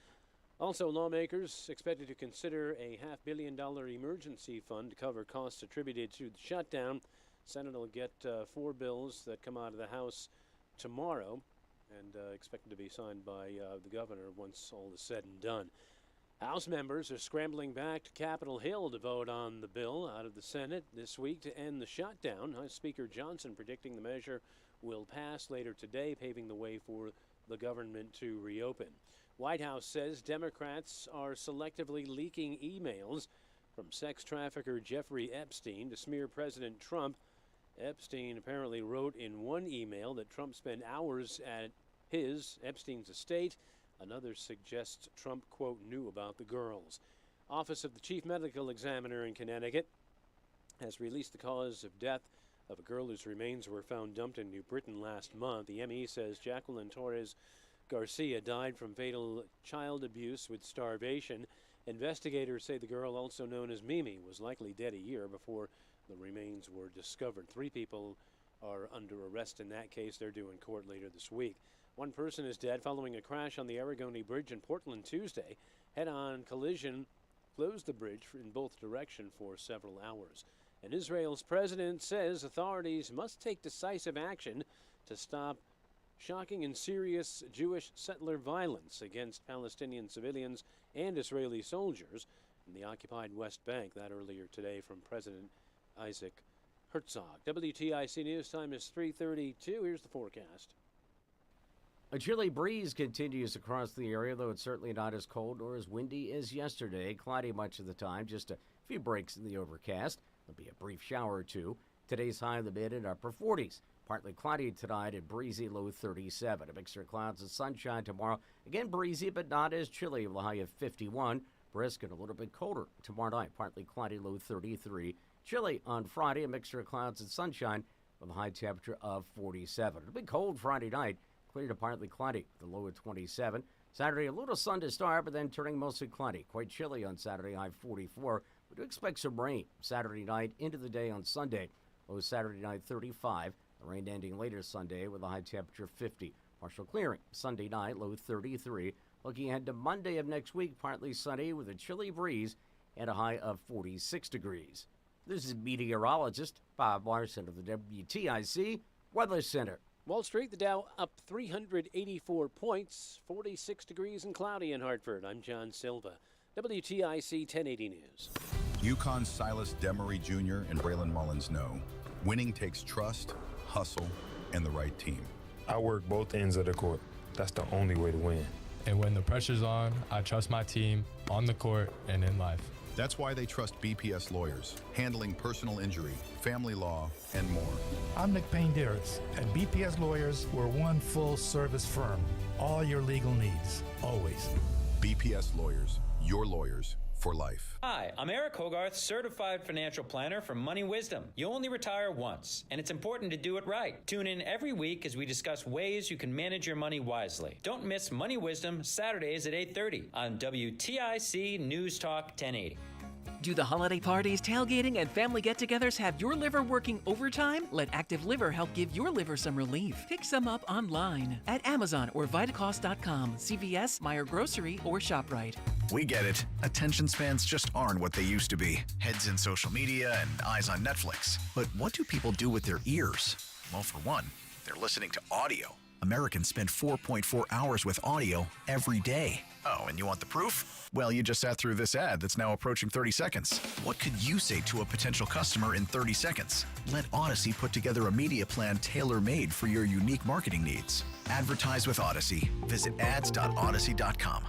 Also, lawmakers expected to consider a $500 million emergency fund to cover costs attributed to the shutdown. Senate will get 4 bills that come out of the House tomorrow, and expected to be signed by the governor once all is said and done. House members are scrambling back to Capitol Hill to vote on the bill out of the Senate this week to end the shutdown. House Speaker Johnson predicting the measure will pass later today, paving the way for the government to reopen. White House says Democrats are selectively leaking emails from sex trafficker Jeffrey Epstein to smear President Trump Epstein apparently wrote in one email that Trump spent hours at Epstein's estate. Another suggests Trump, quote, knew about the girls. Office of the Chief Medical Examiner in Connecticut has released the cause of death of a girl whose remains were found dumped in New Britain last month. The ME says Jacqueline Torres Garcia died from fatal child abuse with starvation. Investigators say the girl, also known as Mimi, was likely dead a year before the remains were discovered. 3 people are under arrest in that case. They're due in court later this week. 1 person is dead following a crash on the Aragoni Bridge in Portland Tuesday. Head-on collision closed the bridge in both directions for several hours. And Israel's president says authorities must take decisive action to stop shocking and serious Jewish settler violence against Palestinian civilians and Israeli soldiers in the occupied West Bank. That earlier today from President Isaac Herzog. WTIC News time is 3:32. Here's the forecast. A chilly breeze continues across the area, though it's certainly not as cold or as windy as yesterday. Cloudy much of the time, just a few breaks in the overcast. There'll be a brief shower or two. Today's high in the mid and upper 40s. Partly cloudy tonight and breezy, low 37. A mixture of clouds and sunshine tomorrow. Again, breezy, but not as chilly, with a high of 51. Brisk and a little bit colder tomorrow night. Partly cloudy, low 33. Chilly on Friday, a mixture of clouds and sunshine with a high temperature of 47. It'll be cold Friday night. Clear to partly cloudy, the low of 27. Saturday, a little sun to start, but then turning mostly cloudy. Quite chilly on Saturday, high 44. We do expect some rain Saturday night into the day on Sunday. Low Saturday night 35. The rain ending later Sunday with a high temperature of 50. Partial clearing Sunday night, low 33. Looking ahead to Monday of next week, partly sunny with a chilly breeze and a high of 46 degrees. This is meteorologist Bob Larson of the WTIC Weather Center. Wall Street, the Dow up 384 points, 46 degrees and cloudy in Hartford. I'm John Silva, WTIC 1080 News. UConn's Silas Demery Jr. and Braylon Mullins know winning takes trust, hustle, and the right team. I work both ends of the court. That's the only way to win. And when the pressure's on, I trust my team on the court and in life. That's why they trust BPS lawyers, handling personal injury, family law, and more. I'm Nick Payne-Darris. At BPS Lawyers, we're one full-service firm. All your legal needs, always. BPS Lawyers, your lawyers for life. Hi, I'm Eric Hogarth, certified financial planner from Money Wisdom. You only retire once, and it's important to do it right. Tune in every week as we discuss ways you can manage your money wisely. Don't miss Money Wisdom Saturdays at 8:30 on WTIC News Talk 1080. Do the holiday parties, tailgating, and family get-togethers have your liver working overtime? Let Active Liver help give your liver some relief. Pick some up online at Amazon or Vitacost.com, CVS, Meijer Grocery, or ShopRite. We get it. Attention spans just aren't what they used to be. Heads in social media and eyes on Netflix. But what do people do with their ears? Well, for one, they're listening to audio. Americans spend 4.4 hours with audio every day. Oh, and you want the proof? Well, you just sat through this ad that's now approaching 30 seconds. What could you say to a potential customer in 30 seconds? Let Odyssey put together a media plan tailor-made for your unique marketing needs. Advertise with Odyssey. Visit ads.odyssey.com.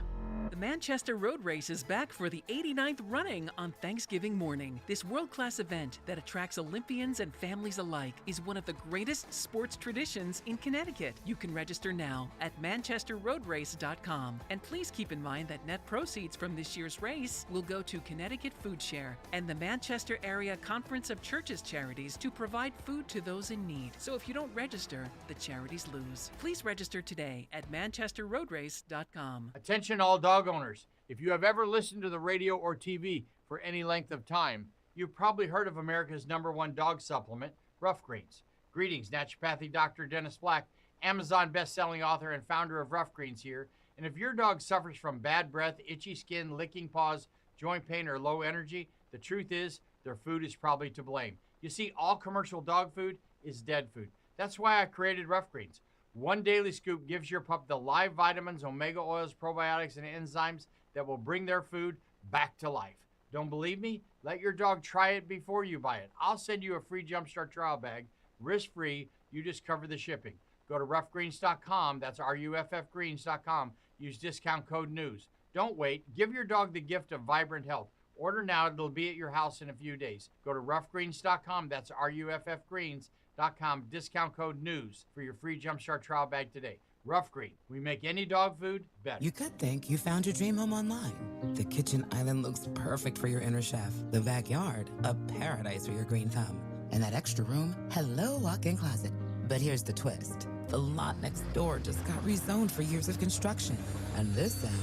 The Manchester Road Race is back for the 89th running on Thanksgiving morning. This world-class event that attracts Olympians and families alike is one of the greatest sports traditions in Connecticut. You can register now at manchesterroadrace.com. And please keep in mind that net proceeds from this year's race will go to Connecticut Food Share and the Manchester Area Conference of Churches Charities to provide food to those in need. So if you don't register, the charities lose. Please register today at manchesterroadrace.com. Attention all dog owners. If you have ever listened to the radio or TV for any length of time, you've probably heard of America's #1 dog supplement, Rough Greens. Greetings, naturopathic Dr. Dennis Black, Amazon best-selling author and founder of Rough Greens here. And if your dog suffers from bad breath, itchy skin, licking paws, joint pain, or low energy, the truth is their food is probably to blame. You see, all commercial dog food is dead food. That's why I created Rough Greens. One daily scoop gives your pup the live vitamins, omega oils, probiotics, and enzymes that will bring their food back to life. Don't believe me? Let your dog try it before you buy it. I'll send you a free Jumpstart trial bag, risk-free. You just cover the shipping. Go to roughgreens.com. That's ruffgreens.com. Use discount code NEWS. Don't wait. Give your dog the gift of vibrant health. Order now. It'll be at your house in a few days. Go to roughgreens.com. That's RUFFgreens.com. Discount code NEWS for your free Jumpstart trial bag today. Rough Green. We make any dog food better. You could think you found your dream home online. The kitchen island looks perfect for your inner chef. The backyard, a paradise for your green thumb. And that extra room, hello walk-in closet. But here's the twist. The lot next door just got rezoned for years of construction. And this sound,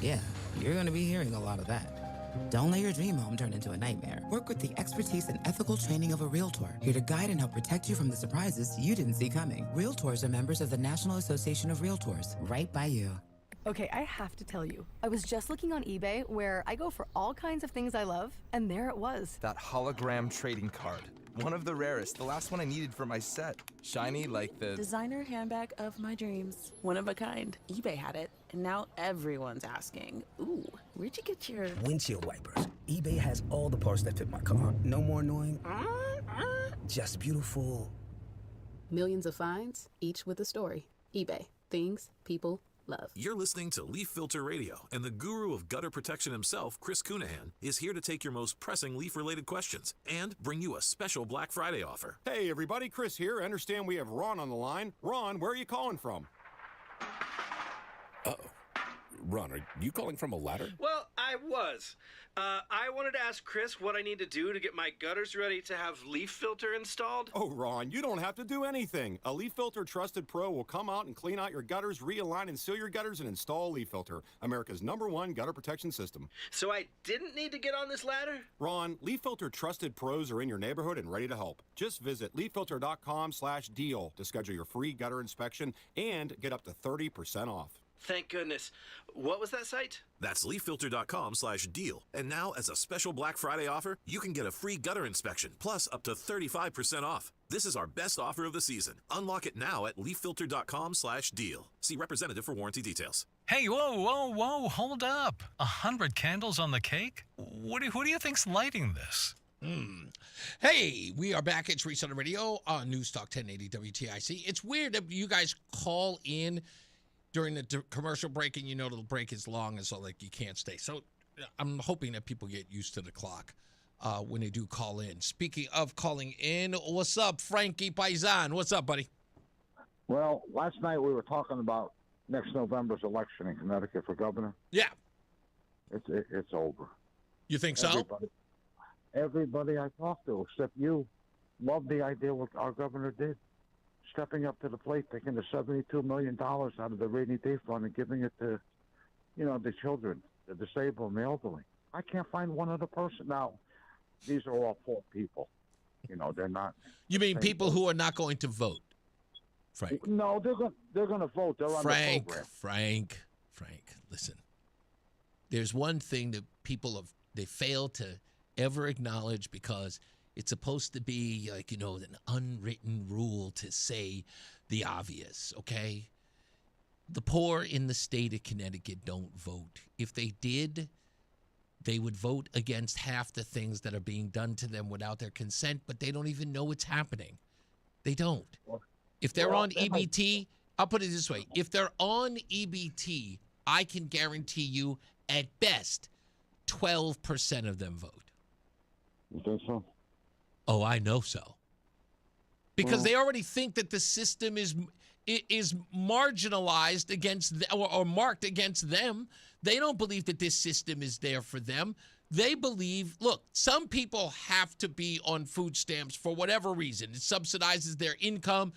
yeah, you're going to be hearing a lot of that. Don't let your dream home turn into a nightmare. Work with the expertise and ethical training of a Realtor, here to guide and help protect you from the surprises you didn't see coming. Realtors are members of the National Association of Realtors, right by you. Okay, I have to tell you, I was just looking on eBay where I go for all kinds of things I love, and there it was. That hologram trading card. One of the rarest, the last one I needed for my set. Shiny like the designer handbag of my dreams. One of a kind. eBay had it, and now everyone's asking, ooh, where'd you get your windshield wipers? eBay has all the parts that fit my car. No more annoying, just beautiful. Millions of finds, each with a story. eBay. Things people love. You're listening to Leaf Filter Radio, and the guru of gutter protection himself, Chris Cunahan, is here to take your most pressing leaf-related questions and bring you a special Black Friday offer. Hey, everybody, Chris here. I understand we have Ron on the line. Ron, where are you calling from? Uh-oh. Ron, are you calling from a ladder? Well, I was. I wanted to ask Chris what I need to do to get my gutters ready to have Leaf Filter installed. Oh, Ron, you don't have to do anything. A Leaf Filter Trusted Pro will come out and clean out your gutters, realign and seal your gutters, and install Leaf Filter, America's #1 gutter protection system. So I didn't need to get on this ladder? Ron, Leaf Filter Trusted Pros are in your neighborhood and ready to help. Just visit leaffilter.com/deal to schedule your free gutter inspection and get up to 30% off. Thank goodness. What was that site? That's leaffilter.com/deal. And now, as a special Black Friday offer, you can get a free gutter inspection, plus up to 35% off. This is our best offer of the season. Unlock it now at leaffilter.com/deal. See representative for warranty details. Hey, whoa, hold up. 100 candles on the cake? Who do you think's lighting this? Hey, we are back. It's Reese on the Radio on NewsTalk 1080 WTIC. It's weird that you guys call in during the commercial break, and you know the break is long, and so like you can't stay. So I'm hoping that people get used to the clock when they do call in. Speaking of calling in, what's up, Frankie Paisan? What's up, buddy? Well, last night we were talking about next November's election in Connecticut for governor. Yeah. It's over. You think so? Everybody I talked to, except you, loved the idea what our governor did. Stepping up to the plate, taking the $72 million out of the rainy day fund and giving it to, the children, the disabled, and the elderly. I can't find one other person. Now, these are all poor people. They're not. You mean people who are not going to vote, Frank? No, they're going to vote. They're on the program. Frank, listen. There's one thing that people they fail to ever acknowledge, because it's supposed to be like, an unwritten rule to say the obvious, okay? The poor in the state of Connecticut don't vote. If they did, they would vote against half the things that are being done to them without their consent, but they don't even know it's happening. They don't. If they're on EBT, I'll put it this way. If they're on EBT, I can guarantee you, at best, 12% of them vote. You think so? Oh, I know so. Because they already think that the system is marginalized against or marked against them. They don't believe that this system is there for them. They believe, look, some people have to be on food stamps for whatever reason. It subsidizes their income,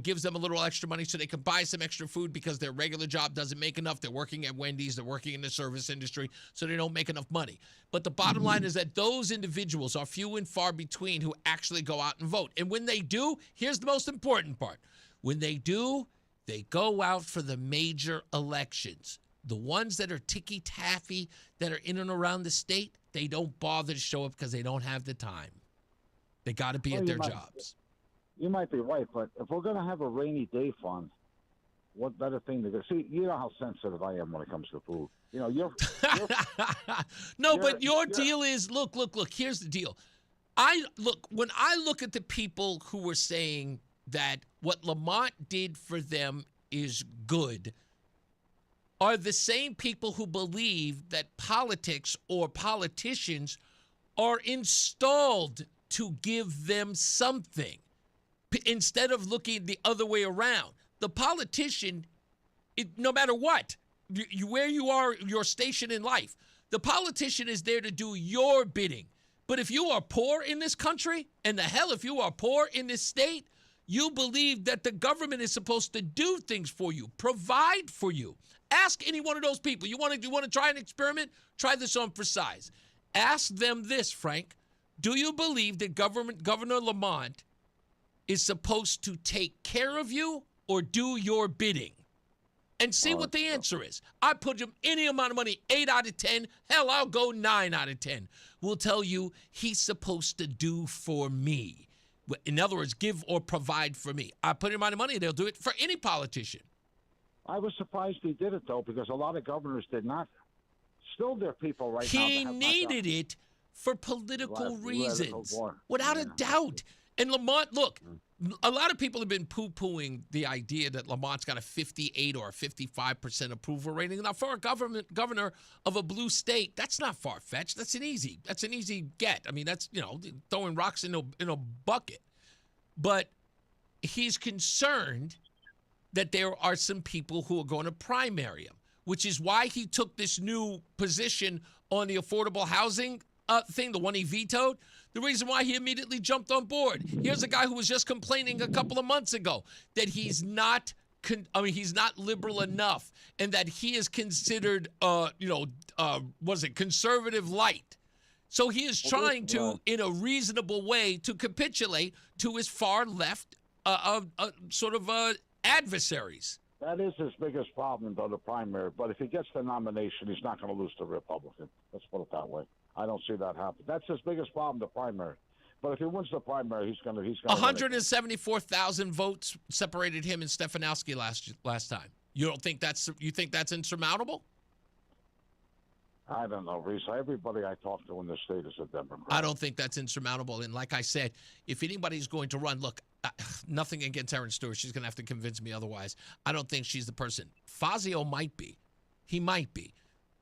gives them a little extra money so they can buy some extra food because their regular job doesn't make enough. They're working at Wendy's. They're working in the service industry, so they don't make enough money. But the bottom line is that those individuals are few and far between who actually go out and vote. And when they do, here's the most important part. When they do, they go out for the major elections. The ones that are ticky-taffy, that are in and around the state, they don't bother to show up because they don't have the time. They got to be at their jobs. You might be right, but if we're going to have a rainy day fund, what better thing to do? See, you know how sensitive I am when it comes to food. You're but your deal is, look, here's the deal. When I look at the people who were saying that what Lamont did for them is good, are the same people who believe that politics or politicians are installed to give them something instead of looking the other way around. The politician, no matter what, where you are, your station in life, the politician is there to do your bidding. But if you are poor in this country, and the hell if you are poor in this state, you believe that the government is supposed to do things for you, provide for you. Ask any one of those people. You want to try an experiment? Try this on for size. Ask them this, Frank. Do you believe that Governor Lamont is supposed to take care of you or do your bidding? And see what the answer is. I put him any amount of money, 8 out of 10. Hell, I'll go 9 out of 10. We'll tell you he's supposed to do for me. In other words, give or provide for me. I put him amount of money, they'll do it for any politician. I was surprised he did it, though, because a lot of governors did not. Still, there are people right now. He needed it for political reasons, without a doubt. And Lamont, look, a lot of people have been poo-pooing the idea that Lamont's got a 58 or a 55% approval rating. Now, for a governor of a blue state, that's not far-fetched. That's an easy get. I mean, that's, throwing rocks in a bucket. But he's concerned that there are some people who are going to primary him, which is why he took this new position on the affordable housing thing, the one he vetoed. The reason why he immediately jumped on board. Here's a guy who was just complaining a couple of months ago that he's not liberal enough, and that he is considered, conservative light. So he is trying to, in a reasonable way, to capitulate to his far left adversaries. That is his biggest problem, though, the primary. But if he gets the nomination, he's not going to lose to Republican. Let's put it that way. I don't see that happen. That's his biggest problem, the primary. But if he wins the primary, he's going to 174,000 votes separated him and Stefanowski last time. You think that's insurmountable? I don't know, Reese. Everybody I talk to in this state is a Democrat. I don't think that's insurmountable. And like I said, if anybody's going to run, look, nothing against Erin Stewart. She's going to have to convince me otherwise. I don't think she's the person. Fazio might be. He might be.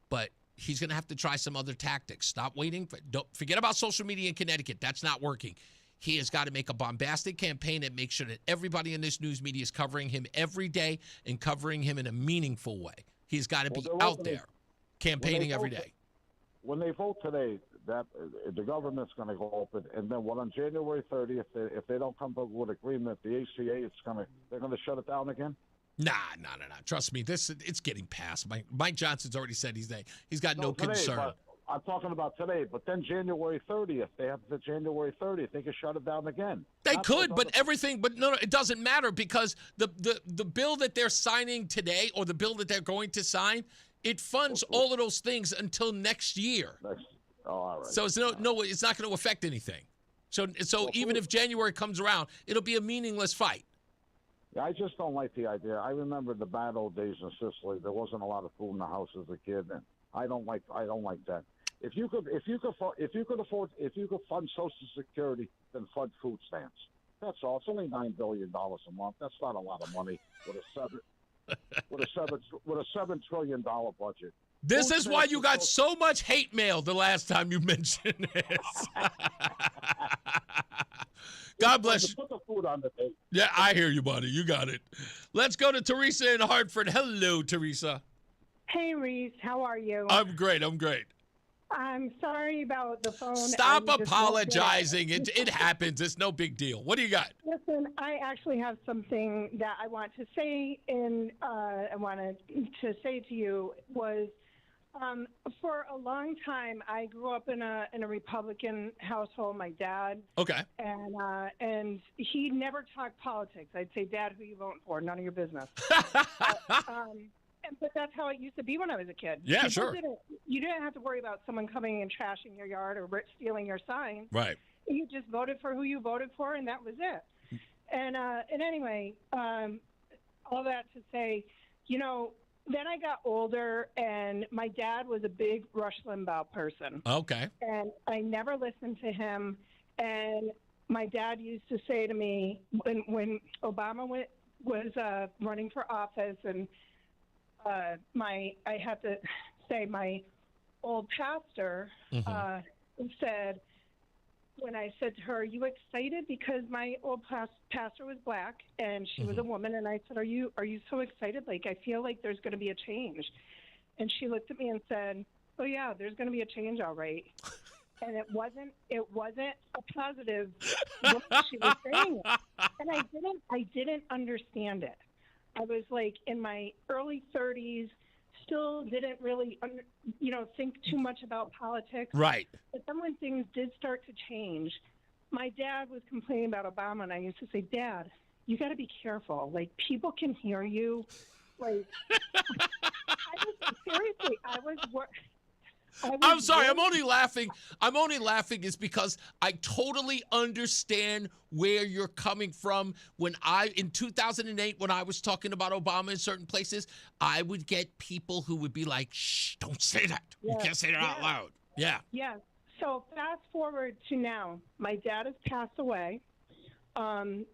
But he's going to have to try some other tactics. Stop waiting. Don't forget about social media in Connecticut. That's not working. He has got to make a bombastic campaign and make sure that everybody in this news media is covering him every day and covering him in a meaningful way. He's got to be out there campaigning every day. When they vote today, that the government's going to go open, and then on January 30th, if they don't come up with agreement, the ACA, they're going to shut it down again. Nah. Trust me, it's getting past. Mike Johnson's already said he's got no concern. I'm talking about today, but then January 30th, they have the January 30th. They can shut it down again. They could, but no, it doesn't matter because the bill that they're signing today or the bill that they're going to sign, it funds all of those things until next year. All right. So it's it's not going to affect anything. So even if January comes around, it'll be a meaningless fight. Yeah, I just don't like the idea. I remember the bad old days in Sicily. There wasn't a lot of food in the house as a kid, and I don't like that. If you could fund Social Security, then fund food stamps. That's all. It's only $9 billion a month. That's not a lot of money with a $7 trillion budget. This is why you got so much hate mail the last time you mentioned this. God bless you. Put the food on the table. Yeah, I hear you, buddy. You got it. Let's go to Teresa in Hartford. Hello, Teresa. Hey, Reese. How are you? I'm great. I'm sorry about the phone. Stop apologizing. It happens. It's no big deal. What do you got? Listen, I actually have something that I want to say, and I wanted to say to you was, for a long time, I grew up in a Republican household. My dad. Okay. And he never talked politics. I'd say, Dad, who you voting for? None of your business. But that's how it used to be when I was a kid. Yeah, sure. You didn't have to worry about someone coming and trashing your yard or stealing your sign. Right. You just voted for who you voted for, and that was it. And anyway, all that to say, then I got older, and my dad was a big Rush Limbaugh person. Okay. And I never listened to him. And my dad used to say to me when Obama was running for office, and I have to say my old pastor said, when I said to her, "Are you excited?" Because my old pastor was black and she was a woman, and I said, "Are you so excited? Like, I feel like there's going to be a change." And she looked at me and said, "Oh yeah, there's going to be a change, all right." And it wasn't a positive way she was saying it, and I didn't understand it. I was like in my early 30s. Still didn't really, think too much about politics. Right. But then when things did start to change, my dad was complaining about Obama, and I used to say, "Dad, you got to be careful. Like, people can hear you." Like, I'm sorry. I'm only laughing. Is because I totally understand where you're coming from. In 2008, when I was talking about Obama in certain places, I would get people who would be like, "Shh, don't say that. You can't say that out loud." Yeah. Yeah. So fast forward to now, my dad has passed away, and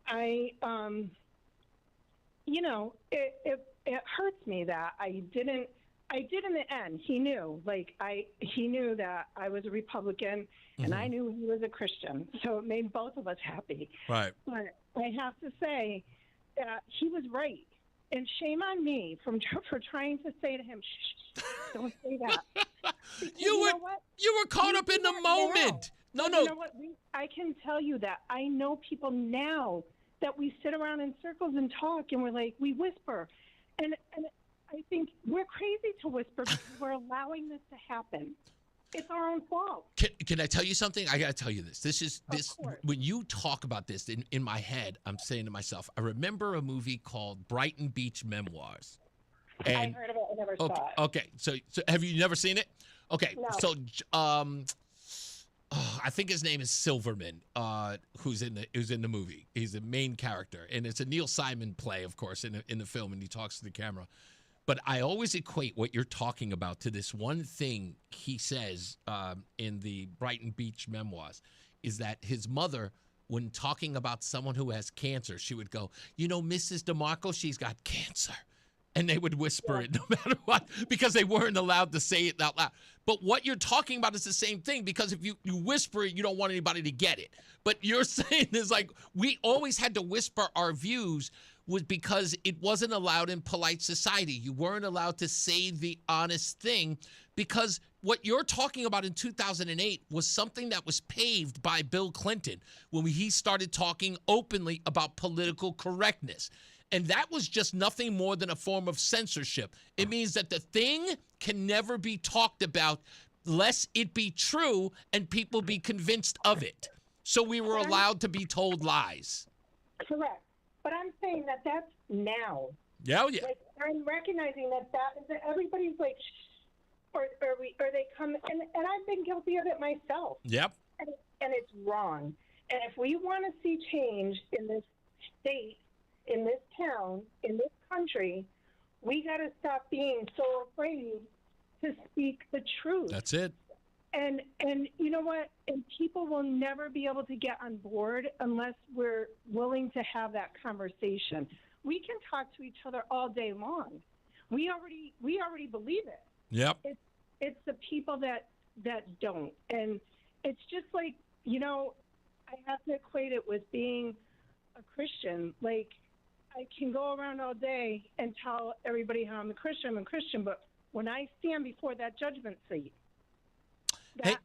I, it hurts me that I did in the end. He knew, he knew that I was a Republican, and I knew he was a Christian. So it made both of us happy. Right. But I have to say that he was right, and shame on me for trying to say to him, "Shh, don't say that." You were caught up in the moment. No. You know what? I can tell you that I know people now that we sit around in circles and talk, and we whisper, and I think we're crazy to whisper because we're allowing this to happen. It's our own fault. Can I tell you something? I got to tell you this. When you talk about this in my head, I'm saying to myself, I remember a movie called Brighton Beach Memoirs. And, I heard of it. I never saw it. Okay. So have you never seen it? Okay. No. So I think his name is Silverman, who's in the movie. He's the main character, and it's a Neil Simon play, of course, in the film, and he talks to the camera. But I always equate what you're talking about to this one thing he says in the Brighton Beach Memoirs, is that his mother, when talking about someone who has cancer, she would go, "Mrs. DeMarco, she's got cancer." And they would whisper it no matter what, because they weren't allowed to say it out loud. But what you're talking about is the same thing, because if you whisper it, you don't want anybody to get it. But you're saying is we always had to whisper our views, was because it wasn't allowed in polite society. You weren't allowed to say the honest thing, because what you're talking about in 2008 was something that was paved by Bill Clinton when he started talking openly about political correctness. And that was just nothing more than a form of censorship. It means that the thing can never be talked about lest it be true and people be convinced of it. So we were allowed to be told lies. Correct. But I'm saying that that's now. Yeah. I'm recognizing that is everybody's like, shh, or they come, and I've been guilty of it myself. Yep. And it's wrong. And if we want to see change in this state, in this town, in this country, we got to stop being so afraid to speak the truth. That's it. And you know what? And people will never be able to get on board unless we're willing to have that conversation. We can talk to each other all day long. We already believe it. Yep. It's the people that don't. And it's just like, I have to equate it with being a Christian. Like, I can go around all day and tell everybody how I'm a Christian, but when I stand before that judgment seat, it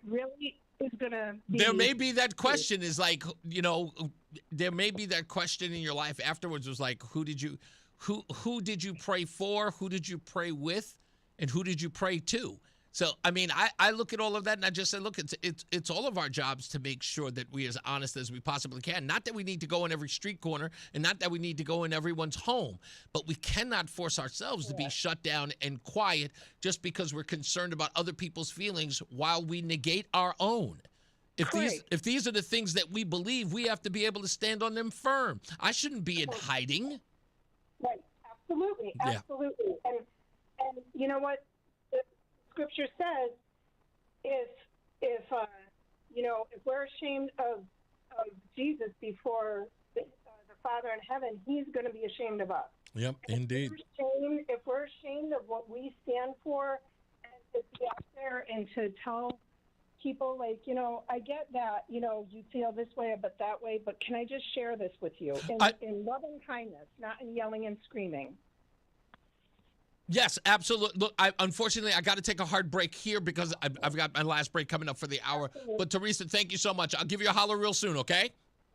really is going to be... There may be that question is like, there may be that question in your life afterwards was like, who did you pray for? Who did you pray with? And who did you pray to? So, I mean, I look at all of that and I just say, look, it's all of our jobs to make sure that we're as honest as we possibly can. Not that we need to go in every street corner and not that we need to go in everyone's home, but we cannot force ourselves to be shut down and quiet just because we're concerned about other people's feelings while we negate our own. If these are the things that we believe, we have to be able to stand on them firm. I shouldn't be in hiding. Right. Absolutely. Absolutely. And you know what? Scripture says, if we're ashamed of Jesus before the Father in heaven, he's going to be ashamed of us. Yep, indeed. If we're ashamed of what we stand for, and to be out there and to tell people, like, I get that, you feel this way but that way, but can I just share this with you in love and kindness, not in yelling and screaming? Yes, absolutely. Look, unfortunately, I got to take a hard break here because I've got my last break coming up for the hour. But Teresa, thank you so much. I'll give you a holler real soon, okay?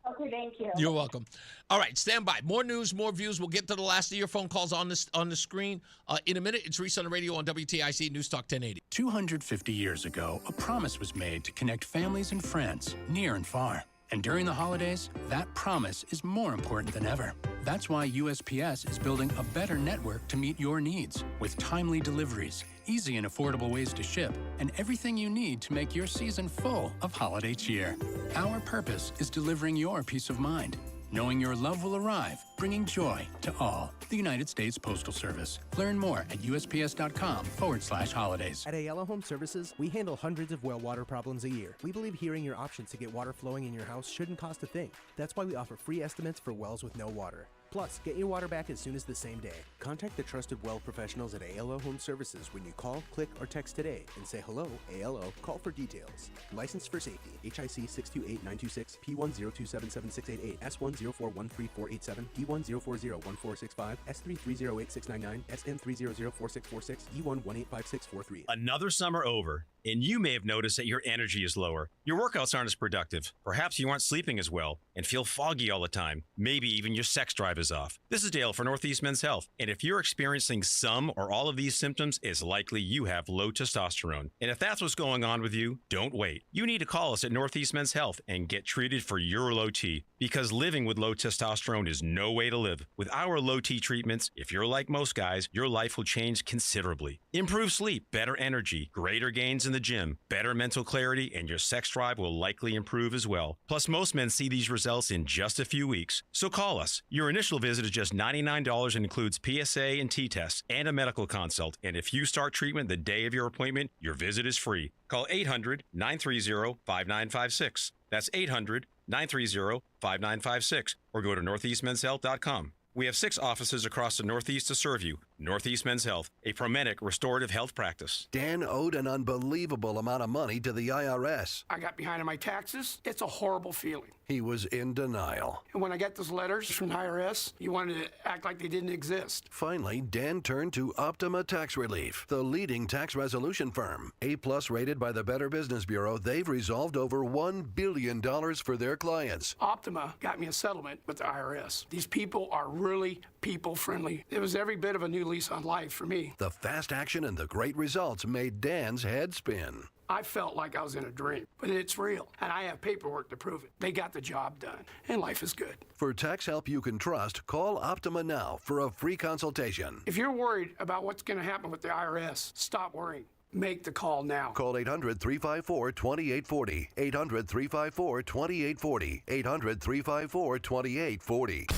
Okay, thank you. You're welcome. All right, stand by. More news, more views. We'll get to the last of your phone calls on the screen in a minute. It's Reese on the Radio on WTIC News Talk 1080. 250 years ago, a promise was made to connect families and friends near and far. And during the holidays, that promise is more important than ever. That's why USPS is building a better network to meet your needs with timely deliveries, easy and affordable ways to ship, and everything you need to make your season full of holiday cheer. Our purpose is delivering your peace of mind, knowing your love will arrive, bringing joy to all. The United States Postal Service. Learn more at USPS.com/holidays. At Ayala Home Services, we handle hundreds of well water problems a year. We believe hearing your options to get water flowing in your house shouldn't cost a thing. That's why we offer free estimates for wells with no water. Plus, get your water back as soon as the same day. Contact the trusted well professionals at ALO Home Services when you call, click, or text today and say hello, ALO, call for details. Licensed for safety. HIC 628926, P102776688, S1041347, P104014665, S3308699, SN3004646, E1185643. Another summer over, and you may have noticed that your energy is lower. Your workouts aren't as productive. Perhaps you aren't sleeping as well and feel foggy all the time. Maybe even your sex drive is off. This is Dale for Northeast Men's Health, and if you're experiencing some or all of these symptoms, it's likely you have low testosterone. And if that's what's going on with you, don't wait. You need to call us at Northeast Men's Health and get treated for your low T, because living with low testosterone is no way to live. With our low T treatments, if you're like most guys, your life will change considerably. Improved sleep, better energy, greater gains in the gym, better mental clarity, and your sex drive will likely improve as well. Plus, most men see these results in just a few weeks. So call us. Your initial visit is just $99 and includes PSA and T-tests and a medical consult. And if you start treatment the day of your appointment, your visit is free. Call 800-930-5956. That's 800-930-5956. Or go to northeastmenshealth.com. We have 6 offices across the Northeast to serve you. Northeast Men's Health, a Promenic restorative health practice. Dan owed an unbelievable amount of money to the IRS. I got behind on my taxes. It's a horrible feeling. He was in denial. And when I got those letters from the IRS, he wanted to act like they didn't exist. Finally, Dan turned to Optima Tax Relief, the leading tax resolution firm. A-plus rated by the Better Business Bureau, they've resolved over $1 billion for their clients. Optima got me a settlement with the IRS. These people are really people-friendly. It was every bit of a new lease on life for me. The fast action and the great results made Dan's head spin. I felt like I was in a dream, but it's real, and I have paperwork to prove it. They got the job done, and life is good. For tax help you can trust, call Optima now for a free consultation. If you're worried about what's going to happen with the IRS, stop worrying. Make the call now. Call 800-354-2840. 800-354-2840. 800-354-2840.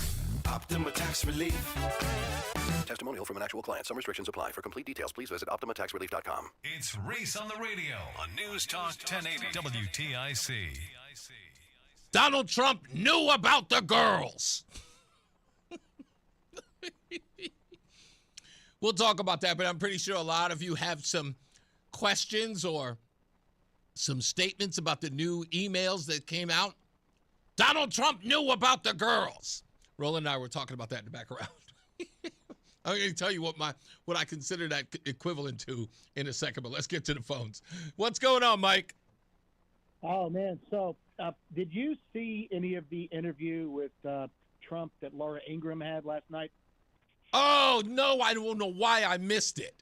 Optima Tax Relief. Testimonial from an actual client. Some restrictions apply. For complete details, please visit OptimaTaxRelief.com. It's Reese on the Radio on News Talk 1080 WTIC. Donald Trump knew about the girls. We'll talk about that, but I'm pretty sure a lot of you have some questions or some statements about the new emails that came out. Donald Trump knew about the girls. Roland and I were talking about that in the background. I'm going to tell you what I consider that equivalent to in a second, but let's get to the phones. What's going on, Mike? Oh, man. So did you see any of the interview with Trump that Laura Ingraham had last night? Oh, no, I don't know why I missed it.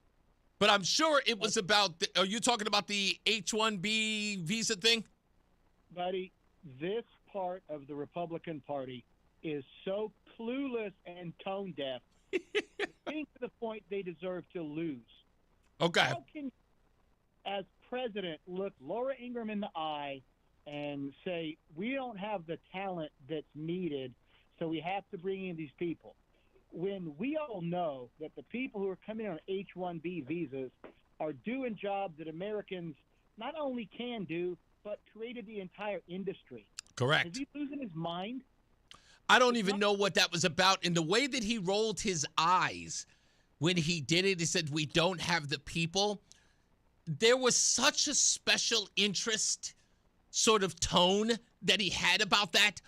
But I'm sure it was about, are you talking about the H-1B visa thing? Buddy, this part of the Republican Party is so clueless and tone deaf. Getting to the point they deserve to lose. Okay. How can you, as president, look Laura Ingraham in the eye and say, we don't have the talent that's needed, so we have to bring in these people? When we all know that the people who are coming on H-1B visas are doing jobs that Americans not only can do, but created the entire industry. Correct. Is he losing his mind? I don't even know what that was about. And the way that he rolled his eyes when he did it, he said, we don't have the people. There was such a special interest sort of tone that he had about that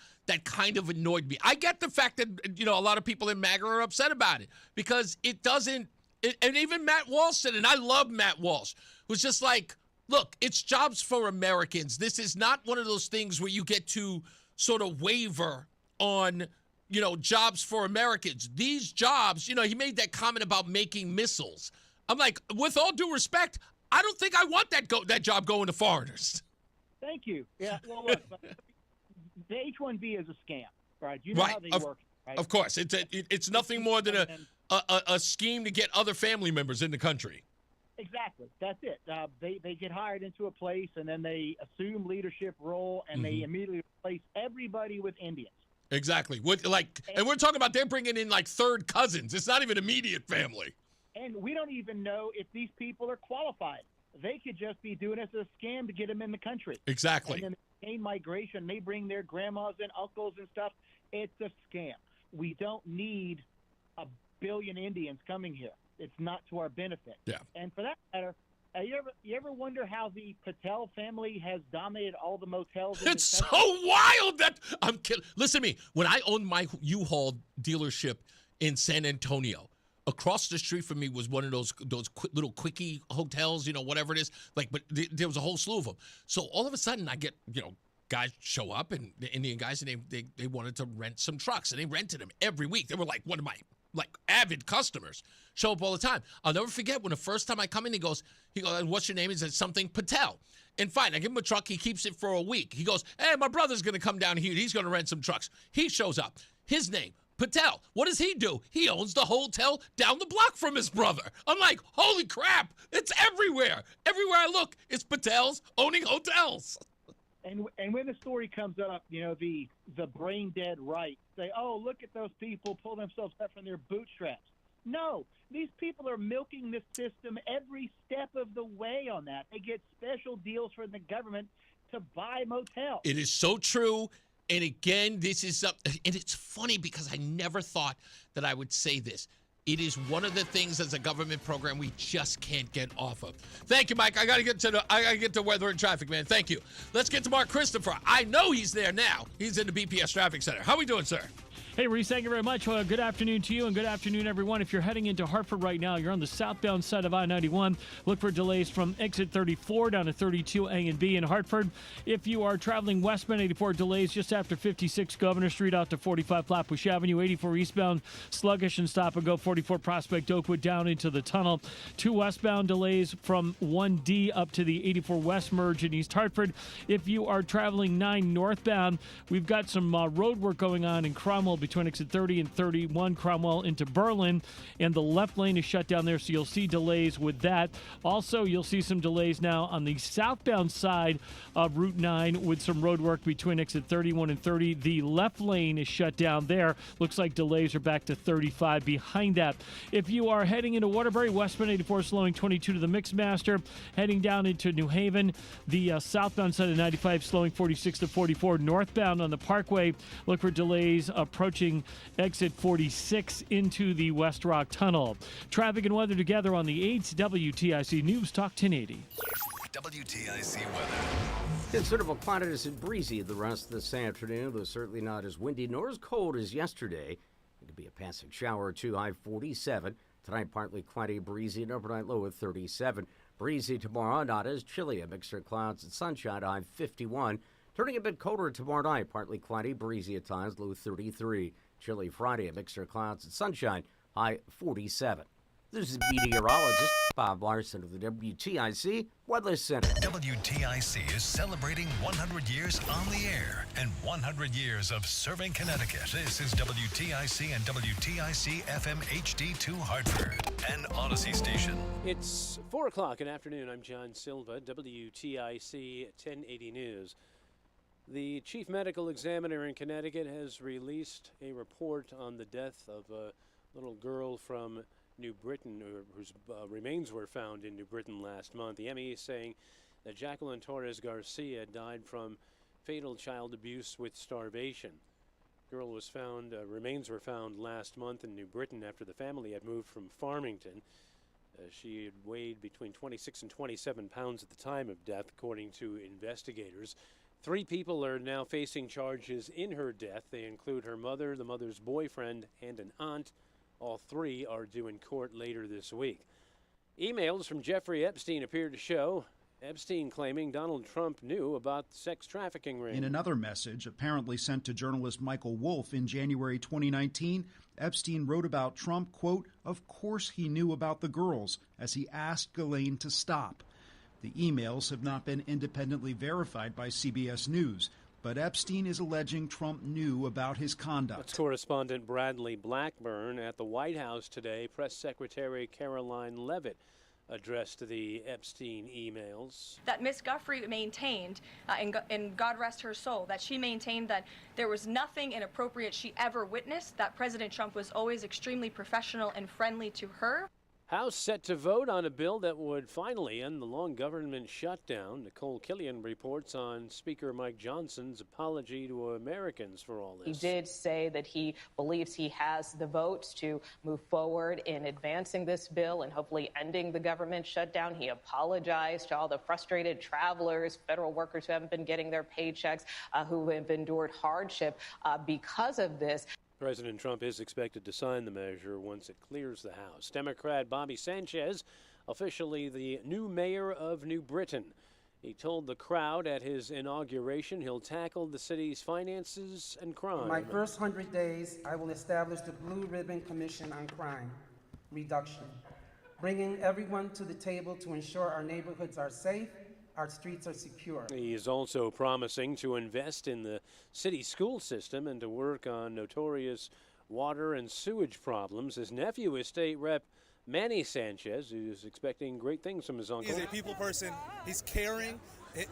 kind of annoyed me. I get the fact that, a lot of people in MAGA are upset about it because it doesn't, and even Matt Walsh said, and I love Matt Walsh, was just like, look, it's jobs for Americans. This is not one of those things where you get to sort of waver on, jobs for Americans. These jobs, he made that comment about making missiles. I'm like, with all due respect, I don't think I want that job going to foreigners. Thank you. Yeah, well, look, the H-1B is a scam, right? You know how they work, right? Of course. It's nothing more than a scheme to get other family members in the country. Exactly. That's it. They get hired into a place, and then they assume leadership role, and they immediately replace everybody with Indians. Exactly. And we're talking about they're bringing in like third cousins. It's not even immediate family. And we don't even know if these people are qualified. They could just be doing it as a scam to get them in the country. Exactly. And then they gain migration. They bring their grandmas and uncles and stuff. It's a scam. We don't need a billion Indians coming here. It's not to our benefit. Yeah. And for that matter, you ever wonder how the Patel family has dominated all the motels in It's this so country? wild that I'm kidding. Listen to me. When I owned my U-Haul dealership in San Antonio, across the street from me was one of those little quickie hotels, whatever it is. But there was a whole slew of them. So all of a sudden, I get, guys show up, and the Indian guys, and they wanted to rent some trucks, and they rented them every week. They were like one of my avid customers. Show up all the time. I'll never forget when the first time I come in, he goes, what's your name? He said something Patel. And fine, I give him a truck. He keeps it for a week. He goes, hey, my brother's going to come down here. He's going to rent some trucks. He shows up. His name, Patel. What does he do? He owns the hotel down the block from his brother. I'm like, holy crap. It's everywhere. Everywhere I look, it's Patels owning hotels. And when the story comes up, the brain dead right say, oh, look at those people pull themselves up from their bootstraps. No, these people are milking the system every step of the way on that. They get special deals from the government to buy motels. It is so true. And again, this is and it's funny because I never thought that I would say this. It is one of the things as a government program we just can't get off of. Thank you, Mike. I gotta get to weather and traffic, man. Thank you. Let's get to Mark Christopher. I know he's there now. He's in the BPS Traffic Center. How we doing, sir? Hey, Reese, thank you very much. Good afternoon to you, and good afternoon, everyone. If you're heading into Hartford right now, you're on the southbound side of I-91. Look for delays from exit 34 down to 32A and B in Hartford. If you are traveling westbound, 84 delays just after 56 Governor Street out to 45 Flatbush Avenue. 84 eastbound, sluggish and stop and go. 44 Prospect Oakwood down into the tunnel. 2 westbound delays from 1D up to the 84 West merge in East Hartford. If you are traveling 9 northbound, we've got some road work going on in Cromwell between exit 30 and 31, Cromwell into Berlin, and the left lane is shut down there, so you'll see delays with that. Also, you'll see some delays now on the southbound side of Route 9 with some road work between exit 31 and 30. The left lane is shut down there. Looks like delays are back to 35 behind that. If you are heading into Waterbury, westbound 84 slowing 22 to the Mixmaster. Heading down into New Haven, the southbound side of 95 slowing 46 to 44. Northbound on the Parkway, look for delays approaching exit 46 into the West Rock Tunnel. Traffic and weather together on the 8th WTIC News Talk 1080. WTIC weather. Considerable cloudiness and breezy the rest of this afternoon, though certainly not as windy nor as cold as yesterday. It could be a passing shower or two, high 47. Tonight, partly cloudy, breezy, and overnight low at 37. Breezy tomorrow, not as chilly. A mixture of clouds and sunshine, high 51. Turning a bit colder tomorrow night, partly cloudy, breezy at times, low 33. Chilly Friday, a mixture of clouds and sunshine, high 47. This is meteorologist Bob Larson of the WTIC Weather Center. WTIC is celebrating 100 years on the air and 100 years of serving Connecticut. This is WTIC and WTIC FM HD2 Hartford, an Odyssey station. It's 4 o'clock in the afternoon. I'm John Silva, WTIC 1080 News. The chief medical examiner in Connecticut has released a report on the death of a little girl from New Britain, whose remains were found in New Britain last month. The ME is saying that Jacqueline Torres Garcia died from fatal child abuse with starvation. Girl was found, remains were found last month in New Britain after the family had moved from Farmington. She had weighed between 26 and 27 pounds at the time of death, according to investigators. 3 people are now facing charges in her death. They include her mother, the mother's boyfriend, and an aunt. All 3 are due in court later this week. Emails from Jeffrey Epstein appear to show Epstein claiming Donald Trump knew about the sex trafficking ring. In another message, apparently sent to journalist Michael Wolff in January 2019, Epstein wrote about Trump, quote, "Of course he knew about the girls," as he asked Ghislaine to stop. The emails have not been independently verified by CBS News, but Epstein is alleging Trump knew about his conduct. That's correspondent Bradley Blackburn at the White House today. Press Secretary Caroline Leavitt addressed the Epstein emails. That Miss Guthrie maintained, and God rest her soul, that she maintained that there was nothing inappropriate she ever witnessed, that President Trump was always extremely professional and friendly to her. House set to vote on a bill that would finally end the long government shutdown. Nicole Killian reports on Speaker Mike Johnson's apology to Americans for all this. He did say that he believes he has the votes to move forward in advancing this bill and hopefully ending the government shutdown. He apologized to all the frustrated travelers, federal workers who haven't been getting their paychecks, who have endured hardship because of this. President Trump is expected to sign the measure once it clears the House. Democrat Bobby Sanchez, officially the new mayor of New Britain. He told the crowd at his inauguration he'll tackle the city's finances and crime. In my first 100 days, I will establish the Blue Ribbon Commission on Crime Reduction, bringing everyone to the table to ensure our neighborhoods are safe, our streets are secure. He is also promising to invest in the city school system and to work on notorious water and sewage problems. His nephew is State Rep Manny Sanchez, who's expecting great things from his uncle. He's a people person. He's caring.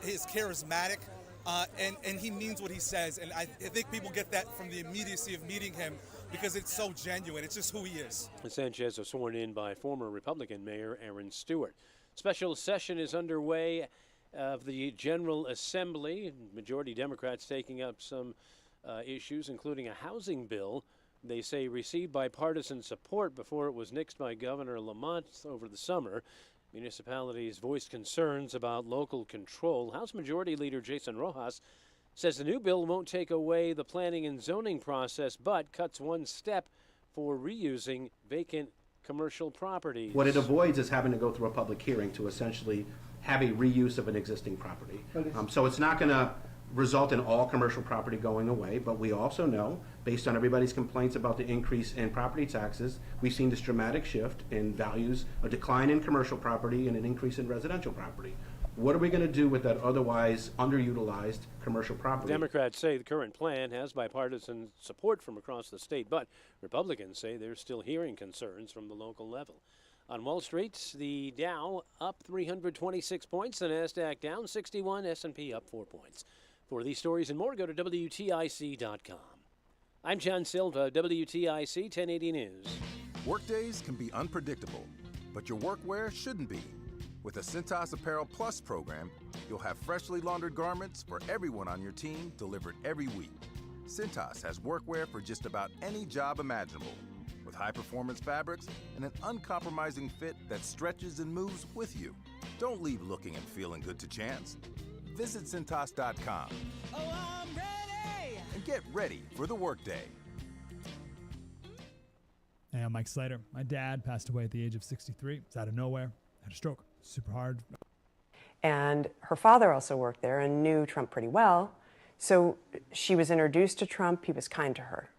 He's charismatic. And he means what he says. And I think people get that from the immediacy of meeting him because it's so genuine. It's just who he is. Sanchez was sworn in by former Republican Mayor Aaron Stewart. Special session is underway of the General Assembly. Majority Democrats taking up some issues, including a housing bill they say received bipartisan support before it was nixed by Governor Lamont over the summer. Municipalities voiced concerns about local control. House Majority Leader Jason Rojas says the new bill won't take away the planning and zoning process, but cuts one step for reusing vacant commercial properties. What it avoids is having to go through a public hearing to essentially have a reuse of an existing property. So it's not going to result in all commercial property going away, but we also know, based on everybody's complaints about the increase in property taxes, we've seen this dramatic shift in values, a decline in commercial property and an increase in residential property. What are we going to do with that otherwise underutilized commercial property? Democrats say the current plan has bipartisan support from across the state, but Republicans say they're still hearing concerns from the local level. On Wall Street, the Dow up 326 points, the NASDAQ down 61, S&P up 4 points. For these stories and more, go to WTIC.com. I'm John Silva, WTIC 1080 News. Workdays can be unpredictable, but your workwear shouldn't be. With the Cintas Apparel Plus program, you'll have freshly laundered garments for everyone on your team delivered every week. Cintas has workwear for just about any job imaginable, with high-performance fabrics and an uncompromising fit that stretches and moves with you. Don't leave looking and feeling good to chance. Visit Cintas.com. Oh, I'm ready! And get ready for the workday. Hey, I'm Mike Slater. My dad passed away at the age of 63. It's out of nowhere. Had a stroke. Super hard. And her father also worked there and knew Trump pretty well. So she was introduced to Trump. He was kind to her.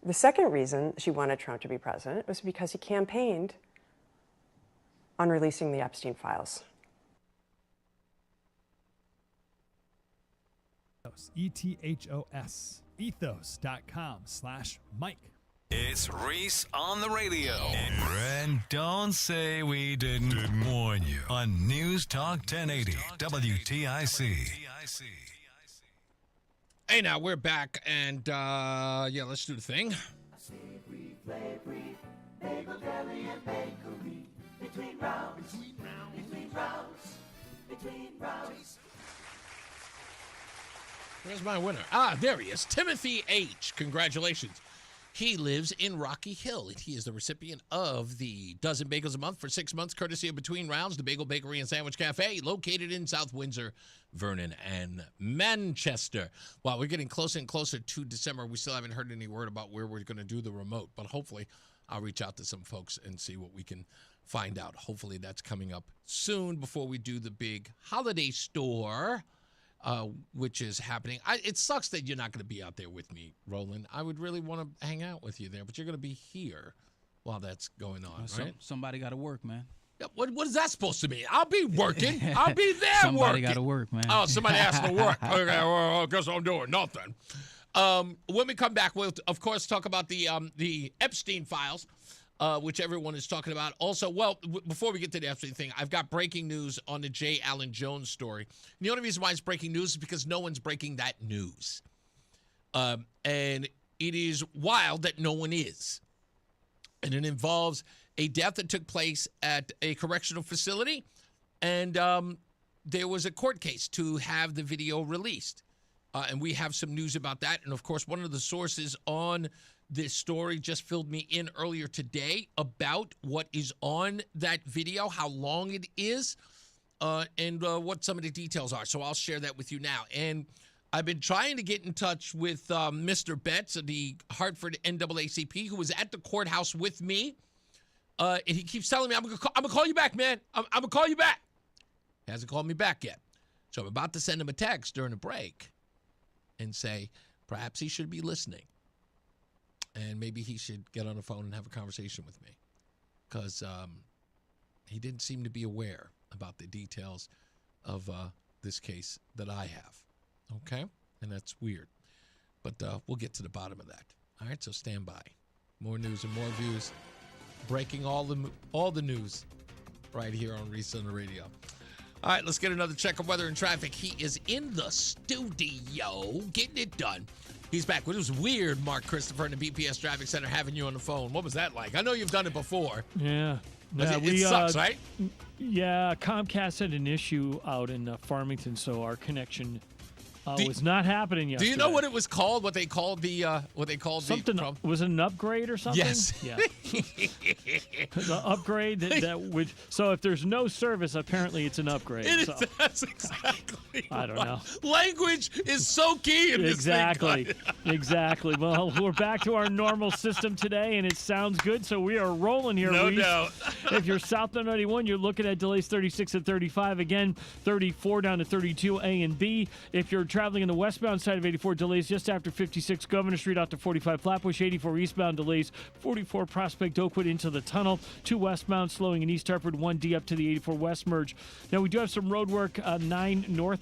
The second reason she wanted Trump to be president was because he campaigned on releasing the Epstein files. ETHOS. Ethos.com/Mike. It's Reese on the radio. And don't say we didn't warn you on NewsTalk 1080 WTIC. Hey, now we're back, and yeah, let's do the thing. Savory, flavory, bagel, deli, and bakery. Between rounds, between rounds, between rounds. Where's my winner? Ah, there he is. Timothy H. Congratulations. He lives in Rocky Hill, and he is the recipient of the dozen bagels a month for 6 months, courtesy of Between Rounds, the Bagel Bakery and Sandwich Cafe, located in South Windsor, Vernon, and Manchester. Well, we're getting closer and closer to December. We still haven't heard any word about where we're going to do the remote, but hopefully I'll reach out to some folks and see what we can find out. Hopefully that's coming up soon before we do the big holiday store, which is happening. It sucks that you're not going to be out there with me, Roland. I would really want to hang out with you there, but you're going to be here while that's going on, right? Somebody got to work, man. Yeah, what is that supposed to mean? I'll be working. I'll be there Somebody working. got to work, man. Oh, somebody has to work. Okay, well, I guess I'm doing nothing. When we come back, we'll, of course, talk about the Epstein files, which everyone is talking about. Also, before we get to the Epstein thing, I've got breaking news on the J. Allen Jones story. And the only reason why it's breaking news is because no one's breaking that news. And it is wild that no one is. And it involves a death that took place at a correctional facility. And there was a court case to have the video released. And we have some news about that. And, of course, one of the sources on this story just filled me in earlier today about what is on that video, how long it is, and what some of the details are. So I'll share that with you now. And I've been trying to get in touch with Mr. Betts, the Hartford NAACP, who was at the courthouse with me. And he keeps telling me, I'm going to call you back, man. I'm going to call you back. He hasn't called me back yet. So I'm about to send him a text during a break and say, perhaps he should be listening. And maybe he should get on the phone and have a conversation with me. Because he didn't seem to be aware about the details of this case that I have. Okay? And that's weird. But we'll get to the bottom of that. All right, so stand by. More news and more views. Breaking all the news right here on Reese On The Radio. All right, let's get another check of weather and traffic. He is in the studio getting it done. He's back. It was weird, Mark Christopher, in the BPS Traffic Center having you on the phone. What was that like? I know you've done it before. Yeah. It sucks, right? Yeah, Comcast had an issue out in Farmington, so our connection was not happening yesterday. Do you know what it was called? What they called something? Was it an upgrade or something? Yes. Yeah. The upgrade that would. So if there's no service, apparently it's an upgrade. That's exactly. I don't know. Language is so key in this thing. Exactly. Well, we're back to our normal system today, and it sounds good. So we are rolling here. No Reese. doubt. If you're southbound 91, you're looking at delays 36 and 35. Again, 34 down to 32 A and B. If you're traveling in the westbound side of 84, delays just after 56 Governor Street out to 45 Flatbush. 84 eastbound delays 44 Prospect Oakwood into the tunnel. 2 westbound slowing in East Hartford. 1D up to the 84 west merge. Now we do have some road work 9 northbound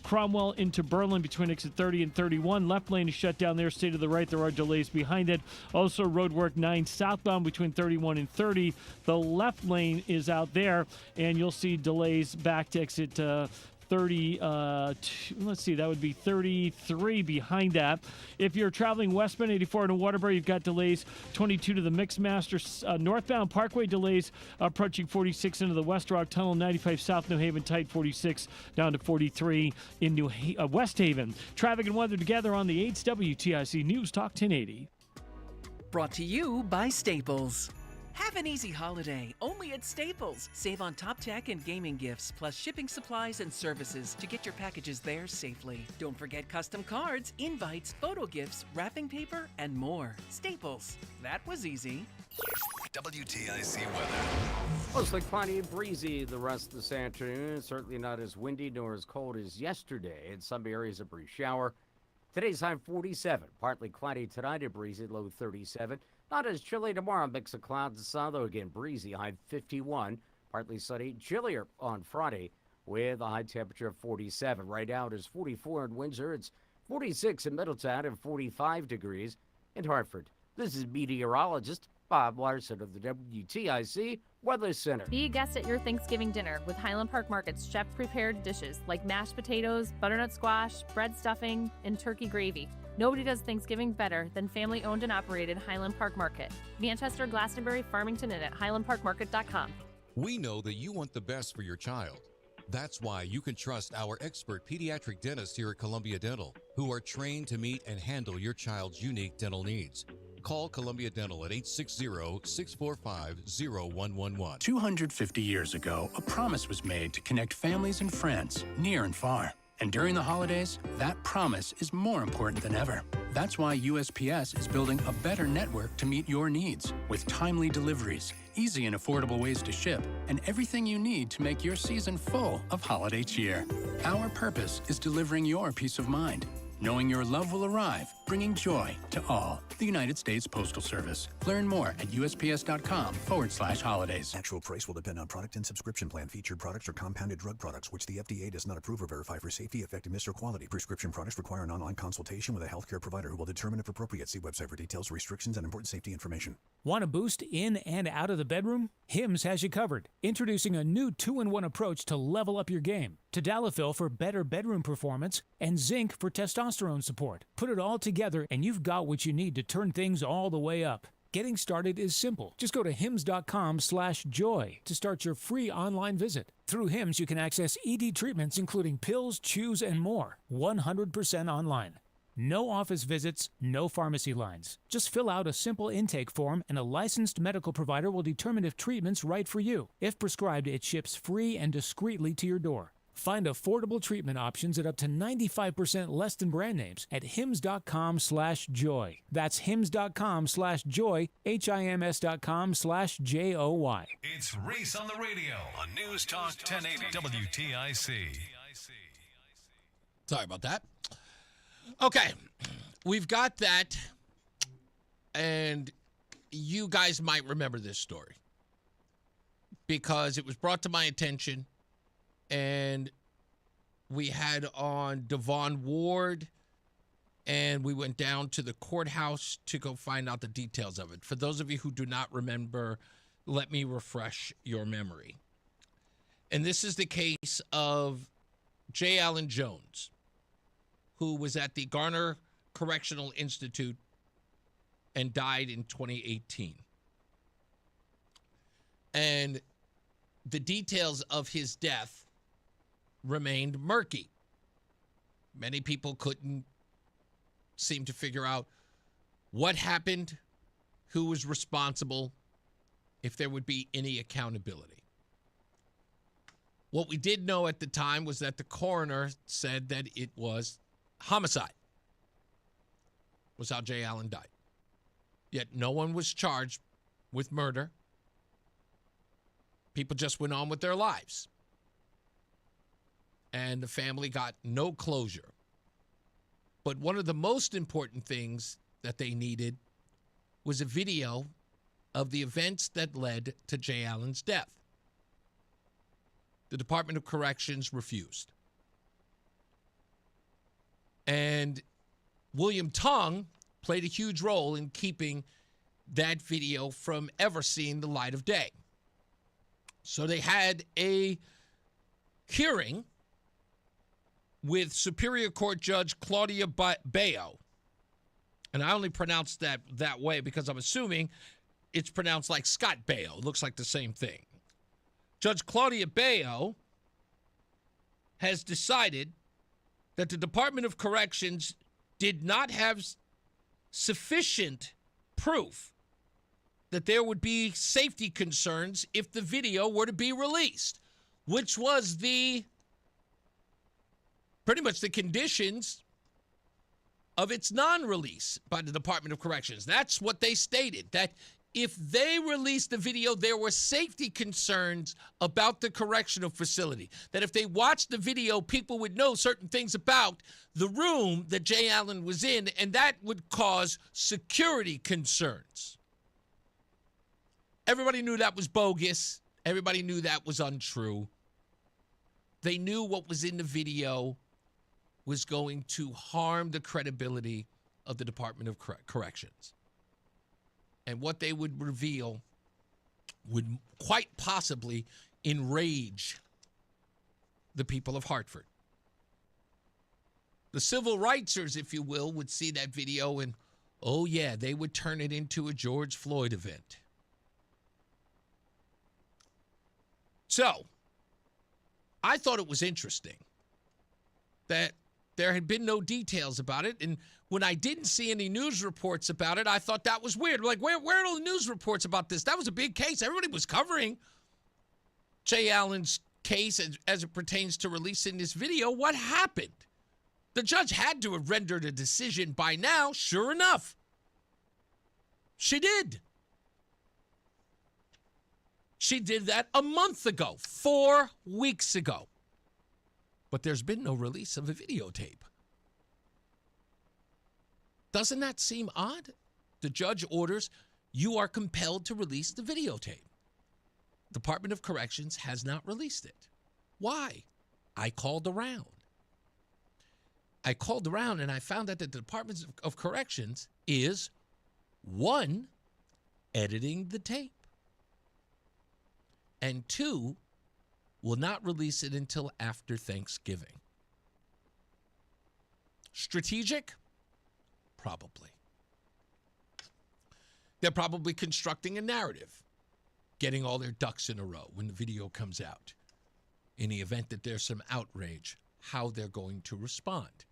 Cromwell into Berlin between exit 30 and 31. Left lane is shut down there. Stay to the right. There are delays behind it. Also road work 9 southbound between 31 and 30. The left lane is out there, and you'll see delays back to exit 30, let's see, that would be 33 behind that. If you're traveling westbound 84 into Waterbury, you've got delays 22 to the Mixmaster. Northbound Parkway delays approaching 46 into the West Rock Tunnel. 95 South New Haven tight, 46 down to 43 in West Haven. Traffic and weather together on the 8's WTIC News Talk 1080. Brought to you by Staples. Have an easy holiday, only at Staples. Save on top tech and gaming gifts, plus shipping supplies and services to get your packages there safely. Don't forget custom cards, invites, photo gifts, wrapping paper, and more. Staples. That was easy. WTIC weather. Mostly cloudy and breezy the rest of this afternoon. Certainly not as windy nor as cold as yesterday. In some areas, a brief shower. Today's high 47. Partly cloudy tonight and breezy, low 37. Not as chilly tomorrow. Mix of clouds and sun, though again breezy, high 51. Partly sunny, chillier on Friday with a high temperature of 47. Right now it is 44 in Windsor. It's 46 in Middletown and 45 degrees in Hartford. This is meteorologist Bob Larson of the WTIC Weather Center. Be a guest at your Thanksgiving dinner with Highland Park Market's chef-prepared dishes like mashed potatoes, butternut squash, bread stuffing, and turkey gravy. Nobody does Thanksgiving better than family-owned and operated Highland Park Market. Manchester, Glastonbury, Farmington, and at highlandparkmarket.com. We know that you want the best for your child. That's why you can trust our expert pediatric dentists here at Columbia Dental, who are trained to meet and handle your child's unique dental needs. Call Columbia Dental at 860-645-0111. 250 years ago, a promise was made to connect families and friends near and far. And during the holidays, that promise is more important than ever. That's why USPS is building a better network to meet your needs, with timely deliveries, easy and affordable ways to ship, and everything you need to make your season full of holiday cheer. Our purpose is delivering your peace of mind, knowing your love will arrive, bringing joy to all. The United States Postal Service. Learn more at USPS.com/holidays. Actual price will depend on product and subscription plan. Featured products are compounded drug products, which the FDA does not approve or verify for safety, effectiveness, or quality. Prescription products require an online consultation with a healthcare provider who will determine if appropriate. See website for details, restrictions, and important safety information. Want a boost in and out of the bedroom? Hims has you covered. Introducing a new 2-in-1 approach to level up your game. Tadalafil for better bedroom performance and zinc for testosterone support. Put it all together and you've got what you need to turn things all the way up. Getting started is simple. Just go to hims.com/joy to start your free online visit. Through Hims, you can access ED treatments including pills, chews, and more. 100% online. No office visits, no pharmacy lines. Just fill out a simple intake form and a licensed medical provider will determine if treatment's right for you. If prescribed, it ships free and discreetly to your door. Find affordable treatment options at up to 95% less than brand names at hims.com/joy. That's hims.com/joy, HIMS.com/JOY. It's Reese on the Radio on NewsTalk 1080 WTIC. Sorry about that. Okay, we've got that, and you guys might remember this story because it was brought to my attention, and we had on Devon Ward, and we went down to the courthouse to go find out the details of it. For those of you who do not remember, let me refresh your memory. And this is the case of J. Allen Jones, who was at the Garner Correctional Institute and died in 2018. And the details of his death remained murky. Many people couldn't seem to figure out what happened, who was responsible, if there would be any accountability. What we did know at the time was that the coroner said that it was homicide, was how Jay Allen died. Yet no one was charged with murder. People just went on with their lives. And the family got no closure. But one of the most important things that they needed was a video of the events that led to Jay Allen's death. The Department of Corrections refused. And William Tong played a huge role in keeping that video from ever seeing the light of day. So they had a hearing with Superior Court Judge Claudia Bayo. And I only pronounced that way because I'm assuming it's pronounced like Scott Baio. It looks like the same thing. Judge Claudia Bayo has decided that the Department of Corrections did not have sufficient proof that there would be safety concerns if the video were to be released, which was pretty much the conditions of its non-release by the Department of Corrections. That's what they stated, that if they released the video, there were safety concerns about the correctional facility. That if they watched the video, people would know certain things about the room that Jay Allen was in, and that would cause security concerns. Everybody knew that was bogus. Everybody knew that was untrue. They knew what was in the video was going to harm the credibility of the Department of Corrections. And what they would reveal would quite possibly enrage the people of Hartford. The civil rightsers, if you will, would see that video and, oh yeah, they would turn it into a George Floyd event. So, I thought it was interesting that there had been no details about it. And when I didn't see any news reports about it, I thought that was weird. Like, where are all the news reports about this? That was a big case. Everybody was covering Jay Allen's case as it pertains to releasing this video. What happened? The judge had to have rendered a decision by now. Sure enough, she did. She did that a month ago, 4 weeks ago. But there's been no release of a videotape. Doesn't that seem odd? The judge orders, you are compelled to release the videotape. Department of Corrections has not released it. Why? I called around. And I found out that the Department of Corrections is, 1, editing the tape, and 2, will not release it until after Thanksgiving. Strategic? Probably. They're probably constructing a narrative, getting all their ducks in a row when the video comes out. In the event that there's some outrage, how they're going to respond.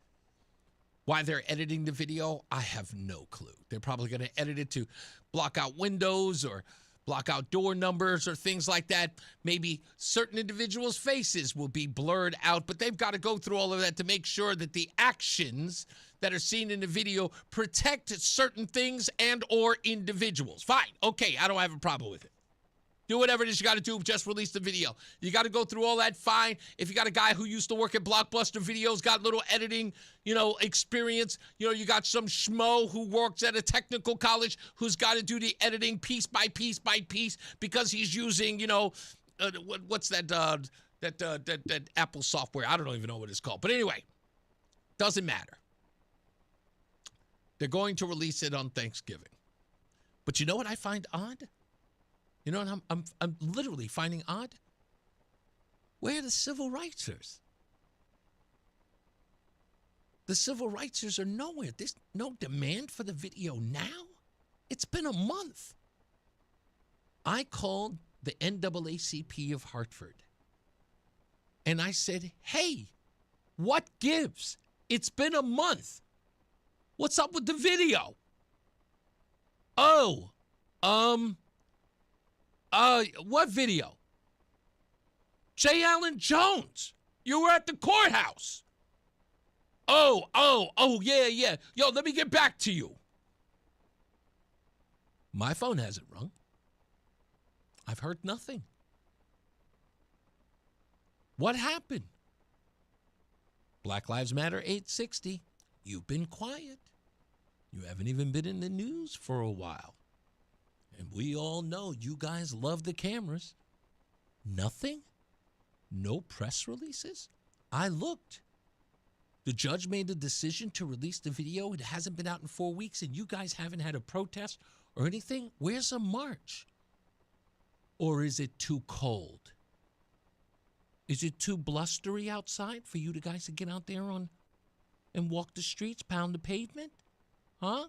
Why they're editing the video, I have no clue. They're probably going to edit it to block out windows or block out door numbers or things like that. Maybe certain individuals' faces will be blurred out, but they've got to go through all of that to make sure that the actions that are seen in the video protect certain things and or individuals. Fine. Okay, I don't have a problem with it. Do whatever it is you got to do. Just release the video. You got to go through all that. Fine. If you got a guy who used to work at Blockbuster Videos, got little editing, experience. You got some schmo who works at a technical college who's got to do the editing piece by piece by piece because he's using, what's that Apple software? I don't even know what it's called. But anyway, doesn't matter. They're going to release it on Thanksgiving. But you know what I find odd? You know what I'm literally finding odd? Where are the civil rightsers? The civil rightsers are nowhere. There's no demand for the video now. It's been a month. I called the NAACP of Hartford. And I said, hey, what gives? It's been a month. What's up with the video? What video? Jay Allen Jones. You were at the courthouse. Yeah. Yo, let me get back to you. My phone hasn't rung. I've heard nothing. What happened? Black Lives Matter 860. You've been quiet. You haven't even been in the news for a while. And we all know you guys love the cameras. Nothing? No press releases? I looked. The judge made a decision to release the video. It hasn't been out in 4 weeks, and you guys haven't had a protest or anything? Where's a march? Or is it too cold? Is it too blustery outside for you guys to get out there and walk the streets, pound the pavement? Huh?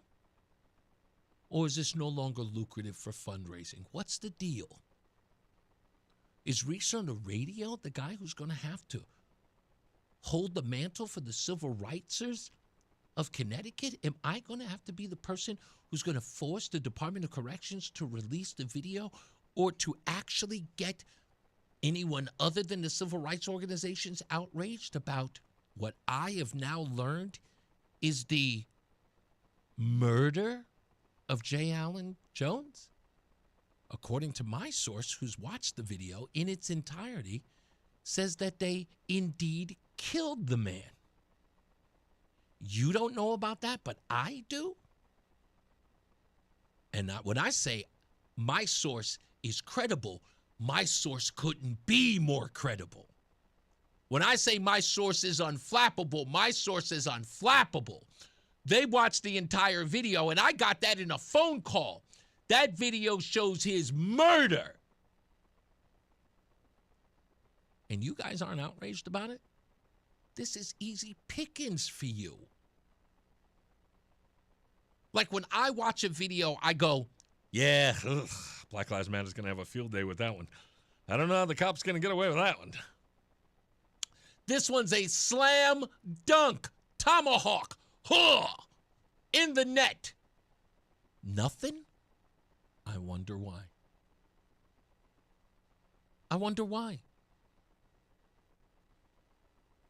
Or is this no longer lucrative for fundraising? What's the deal? Is Reese on the Radio the guy who's going to have to hold the mantle for the civil rightsers of Connecticut? Am I going to have to be the person who's going to force the Department of Corrections to release the video or to actually get anyone other than the civil rights organizations outraged about what I have now learned is the murder of Jay Allen Jones? According to my source, who's watched the video in its entirety, says that they indeed killed the man. You don't know about that, but I do. And when I say my source is credible, my source couldn't be more credible. When I say my source is unflappable, my source is unflappable. They watched the entire video, and I got that in a phone call. That video shows his murder. And you guys aren't outraged about it? This is easy pickings for you. Like when I watch a video, I go, yeah, Black Lives Matter is going to have a field day with that one. I don't know how the cop's going to get away with that one. This one's a slam dunk. Tomahawk. Huh, in the net. Nothing? I wonder why. I wonder why.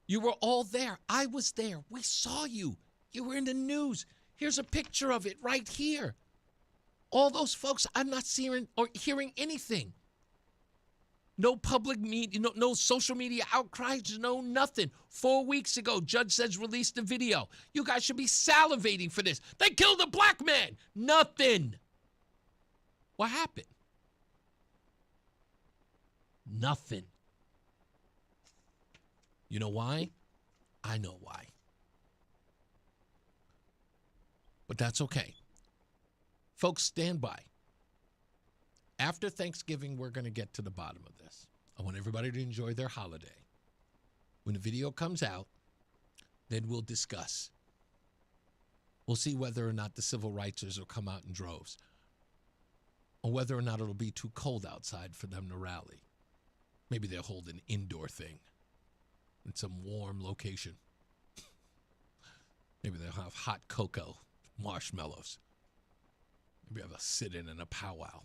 You were all there. I was there. We saw you. You were in the news. Here's a picture of it right here. All those folks, I'm not seeing or hearing anything. No public media, no social media outcries, no nothing. 4 weeks ago, Judge says release the video. You guys should be salivating for this. They killed a black man. Nothing. What happened? Nothing. You know why? I know why. But that's okay. Folks, stand by. After Thanksgiving, we're going to get to the bottom of this. I want everybody to enjoy their holiday. When the video comes out, then we'll discuss. We'll see whether or not the civil rightsers will come out in droves, or whether or not it'll be too cold outside for them to rally. Maybe they'll hold an indoor thing in some warm location. Maybe they'll have hot cocoa, marshmallows. Maybe have a sit-in and a powwow.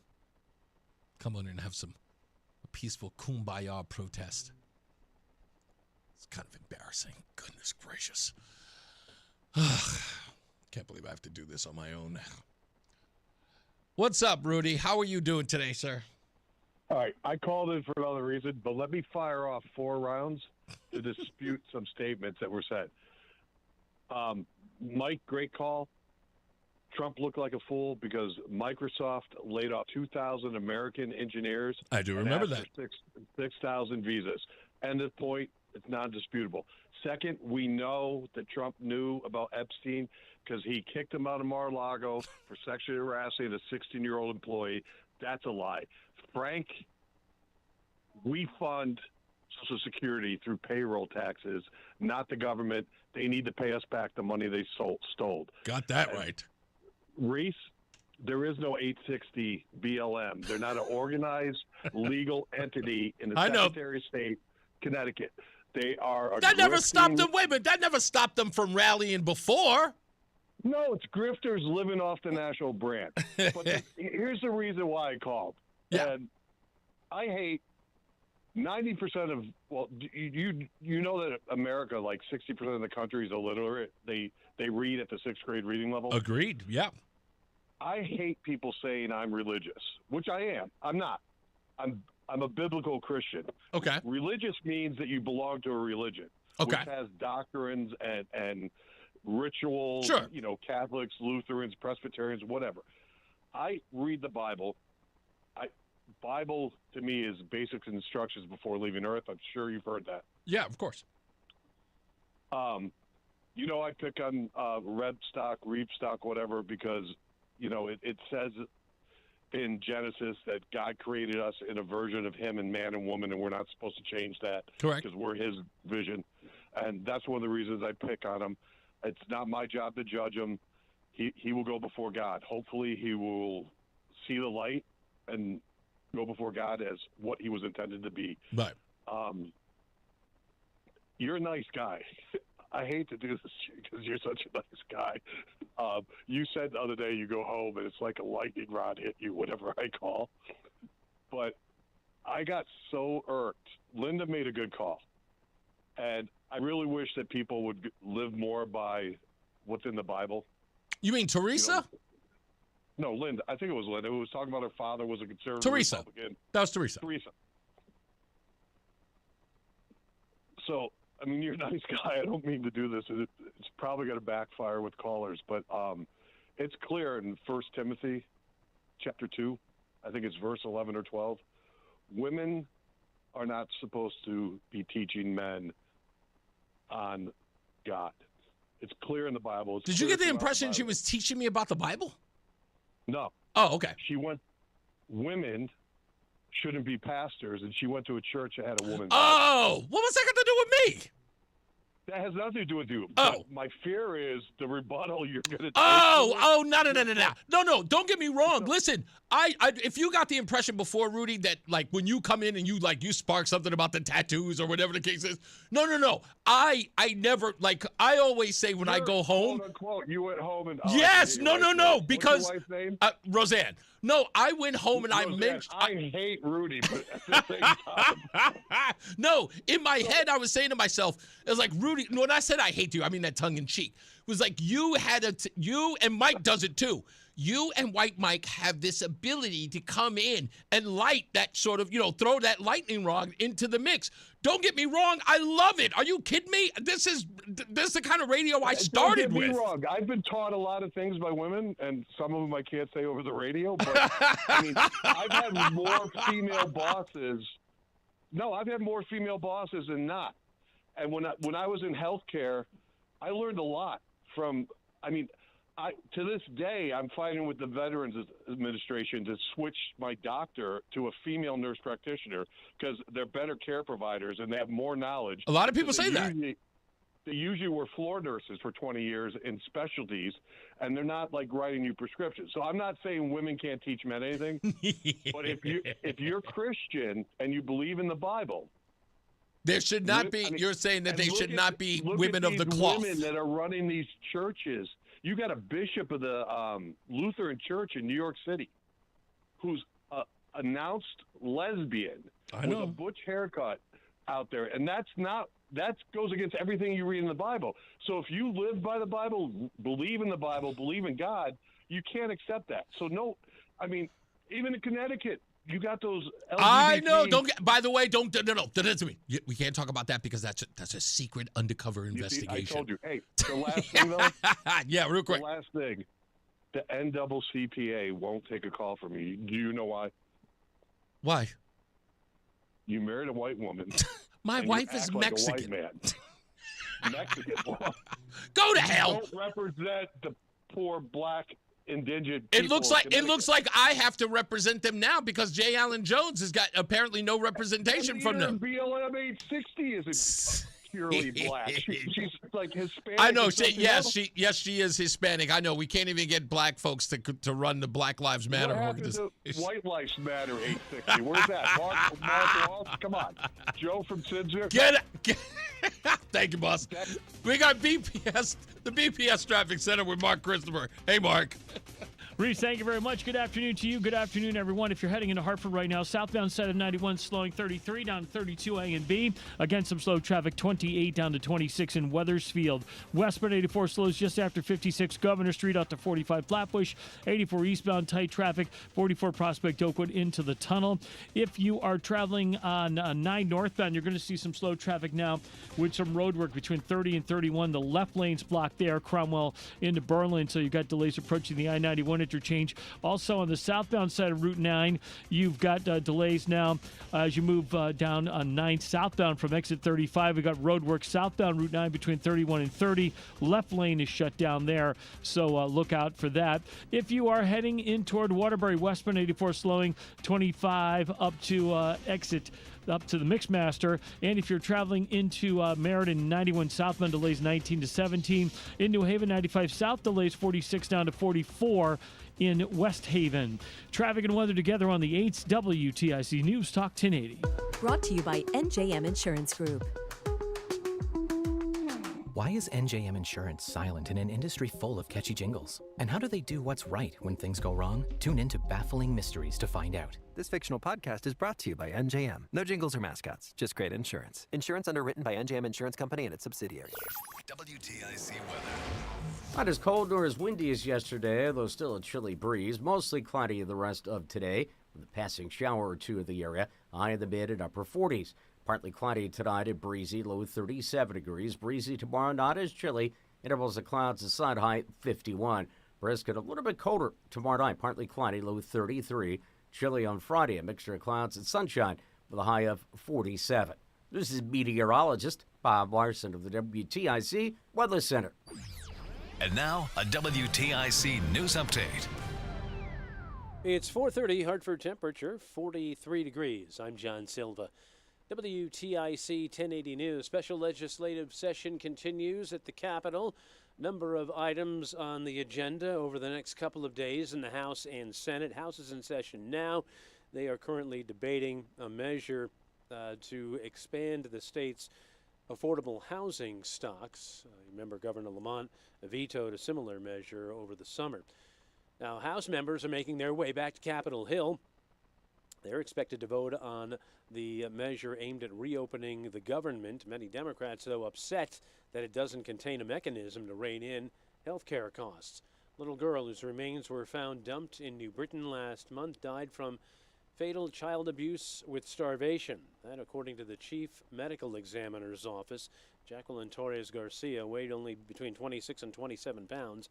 Come on in and have a peaceful kumbaya protest. It's kind of embarrassing. Goodness gracious. Can't believe I have to do this on my own. What's up, Rudy? How are you doing today, sir? All right, I called in for another reason, but let me fire off 4 rounds to dispute some statements that were said. Mike, great call. Trump looked like a fool because Microsoft laid off 2,000 American engineers. I do remember that. 6,000 visas. End of point. It's non-disputable. Second, we know that Trump knew about Epstein because he kicked him out of Mar-a-Lago for sexually harassing a 16-year-old employee. That's a lie. Frank, we fund Social Security through payroll taxes, not the government. They need to pay us back the money they stole. Got that right. Reese, there is no 860 BLM. They're not an organized legal entity in the Secretary of State, Connecticut. They are a That never stopped them. Wait a minute. That never stopped them from rallying before. No, it's grifters living off the national brand. But here's the reason why I called. Yeah. And I hate 90% of, well, you know that America, like 60% of the country is illiterate. They read at the 6th grade reading level. Agreed. Yeah. I hate people saying I'm religious, which I am. I'm not. I'm a biblical Christian. Okay. Religious means that you belong to a religion, okay, which has doctrines and rituals. Sure. You know, Catholics, Lutherans, Presbyterians, whatever. I read the Bible. Bible to me is basic instructions before leaving Earth. I'm sure you've heard that. Yeah, of course. You know, I pick on red stock, reap stock, whatever, because, you know, it says in Genesis that God created us in a version of him and man and woman, and we're not supposed to change that. Correct. Because we're his vision. And that's one of the reasons I pick on him. It's not my job to judge him. He will go before God. Hopefully he will see the light and go before God as what he was intended to be. Right. You're a nice guy. I hate to do this because you're such a nice guy. You said the other day you go home and it's like a lightning rod hit you, whatever I call. But I got so irked. Linda made a good call. And I really wish that people would live more by what's in the Bible. You mean Teresa? You know, no, Linda. I think it was Linda who was talking about her father was a conservative Teresa. Republican. That was Teresa. Teresa. So, I mean, you're a nice guy. I don't mean to do this. It's probably going to backfire with callers, but it's clear in 1 Timothy chapter 2, I think it's verse 11 or 12, women are not supposed to be teaching men on God. It's clear in the Bible. Did you get the impression she was teaching me about the Bible? No. Oh, okay. Women shouldn't be pastors, and she went to a church that had a woman. Oh, what was that got to do with me? That has nothing to do with you. Oh. But my fear is the rebuttal you're going to take. Oh, no. Don't get me wrong. Listen, I if you got the impression before, Rudy, that like when you come in and you spark something about the tattoos or whatever the case is. No. I never, like, I always say when I go home. Quote, unquote, you went home and. Yes, no. Because. What's your wife's name? Roseanne. No, I went home and Roseanne, I mentioned. I hate Rudy, but at the same time. No, in my head, I was saying to myself, it was like, Rudy, when I said I hate you, I mean that tongue in cheek. It was like you and Mike does it too. You and White Mike have this ability to come in and light that sort of, throw that lightning rod into the mix. Don't get me wrong. I love it. Are you kidding me? This is the kind of radio I started with. Don't get me wrong. I've been taught a lot of things by women, and some of them I can't say over the radio, but I mean, I've had more female bosses. No, I've had more female bosses than not. And when I was in healthcare, I learned a lot from, to this day, I'm fighting with the Veterans Administration to switch my doctor to a female nurse practitioner because they're better care providers and they have more knowledge. A lot of people say that. They usually were floor nurses for 20 years in specialties, and they're not like writing you prescriptions. So I'm not saying women can't teach men anything, but if you're Christian and you believe in the Bible, there should not be. You're saying that they should not be women of the cloth. Women that are running these churches. You got a bishop of the Lutheran Church in New York City, who's announced lesbian with a butch haircut out there, and that goes against everything you read in the Bible. So if you live by the Bible, believe in the Bible, believe in God, you can't accept that. So even in Connecticut, you got those LGBT. I know. By the way, don't to me. We can't talk about that because that's a secret undercover investigation. I told you. Hey, the last thing though. Yeah, real quick. The last thing, the NCCPA won't take a call from you. Do you know why? Why? You married a white woman. My wife is Mexican. Like a white man. Mexican. Go to hell. You don't represent the poor black indigent it looks like I have to represent them now because J. Allen Jones has got apparently no representation from them. BLM 860 isn't purely black. She's like Hispanic. I know. Yes, she is Hispanic. I know. We can't even get black folks to run the Black Lives Matter. What happened to White Lives Matter 860? Where's that? Mark Walsh? Come on. Joe from Sidzer? Get Thank you, boss. We got BPS, the BPS Traffic Center with Mark Christopher. Hey, Mark. Reese, thank you very much. Good afternoon to you. Good afternoon, everyone. If you're heading into Hartford right now, southbound side of 91 slowing 33 down to 32 A and B. Again, some slow traffic 28 down to 26 in Wethersfield. Westbound 84 slows just after 56 Governor Street out to 45 Flatbush. 84 eastbound tight traffic, 44 Prospect Oakwood into the tunnel. If you are traveling on 9 northbound, you're going to see some slow traffic now with some road work between 30 and 31. The left lane's blocked there, Cromwell into Berlin, so you've got delays approaching the I-91 interchange. Also on the southbound side of Route 9, you've got delays now as you move down on 9 southbound from exit 35. We've got road work southbound Route 9 between 31 and 30. Left lane is shut down there, so look out for that. If you are heading in toward Waterbury, westbound 84 slowing 25 up to exit up to the Mixmaster. And if you're traveling into Meriden, 91 southbound delays 19 to 17. In New Haven, 95 south delays 46 down to 44 in West Haven. Traffic and weather together on the 8th WTIC News Talk 1080. Brought to you by NJM Insurance Group. Why is NJM Insurance silent in an industry full of catchy jingles? And how do they do what's right when things go wrong? Tune in to Baffling Mysteries to find out. This fictional podcast is brought to you by NJM. No jingles or mascots, just great insurance. Insurance underwritten by NJM Insurance Company and its subsidiaries. WTIC weather. Not as cold nor as windy as yesterday, though still a chilly breeze. Mostly cloudy the rest of today, with a passing shower or two of the area. High in the mid and upper 40s. Partly cloudy tonight and breezy, low 37 degrees. Breezy tomorrow, not as chilly. Intervals of clouds, a side high 51. Brisk and a little bit colder tomorrow night. Partly cloudy, low 33. Chilly on Friday, a mixture of clouds and sunshine with a high of 47. This is meteorologist Bob Larson of the WTIC Weather Center. And now, a WTIC news update. It's 4:30, Hartford temperature 43 degrees. I'm John Silva. WTIC 1080 News. Special legislative session continues at the Capitol. Number of items on the agenda over the next couple of days in the House and Senate. House is in session now. They are currently debating a measure to expand the state's affordable housing stocks. Remember, Governor Lamont vetoed a similar measure over the summer. Now, House members are making their way back to Capitol Hill. They're expected to vote on the measure aimed at reopening the government. Many Democrats, though, upset that it doesn't contain a mechanism to rein in health care costs. A little girl whose remains were found dumped in New Britain last month died from fatal child abuse with starvation. That, according to the chief medical examiner's office. Jacqueline Torres Garcia weighed only between 26 and 27 pounds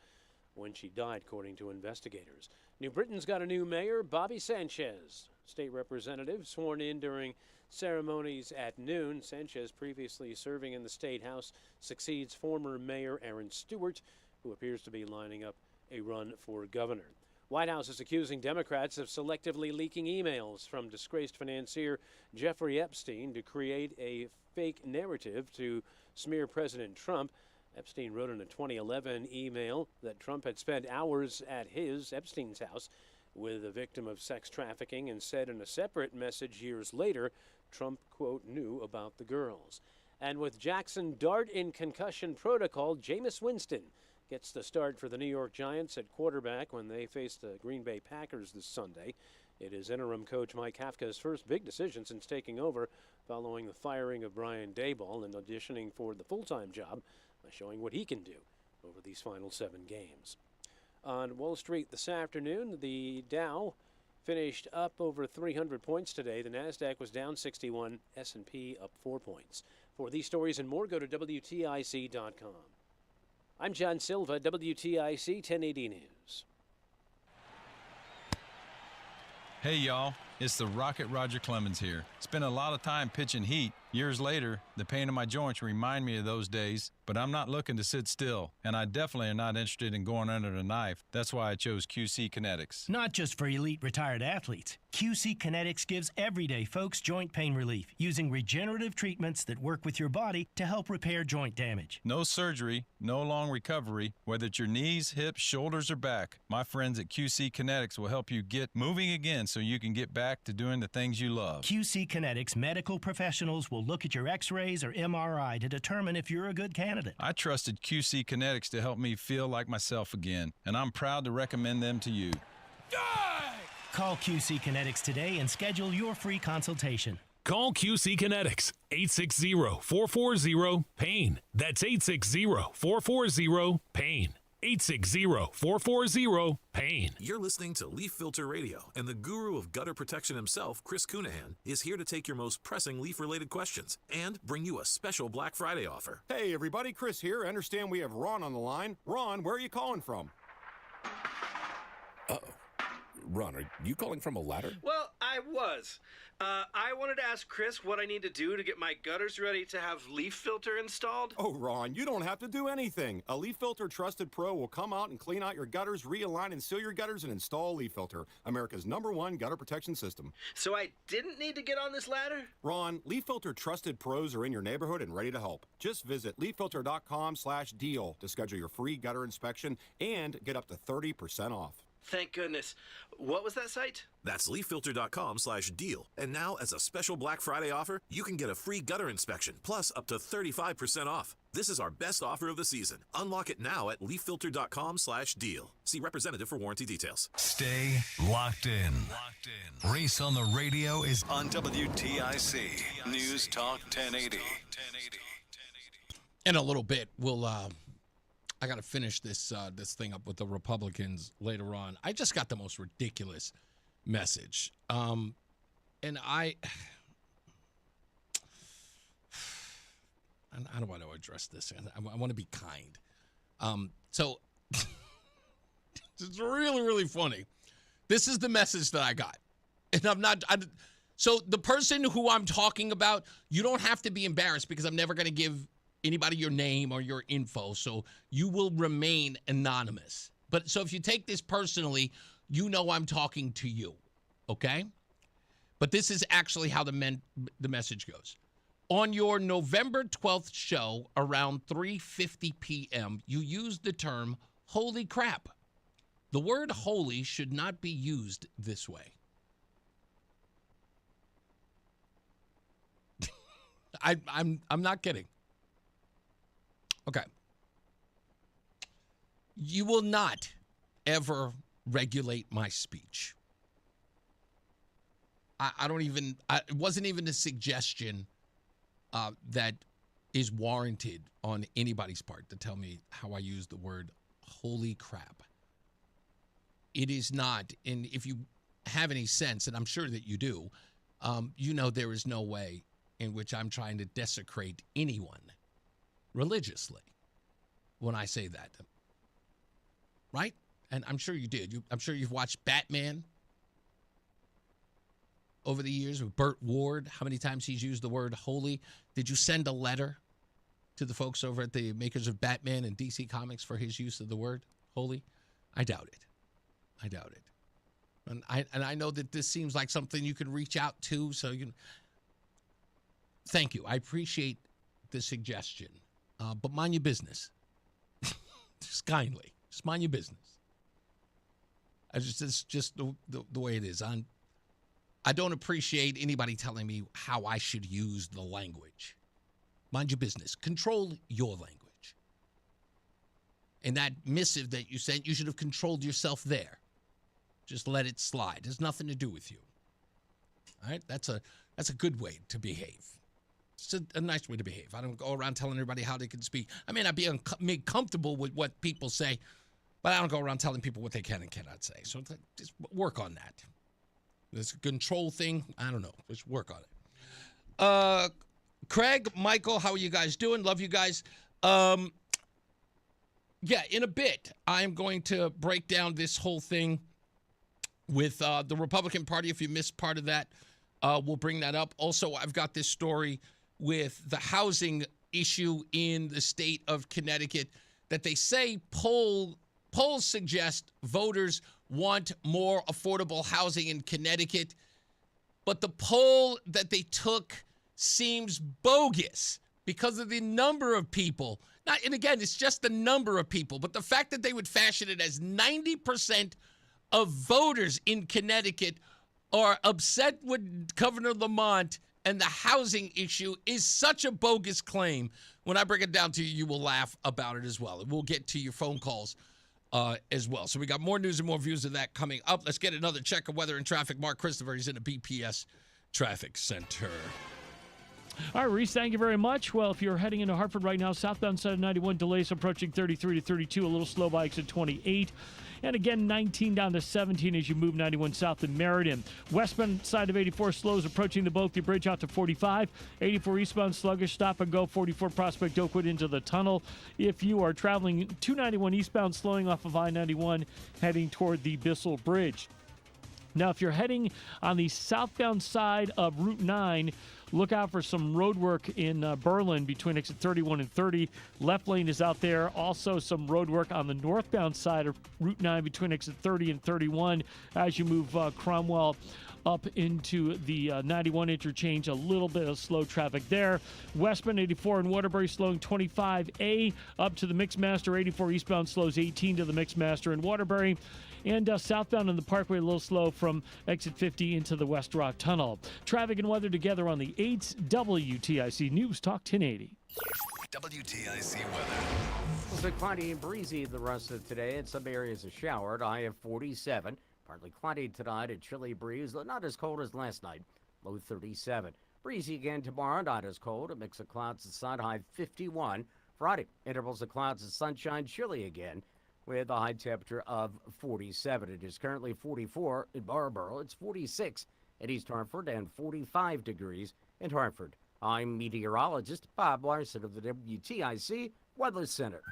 when she died, according to investigators. New Britain's got a new mayor, Bobby Sanchez, state representative, sworn in during ceremonies at noon. Sanchez, previously serving in the state house, succeeds former mayor Aaron Stewart, who appears to be lining up a run for governor. White House is accusing Democrats of selectively leaking emails from disgraced financier Jeffrey Epstein to create a fake narrative to smear President Trump. Epstein wrote in a 2011 email that Trump had spent hours at Epstein's house, with a victim of sex trafficking, and said in a separate message years later, Trump, quote, knew about the girls. And with Jackson Dart in concussion protocol, Jameis Winston gets the start for the New York Giants at quarterback when they face the Green Bay Packers this Sunday. It is interim coach Mike Kafka's first big decision since taking over following the firing of Brian Daboll and auditioning for the full-time job by showing what he can do over these final 7 games. On Wall Street this afternoon, the Dow finished up over 300 points today. The NASDAQ was down 61, S&P up 4 points. For these stories and more, go to WTIC.com. I'm John Silva, WTIC 1080 News. Hey, y'all. It's the Rocket Roger Clemens here. Spent a lot of time pitching heat. Years later, the pain in my joints remind me of those days, but I'm not looking to sit still, and I definitely am not interested in going under the knife. That's why I chose QC Kinetics. Not just for elite retired athletes. QC Kinetics gives everyday folks joint pain relief using regenerative treatments that work with your body to help repair joint damage. No surgery, no long recovery, whether it's your knees, hips, shoulders, or back. My friends at QC Kinetics will help you get moving again so you can get back to doing the things you love. QC Kinetics medical professionals will look at your x-rays or MRI to determine if you're a good candidate. I trusted QC Kinetics to help me feel like myself again, and I'm proud to recommend them to you. Call QC Kinetics today and schedule your free consultation. Call QC Kinetics, 860-440-PAIN. That's 860-440-PAIN. 860-440-PAIN. You're listening to Leaf Filter Radio, and the guru of gutter protection himself, Chris Cunahan, is here to take your most pressing leaf-related questions and bring you a special Black Friday offer. Hey, everybody, Chris here. I understand we have Ron on the line. Ron, where are you calling from? Uh-oh. Ron, are you calling from a ladder? Well, I was. I wanted to ask Chris what I need to do to get my gutters ready to have Leaf Filter installed. Oh, Ron, you don't have to do anything. A Leaf Filter Trusted Pro will come out and clean out your gutters, realign and seal your gutters, and install Leaf Filter, America's #1 gutter protection system. So I didn't need to get on this ladder? Ron, Leaf Filter Trusted Pros are in your neighborhood and ready to help. Just visit leaffilter.com/deal to schedule your free gutter inspection and get up to 30% off. Thank goodness. What was that site? That's leaffilter.com/deal. And now, as a special Black Friday offer, you can get a free gutter inspection, plus up to 35% off. This is our best offer of the season. Unlock it now at leaffilter.com/deal. See representative for warranty details. Stay locked in. Reese on the Radio is on WTIC. News Talk 1080. In a little bit, we'll I got to finish this thing up with the Republicans later on. I just got the most ridiculous message. And I don't want to address this. I want to be kind. So it's really, really funny. This is the message that I got. And so the person who I'm talking about, you don't have to be embarrassed because I'm never going to give anybody your name or your info, so you will remain anonymous. But so if you take this personally, you know I'm talking to you, okay? But this is actually how the message goes. On your November 12th show around 3:50 p.m., you used the term holy crap. The word holy should not be used this way. I'm not kidding. Okay. You will not ever regulate my speech. It wasn't even a suggestion that is warranted on anybody's part to tell me how I use the word holy crap. It is not, and if you have any sense, and I'm sure that you do, you know there is no way in which I'm trying to desecrate anyone religiously when I say that. Right? And I'm sure you did. I'm sure you've watched Batman over the years with Burt Ward, how many times he's used the word holy. Did you send a letter to the folks over at the makers of Batman and DC Comics for his use of the word holy? I doubt it. I doubt it. And I know that this seems like something you can reach out to, so you. Thank you. I appreciate the suggestion, but mind your business. Just kindly, just mind your business. It's just the way it is. I don't appreciate anybody telling me how I should use the language. Mind your business. Control your language. And that missive that you sent, you should have controlled yourself there. Just let it slide. It has nothing to do with you. All right? That's a good way to behave. It's a nice way to behave. I don't go around telling everybody how they can speak. I may not be made comfortable with what people say, but I don't go around telling people what they can and cannot say. So just work on that. This control thing, I don't know. Just work on it. Craig, Michael, how are you guys doing? Love you guys. Yeah, in a bit, I'm going to break down this whole thing with the Republican Party. If you missed part of that, we'll bring that up. Also, I've got this story with the housing issue in the state of Connecticut that they say polls suggest voters want more affordable housing in Connecticut, but the poll that they took seems bogus because of the number of people. And again, it's just the number of people, but the fact that they would fashion it as 90% of voters in Connecticut are upset with Governor Lamont and the housing issue is such a bogus claim. When I break it down to you, you will laugh about it as well. And we'll get to your phone calls as well. So we got more news and more views of that coming up. Let's get another check of weather and traffic. Mark Christopher, he's in the BPS Traffic Center. All right, Reese, thank you very much. Well, if you're heading into Hartford right now, southbound side of 91, delays approaching 33 to 32, a little slow by exit 28. And again, 19 down to 17 as you move 91 south to Meriden. Westbound side of 84 slows approaching the Bulky Bridge out to 45. 84 eastbound sluggish, stop and go. 44 Prospect Oakwood into the tunnel. If you are traveling 291 eastbound, slowing off of I-91, heading toward the Bissell Bridge. Now, if you're heading on the southbound side of Route 9, look out for some road work in Berlin between exit 31 and 30. Left lane is out there. Also some road work on the northbound side of Route 9 between exit 30 and 31 as you move Cromwell up into the 91 interchange. A little bit of slow traffic there. Westbound 84 in Waterbury slowing 25A up to the Mixmaster. 84 eastbound slows 18 to the Mixmaster in Waterbury. And southbound on the Parkway, a little slow from exit 50 into the West Rock Tunnel. Traffic and weather together on the 8th WTIC News Talk 1080. WTIC weather. It's been cloudy and breezy the rest of today. In some areas, a shower. High of 47. Partly cloudy tonight. A chilly breeze. Not as cold as last night. Low 37. Breezy again tomorrow. Not as cold. A mix of clouds and sun. High 51. Friday, intervals of clouds and sunshine. Chilly again, with a high temperature of 47. It is currently 44 in Marlborough. It's 46 in East Hartford and 45 degrees in Hartford. I'm meteorologist Bob Larson of the WTIC Weather Center.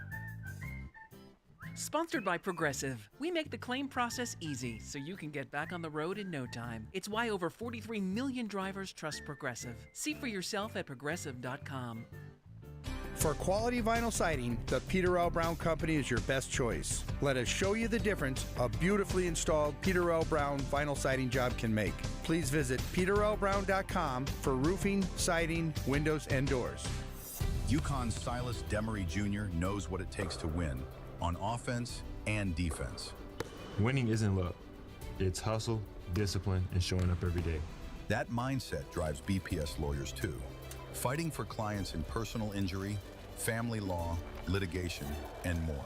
Sponsored by Progressive. We make the claim process easy so you can get back on the road in no time. It's why over 43 million drivers trust Progressive. See for yourself at progressive.com. For quality vinyl siding, the Peter L. Brown Company is your best choice. Let us show you the difference a beautifully installed Peter L. Brown vinyl siding job can make. Please visit peterlbrown.com for roofing, siding, windows, and doors. UConn's Silas Demery Jr. knows what it takes to win on offense and defense. Winning isn't luck. It's hustle, discipline, and showing up every day. That mindset drives BPS lawyers too. Fighting for clients in personal injury, family law, litigation, and more.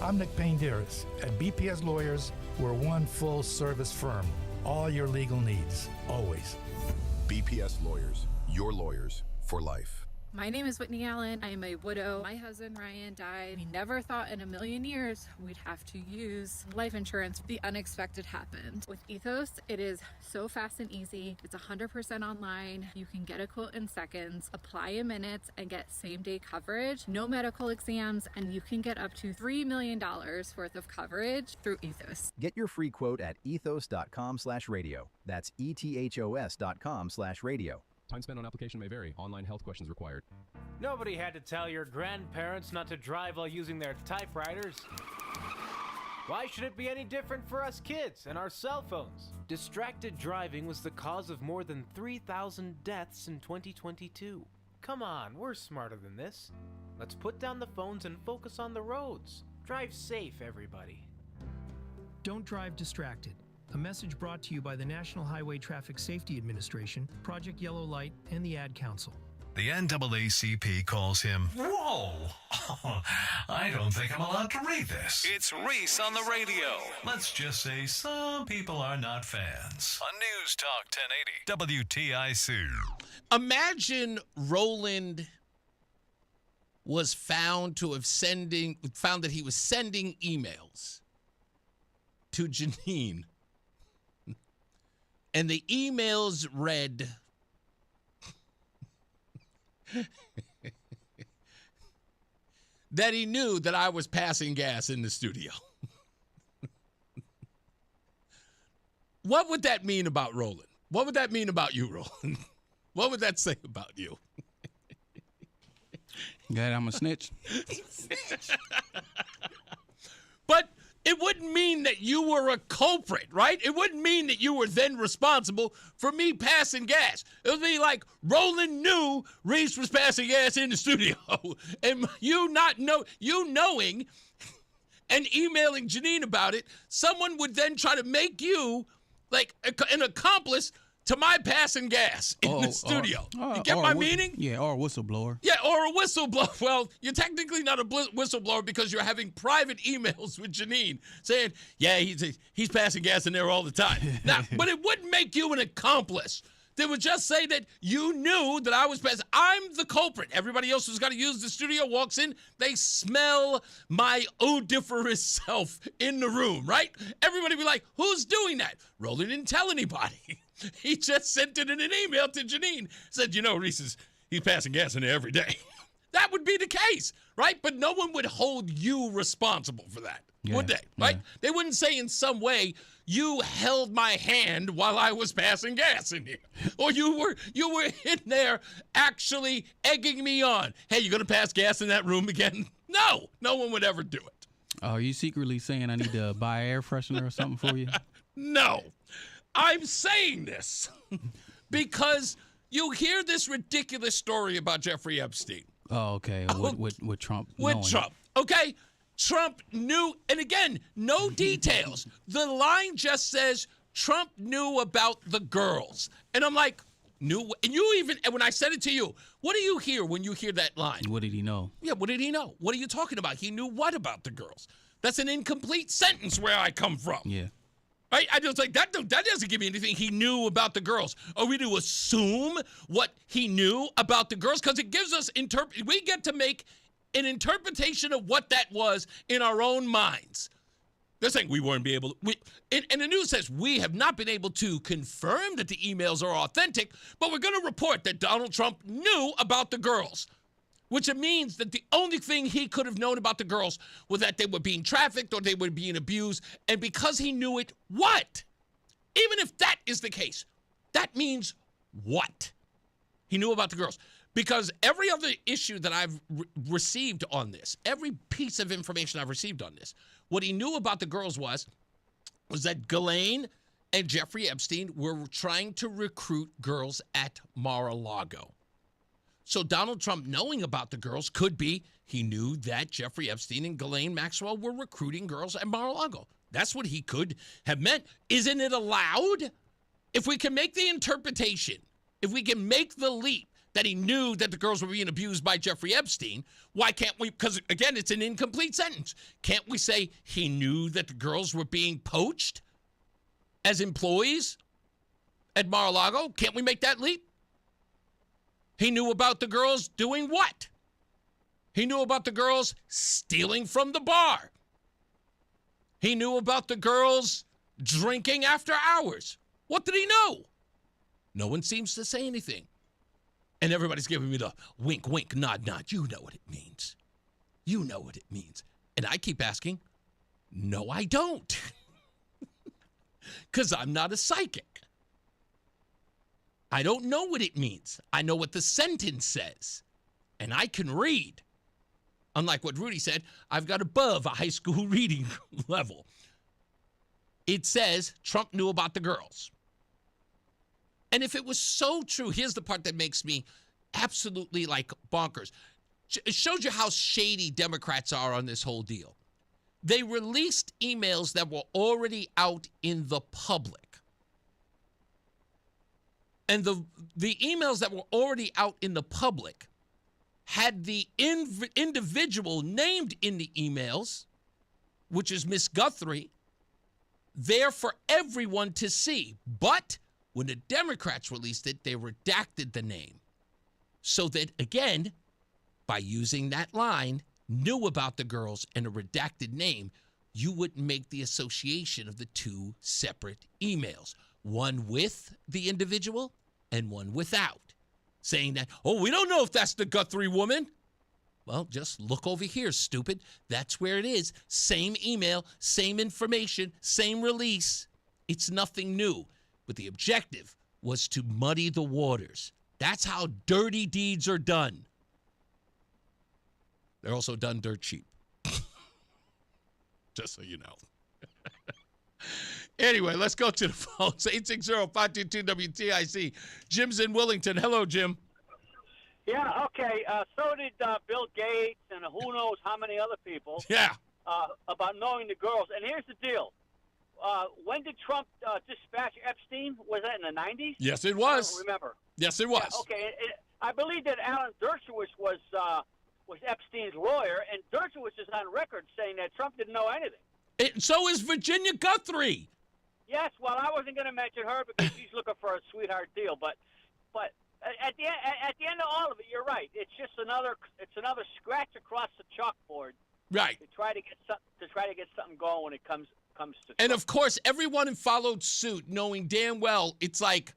I'm Nick Payne-Deris. At BPS Lawyers, we're one full-service firm. All your legal needs, always. BPS Lawyers, your lawyers for life. My name is Whitney Allen. I am a widow. My husband Ryan died. We never thought in a million years we'd have to use life insurance. The unexpected happened. With Ethos, it is so fast and easy. It's 100% online. You can get a quote in seconds, apply in minutes, and get same-day coverage. No medical exams, and you can get up to $3 million worth of coverage through Ethos. Get your free quote at ethos.com/radio. That's ethos.com/radio. Time spent on application may vary. Online health questions required. Nobody had to tell your grandparents not to drive while using their typewriters. Why should it be any different for us kids and our cell phones? Distracted driving was the cause of more than 3,000 deaths in 2022. Come on, we're smarter than this. Let's put down the phones and focus on the roads. Drive safe, everybody. Don't drive distracted. A message brought to you by the National Highway Traffic Safety Administration, Project Yellow Light, and the Ad Council. The NAACP calls him, whoa, I don't think I'm allowed to read this. It's Reese on the Radio. Let's just say some people are not fans. On NewsTalk 1080, WTIC. Imagine Roland was found that he was sending emails to Janine. And the emails read, that he knew that I was passing gas in the studio. What would that mean about Roland? What would that mean about you, Roland? What would that say about you? Glad I'm a snitch. But it wouldn't mean that you were a culprit, right? It wouldn't mean that you were then responsible for me passing gas. It would be like Roland knew Reese was passing gas in the studio, and you knowing and emailing Janine about it, someone would then try to make you like an accomplice to my passing gas in the studio. You get my meaning? Yeah, or a whistleblower. Yeah, or a whistleblower. Well, you're technically not a whistleblower because you're having private emails with Janine saying, yeah, he's passing gas in there all the time. Now, but it wouldn't make you an accomplice. They would just say that you knew that I was passing. I'm the culprit. Everybody else who's got to use the studio walks in. They smell my odoriferous self in the room, right? Everybody be like, who's doing that? Roland didn't tell anybody. He just sent it in an email to Janine. Said, Reese he's passing gas in there every day. That would be the case, right? But no one would hold you responsible for that, would they? Right? They wouldn't say in some way, you held my hand while I was passing gas in here. Or you were in there actually egging me on. Hey, you going to pass gas in that room again? No one would ever do it. Are you secretly saying I need to buy air freshener or something for you? No. I'm saying this because you hear this ridiculous story about Jeffrey Epstein. Oh, okay. With Trump. With Trump. Okay. Trump knew, and again, no details. The line just says Trump knew about the girls. And I'm like, knew? And when I said it to you, what do you hear when you hear that line? What did he know? Yeah, what did he know? What are you talking about? He knew what about the girls? That's an incomplete sentence where I come from. Yeah. Right? I just like, that doesn't give me anything. He knew about the girls. Are we to assume what he knew about the girls? Because it gives us, we get to make an interpretation of what that was in our own minds. They're saying we weren't able to, and the news says we have not been able to confirm that the emails are authentic, but we're going to report that Donald Trump knew about the girls. Which it means that the only thing he could have known about the girls was that they were being trafficked or they were being abused. And because he knew it, what? Even if that is the case, that means what? He knew about the girls. Because every other issue that I've received on this, every piece of information I've received on this, what he knew about the girls was that Ghislaine and Jeffrey Epstein were trying to recruit girls at Mar-a-Lago. So Donald Trump, knowing about the girls, could be he knew that Jeffrey Epstein and Ghislaine Maxwell were recruiting girls at Mar-a-Lago. That's what he could have meant. Isn't it allowed? If we can make the interpretation, if we can make the leap that he knew that the girls were being abused by Jeffrey Epstein, why can't we, because again, it's an incomplete sentence. Can't we say he knew that the girls were being poached as employees at Mar-a-Lago? Can't we make that leap? He knew about the girls doing what? He knew about the girls stealing from the bar. He knew about the girls drinking after hours. What did he know? No one seems to say anything. And everybody's giving me the wink, wink, nod, nod. You know what it means. You know what it means. And I keep asking, no, I don't. Because I'm not a psychic. I don't know what it means. I know what the sentence says. And I can read. Unlike what Rudy said, I've got above a high school reading level. It says Trump knew about the girls. And if it was so true, here's the part that makes me absolutely like bonkers. It shows you how shady Democrats are on this whole deal. They released emails that were already out in the public. And the emails that were already out in the public had the individual named in the emails, which is Miss Guthrie, there for everyone to see. But when the Democrats released it, they redacted the name. So that, again, by using that line, knew about the girls and a redacted name, you wouldn't make the association of the two separate emails. One with the individual and one without. Saying that, oh, we don't know if that's the Guthrie woman. Well, just look over here, stupid. That's where it is. Same email, same information, same release. It's nothing new. But the objective was to muddy the waters. That's how dirty deeds are done. They're also done dirt cheap. Just so you know. Anyway, let's go to the phones. 860-522-WTIC. Jim's in Willington. Hello, Jim. Yeah, okay. So did Bill Gates and who knows how many other people. Yeah. About knowing the girls. And here's the deal. When did Trump dispatch Epstein? Was that in the 90s? Yes, it was. I don't remember. Yes, it was. Yeah, okay. I believe that Alan Dershowitz was Epstein's lawyer, and Dershowitz is on record saying that Trump didn't know anything. So is Virginia Guthrie. Yes, well, I wasn't going to mention her because she's looking for a sweetheart deal, but at the end of all of it, you're right. It's just another scratch across the chalkboard. Right. To try to get something going when it comes to. And of course, everyone followed suit, knowing damn well it's like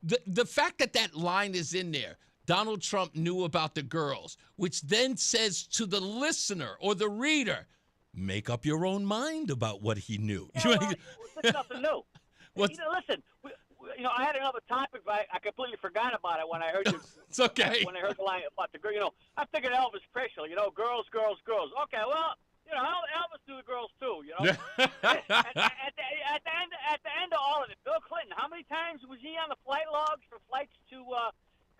the fact that line is in there. Donald Trump knew about the girls, which then says to the listener or the reader, make up your own mind about what he knew. Yeah, well, it's nothing new. Listen, I had another topic, but I completely forgot about it when I heard you. It's okay. When I heard the line about the girl, I figured Elvis Presley, girls, girls, girls. Okay, well, Elvis knew the girls too, at the end of all of it, Bill Clinton, how many times was he on the flight logs for flights to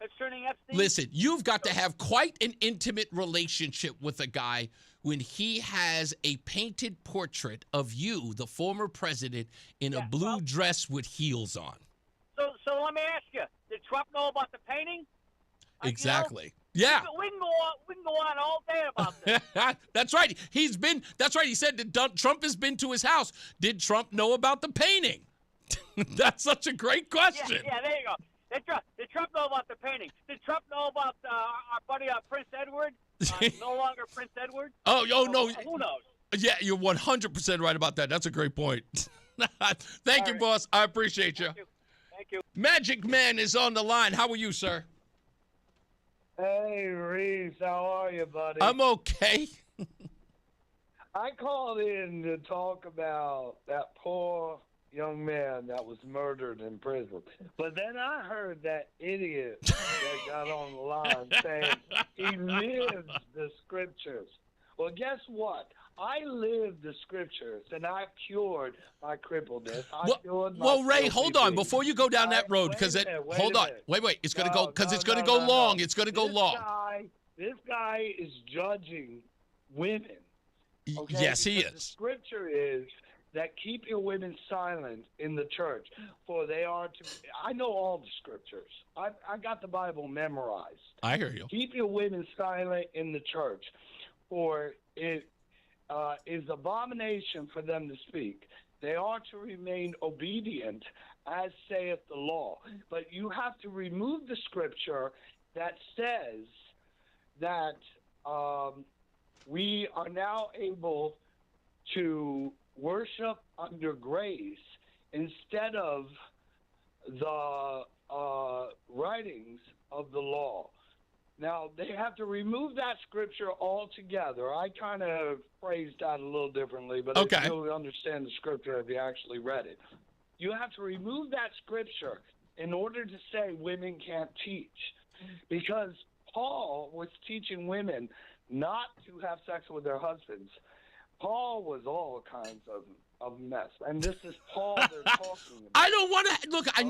concerning Epstein? Listen, you've got to have quite an intimate relationship with a guy when he has a painted portrait of you, the former president, in a blue dress with heels on. So let me ask you, did Trump know about the painting? Exactly. Yeah. We can go on all day about this. That's right. That's right. He said that Trump has been to his house. Did Trump know about the painting? That's such a great question. Yeah, there you go. Did Trump know about the painting? Did Trump know about our buddy Prince Edward? No longer Prince Edward? Oh, no. Who knows? Yeah, you're 100% right about that. That's a great point. Thank you, boss. I appreciate you. Thank you. Magic Man is on the line. How are you, sir? Hey, Reese. How are you, buddy? I'm okay. I called in to talk about that poor young man that was murdered in prison. But then I heard that idiot that got on the line saying he lives the scriptures. Well, guess what? I live the scriptures, and I've cured my crippledness. Well, Ray, hold on before you go down that road, because hold on, wait, it's going to go because it's going to go long. It's going to go long. This guy is judging women. Okay? Yes, he Because is. The scripture is that keep your women silent in the church, for they are to. I know all the scriptures. I got the Bible memorized. I hear you. Keep your women silent in the church, for it is abomination for them to speak. They are to remain obedient, as saith the law. But you have to remove the scripture that says that we are now able to worship under grace instead of the writings of the law. Now, they have to remove that scripture altogether. I kind of phrased that a little differently, but okay. You'll understand the scripture if you actually read it. You have to remove that scripture in order to say women can't teach, because Paul was teaching women not to have sex with their husbands. Paul was all kinds of mess, and this is Paul they're talking about. I don't want to look. I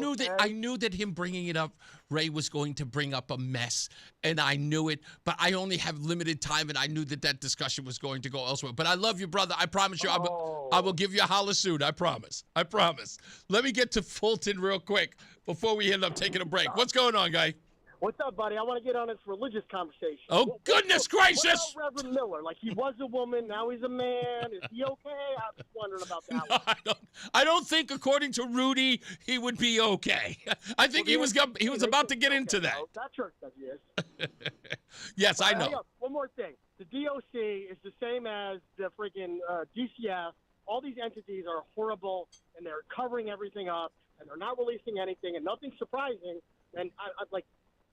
knew that him bringing it up, Ray, was going to bring up a mess, and I knew it. But I only have limited time, and I knew that discussion was going to go elsewhere. But I love you, brother. I promise you, I will give you a holler soon. I promise. Let me get to Fulton real quick before we end up taking a break. What's going on, guy? What's up, buddy? I want to get on this religious conversation. Oh, goodness gracious! What about Reverend Miller? Like, he was a woman, now he's a man. Is he okay? I'm just wondering about that one. I don't think, according to Rudy, he would be okay. I think he was about to get into that. No, that church says he is. Yes, I know. One more thing. The DOC is the same as the freaking DCF. All these entities are horrible, and they're covering everything up, and they're not releasing anything, and nothing's surprising. And I'd like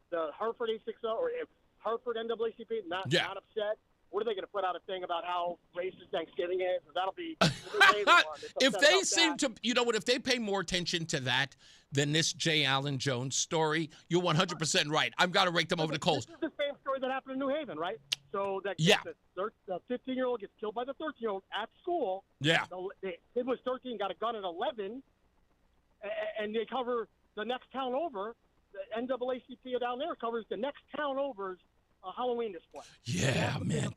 the Hartford 860 or Hartford NAACP not upset. What are they going to put out a thing about how racist Thanksgiving is? That'll be if they seem to, you know what? If they pay more attention to that than this J. Allen Jones story, you're 100% right. I've got to rake them over the coals. This is the same story that happened in New Haven, right? So that the 15-year-old gets killed by the 13-year-old at school. Yeah. The kid was 13, got a gun at 11, and they cover the next town over. The NAACP down there covers the next town over's Halloween display. Yeah, man,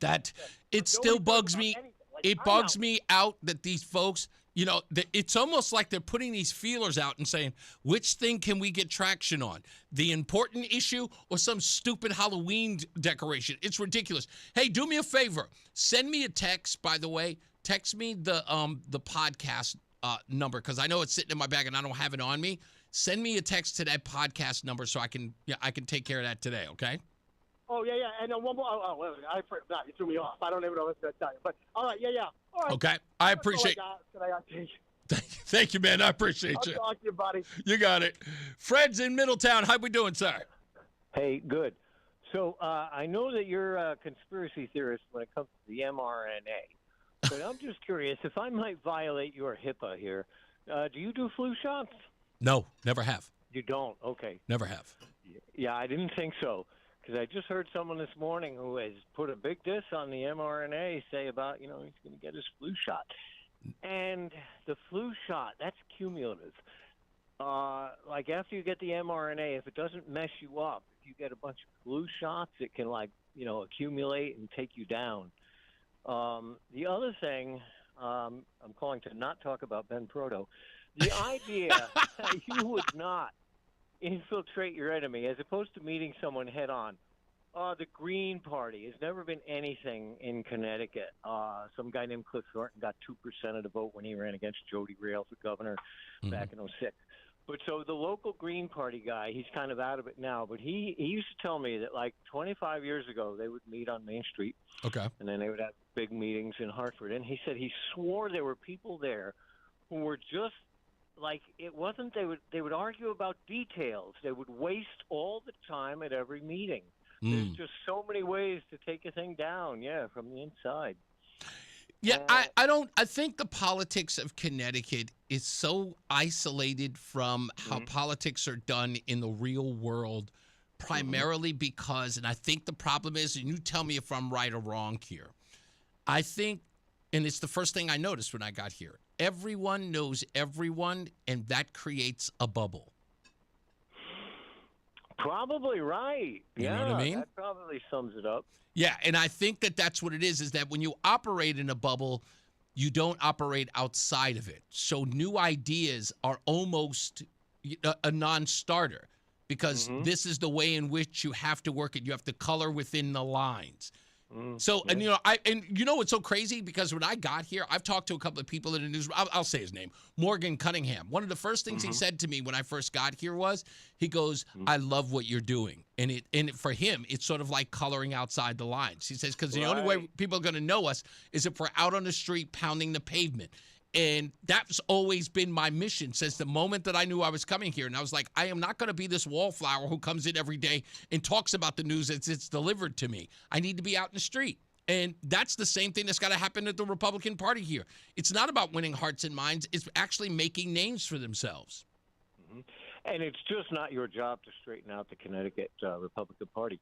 it still bugs me. It bugs me out that these folks, you know, it's almost like they're putting these feelers out and saying, which thing can we get traction on? The important issue or some stupid Halloween decoration? It's ridiculous. Hey, do me a favor. Send me a text, by the way. Text me the podcast number, because I know it's sitting in my bag and I don't have it on me. Send me a text to that podcast number so I can take care of that today, okay? Oh, yeah. And then one more. You threw me off. I don't even know what to tell you. But, all right, yeah. All right. Okay. I appreciate Thank you, man. I appreciate you. I'll talk to you, buddy. You got it. Fred's in Middletown. How we doing, sir? Hey, good. So I know that you're a conspiracy theorist when it comes to the mRNA. But I'm just curious, if I might violate your HIPAA here, do you do flu shots? No, never have. You don't? Okay. Never have. Yeah, I didn't think so. Because I just heard someone this morning who has put a big diss on the mRNA say about, he's going to get his flu shot. And the flu shot, that's cumulative. Like after you get the mRNA, if it doesn't mess you up, if you get a bunch of flu shots, it can accumulate and take you down. The other thing, I'm calling to not talk about Ben Proto. The idea that you would not infiltrate your enemy as opposed to meeting someone head on. The Green Party has never been anything in Connecticut. Some guy named Cliff Thornton got 2% of the vote when he ran against Jody Rayl for governor back in 2006. But so the local Green Party guy, he's kind of out of it now, but he used to tell me that like 25 years ago they would meet on Main Street. Okay. And then they would have big meetings in Hartford. And he said he swore there were people there who were just like it wasn't they would argue about details. They would waste all the time at every meeting. There's just so many ways to take a thing down, from the inside. Yeah, I think the politics of Connecticut is so isolated from how politics are done in the real world, primarily because, and I think the problem is, and you tell me if I'm right or wrong here, I think, and it's the first thing I noticed when I got here, everyone knows everyone, and that creates a bubble. Probably right. You know what I mean? That probably sums it up. Yeah, and I think that that's what it is that when you operate in a bubble, you don't operate outside of it. So new ideas are almost a non-starter because this is the way in which you have to work it. You have to color within the lines. So, and you know what's so crazy? Because when I got here, I've talked to a couple of people in the news. I'll say his name, Morgan Cunningham. One of the first things he said to me when I first got here was, he goes, "I love what you're doing," and for him, it's sort of like coloring outside the lines. He says because the only way people are going to know us is if we're out on the street pounding the pavement. And that's always been my mission since the moment that I knew I was coming here. And I was like, I am not going to be this wallflower who comes in every day and talks about the news as it's delivered to me. I need to be out in the street. And that's the same thing that's got to happen at the Republican Party here. It's not about winning hearts and minds. It's actually making names for themselves. And it's just not your job to straighten out the Connecticut Republican Party.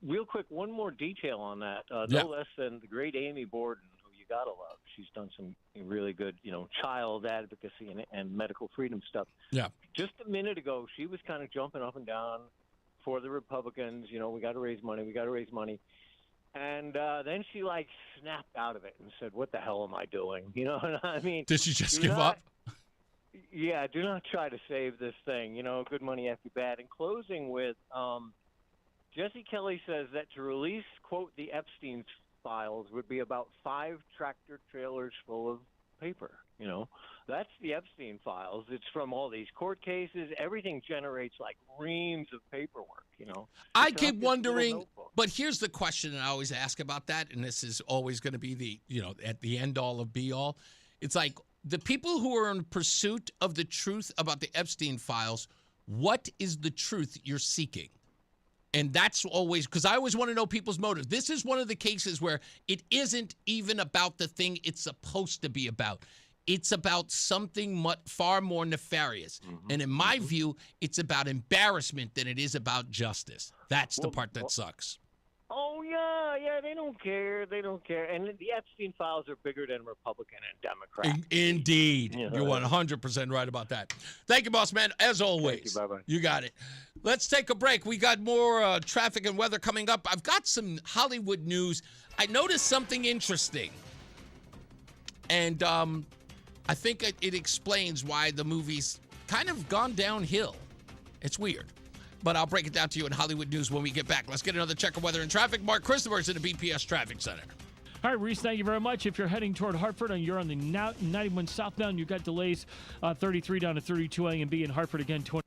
Real quick, one more detail on that. No less than the great Amy Borden, who you got to love. She's done some really good, child advocacy and medical freedom stuff. Yeah. Just a minute ago, she was kind of jumping up and down for the Republicans. We got to raise money. We got to raise money. And then she, snapped out of it and said, what the hell am I doing? You know what I mean? Did she just give up? Yeah, do not try to save this thing. Good money after bad. In closing with Jesse Kelly says that to release, quote, the Epstein files would be about 5 tractor trailers full of paper. That's the Epstein files. It's from all these court cases. Everything generates reams of paperwork. I keep wondering, but here's the question that I always ask about that, and this is always going to be the at the end all of be all. It's like the people who are in pursuit of the truth about the Epstein files. What is the truth you're seeking? And that's always, because I always want to know people's motives. This is one of the cases where it isn't even about the thing it's supposed to be about. It's about something far more nefarious. And in my view, it's about embarrassment than it is about justice. That's the part that sucks. Oh, yeah, they don't care. They don't care. And the Epstein files are bigger than Republican and Democrat. Indeed. You're 100% right about that. Thank you, boss man. As always. Thank you. Bye-bye. You got it. Let's take a break. We got more traffic and weather coming up. I've got some Hollywood news. I noticed something interesting. And I think it explains why the movie's kind of gone downhill. It's weird. But I'll break it down to you in Hollywood news when we get back. Let's get another check of weather and traffic. Mark Christopher's in the BPS Traffic Center. All right, Reese, thank you very much. If you're heading toward Hartford and you're on the 91 southbound, you've got delays 33 down to 32 A and B in Hartford again, 20.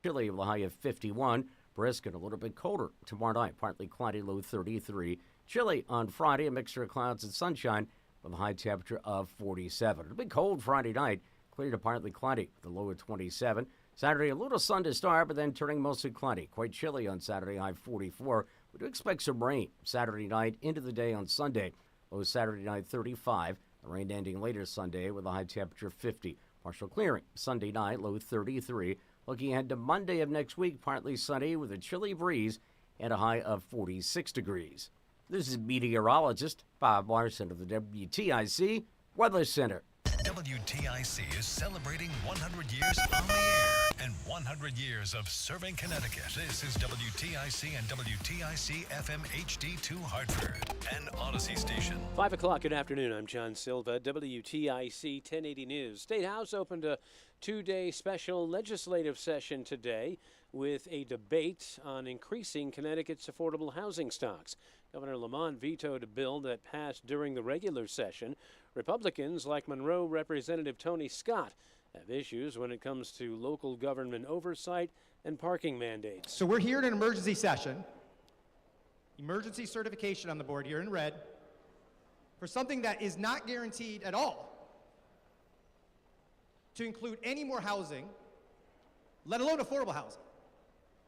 Chilly, the high of 51. Brisk and a little bit colder tomorrow night. Partly cloudy, low 33. Chilly on Friday, a mixture of clouds and sunshine with a high temperature of 47. It'll be cold Friday night. Clear to partly cloudy with a low of 27. Saturday, a little sun to start, but then turning mostly cloudy. Quite chilly on Saturday, high 44. We do expect some rain Saturday night into the day on Sunday. Low Saturday night 35. The rain ending later Sunday with a high temperature of 50. Partial clearing Sunday night, low 33. Looking ahead to Monday of next week, partly sunny with a chilly breeze and a high of 46 degrees. This is meteorologist Bob Larson of the WTIC Weather Center. WTIC is celebrating 100 years on the air and 100 years of serving Connecticut. This is WTIC and WTIC FM HD2 Hartford, an Odyssey station. 5 o'clock, good afternoon. I'm John Silva, WTIC 1080 News. State House opened a two-day special legislative session today with a debate on increasing Connecticut's affordable housing stocks. Governor Lamont vetoed a bill that passed during the regular session. Republicans, like Monroe Representative Tony Scott, have issues when it comes to local government oversight and parking mandates. So we're here in an emergency session, emergency certification on the board here in red, for something that is not guaranteed at all to include any more housing, let alone affordable housing.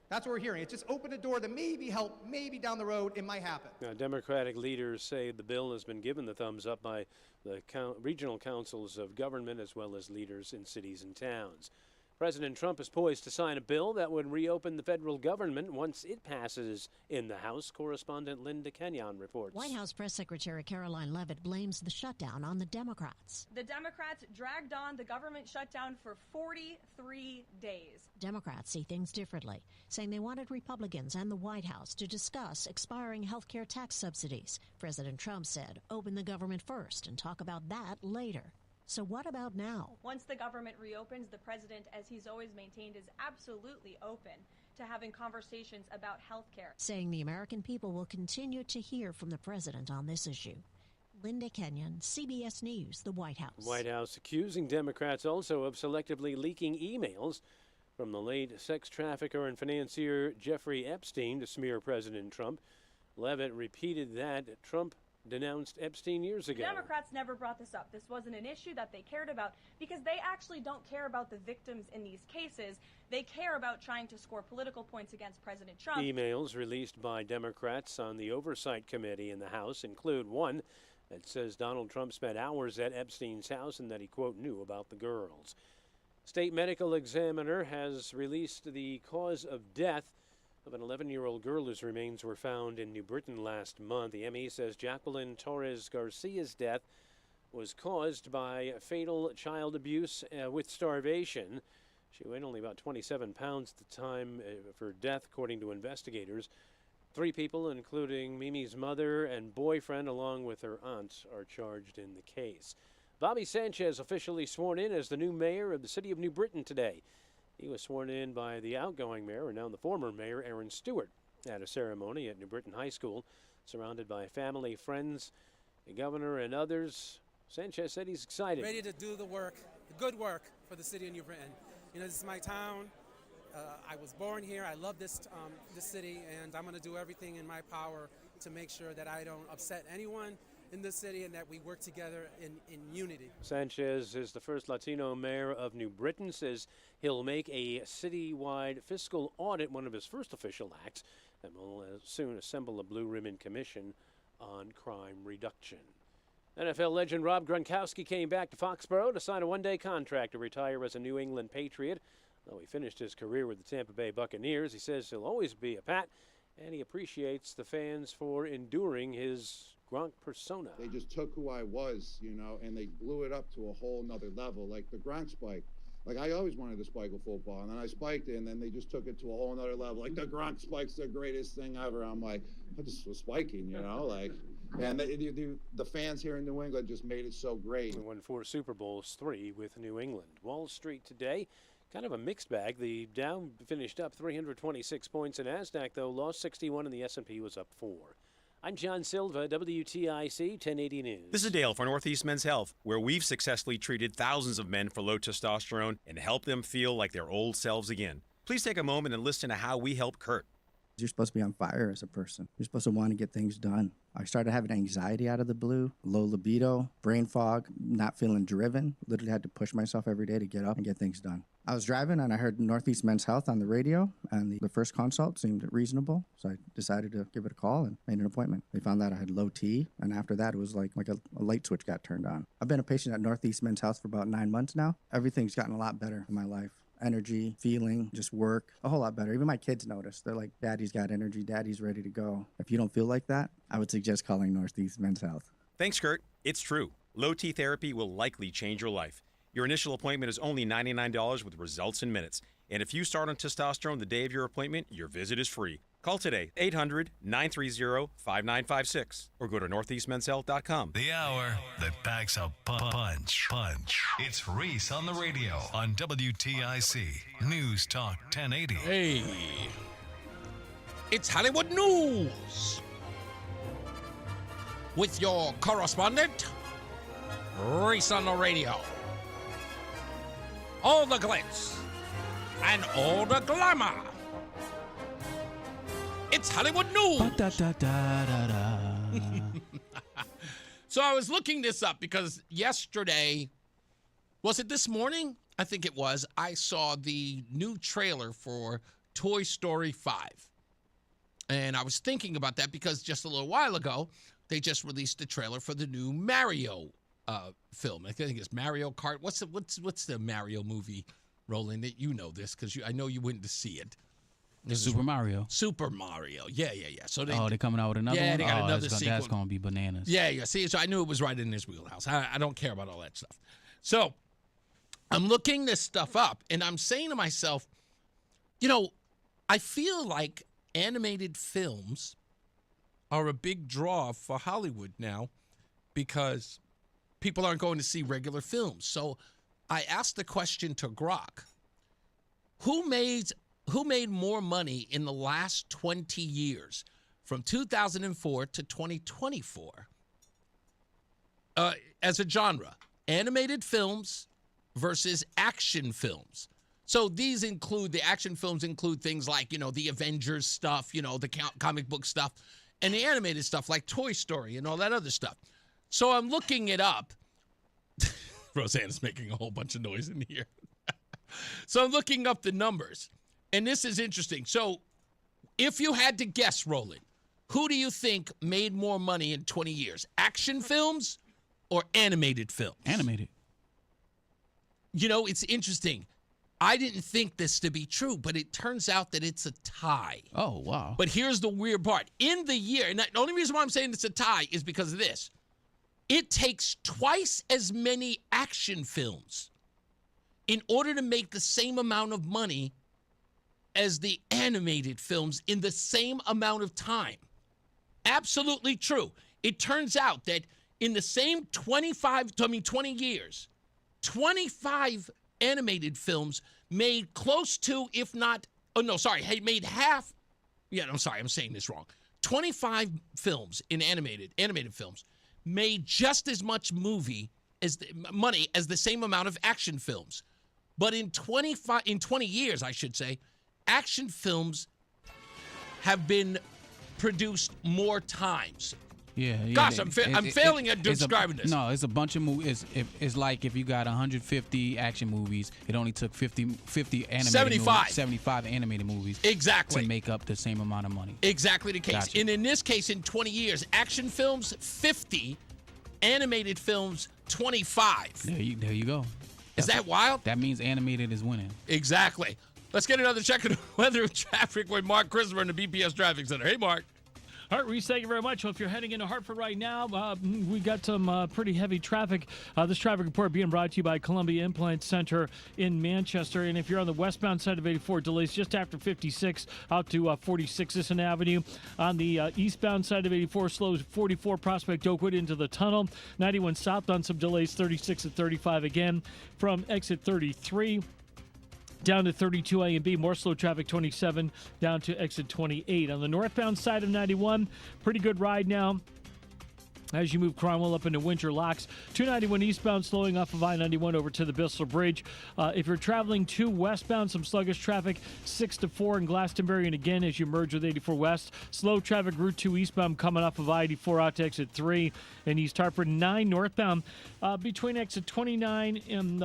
That's what we're hearing. It's just opened a door that maybe help, maybe down the road it might happen. Now, Democratic leaders say the bill has been given the thumbs up by the regional councils of government as well as leaders in cities and towns. President Trump is poised to sign a bill that would reopen the federal government once it passes in the House. Correspondent Linda Kenyon reports. White House Press Secretary Caroline Leavitt blames the shutdown on the Democrats. The Democrats dragged on the government shutdown for 43 days. Democrats see things differently, saying they wanted Republicans and the White House to discuss expiring health care tax subsidies. President Trump said, open the government first and talk about that later. So what about now? Once the government reopens, the president, as he's always maintained, is absolutely open to having conversations about health care. Saying the American people will continue to hear from the president on this issue. Linda Kenyon, CBS News, the White House. White House accusing Democrats also of selectively leaking emails from the late sex trafficker and financier Jeffrey Epstein to smear President Trump. Leavitt repeated that Trump denounced Epstein years ago. Democrats never brought this up. This wasn't an issue that they cared about because they actually don't care about the victims in these cases. They care about trying to score political points against President Trump. Emails released by Democrats on the Oversight Committee in the House include one that says Donald Trump spent hours at Epstein's house and that he, quote, knew about the girls. State medical examiner has released the cause of death of an 11-year-old girl whose remains were found in New Britain last month. The ME says Jacqueline Torres Garcia's death was caused by fatal child abuse with starvation. She weighed only about 27 pounds at the time of her death, according to investigators. 3 people, including Mimi's mother and boyfriend, along with her aunt, are charged in the case. Bobby Sanchez officially sworn in as the new mayor of the city of New Britain today. He was sworn in by the outgoing mayor, and now the former mayor, Aaron Stewart, at a ceremony at New Britain High School, surrounded by family, friends, the governor, and others. Sanchez said he's excited. Ready to do the work, the good work for the city of New Britain. You know, this is my town. I was born here. I love this city, and I'm going to do everything in my power to make sure that I don't upset anyone in this city and that we work together in unity. Sanchez is the first Latino mayor of New Britain, says he'll make a citywide fiscal audit, one of his first official acts, and will soon assemble a Blue Ribbon Commission on crime reduction. NFL legend Rob Gronkowski came back to Foxborough to sign a one-day contract to retire as a New England Patriot. Though he finished his career with the Tampa Bay Buccaneers, he says he'll always be a Pat, and he appreciates the fans for enduring his Gronk persona. They just took who I was, you know, and they blew it up to a whole nother level, like the Gronk spike. Like, I always wanted to spike a football, and then I spiked it, and then they just took it to a whole nother level. Like, the Gronk spike's the greatest thing ever. I'm like, I just was spiking, you know, like, and the fans here in New England just made it so great. He won 4 Super Bowls, 3 with New England. Wall Street today, kind of a mixed bag. The Dow finished up 326 points, and NASDAQ, though, lost 61, and the S&P was up 4. I'm John Silva, WTIC 1080 News. This is Dale for Northeast Men's Health, where we've successfully treated thousands of men for low testosterone and helped them feel like their old selves again. Please take a moment and listen to how we help Kurt. You're supposed to be on fire as a person. You're supposed to want to get things done. I started having anxiety out of the blue, low libido, brain fog, not feeling driven. Literally had to push myself every day to get up and get things done. I was driving and I heard Northeast Men's Health on the radio, and the first consult seemed reasonable, so I decided to give it a call and made an appointment. They found out I had low T, and after that it was like a light switch got turned on. I've been a patient at Northeast Men's Health for about 9 months now. Everything's gotten a lot better in my life. energy, feeling, just work a whole lot better. Even my kids notice. They're like, Daddy's got energy. Daddy's ready to go. If you don't feel like that, I would suggest calling Northeast Men's Health. Thanks, Kurt. It's true. Low T therapy will likely change your life. Your initial appointment is only $99 with results in minutes. And if you start on testosterone the day of your appointment, your visit is free. Call today, 800-930-5956, or go to northeastmenshealth.com. The hour that packs a punch. It's Reese on the Radio on WTIC News Talk 1080. Hey, it's Hollywood News with your correspondent, Reese on the Radio. All the glitz and all the glamour. It's Hollywood News. So I was looking this up because yesterday, was it this morning? I think it was. I saw the new trailer for Toy Story 5. And I was thinking about that because just a little while ago, they just released the trailer for the new Mario film. I think it's Mario Kart. What's the Mario movie, Roland? That you know this because I know you went to see it. Super Mario. Super Mario. Yeah. So they're coming out with another one? Yeah, they got another sequel. That's going to be bananas. Yeah. See, so I knew it was right in his wheelhouse. I don't care about all that stuff. So I'm looking this stuff up, and I'm saying to myself, I feel like animated films are a big draw for Hollywood now because people aren't going to see regular films. So I asked the question to Grok, who made more money in the last 20 years, from 2004 to 2024, as a genre? Animated films versus action films. So these include, the action films include things like, the Avengers stuff, the comic book stuff, and the animated stuff like Toy Story and all that other stuff. So I'm looking it up. Roseanne's making a whole bunch of noise in here. So I'm looking up the numbers. And this is interesting. So if you had to guess, Roland, who do you think made more money in 20 years? Action films or animated films? Animated. It's interesting. I didn't think this to be true, but it turns out that it's a tie. Oh, wow. But here's the weird part. In the year, and the only reason why I'm saying it's a tie is because of this. It takes twice as many action films in order to make the same amount of money as the animated films in the same amount of time. Absolutely true. It turns out that in the same 20 years, 25 animated films made close to, made half. Yeah, I'm sorry, I'm saying this wrong. 25 films in animated films made just as much money as the same amount of action films. But in 20 years, I should say, action films have been produced more times. Yeah. Gosh, I'm failing at describing this. No, it's a bunch of movies. It's like if you got 150 action movies, it only took 50 animated 75 animated movies. Exactly. To make up the same amount of money. Exactly the case. Gotcha. And in this case, in 20 years, action films 50, animated films 25. There you go. Is that wild? That means animated is winning. Exactly. Let's get another check of weather and traffic with Mark Christopher in the BPS Traffic Center. Hey, Mark. All right, Reese, thank you very much. Well, if you're heading into Hartford right now, we got some pretty heavy traffic. This traffic report being brought to you by Columbia Implant Center in Manchester. And if you're on the westbound side of 84, delays just after 56 out to 46 Sisson Avenue. On the eastbound side of 84, slows 44 Prospect Oakwood into the tunnel. 91 southbound, some delays, 36 and 35 again from exit 33. Down to 32A and B, more slow traffic, 27 down to exit 28. On the northbound side of 91, pretty good ride now as you move Cromwell up into Winter Locks. 291 eastbound slowing off of I-91 over to the Bissell Bridge. If you're traveling to westbound, some sluggish traffic, 6 to 4 in Glastonbury, and again as you merge with 84 West. Slow traffic, Route 2 eastbound coming off of I-84 out to exit 3 in East Hartford. 9 northbound between exit 29 and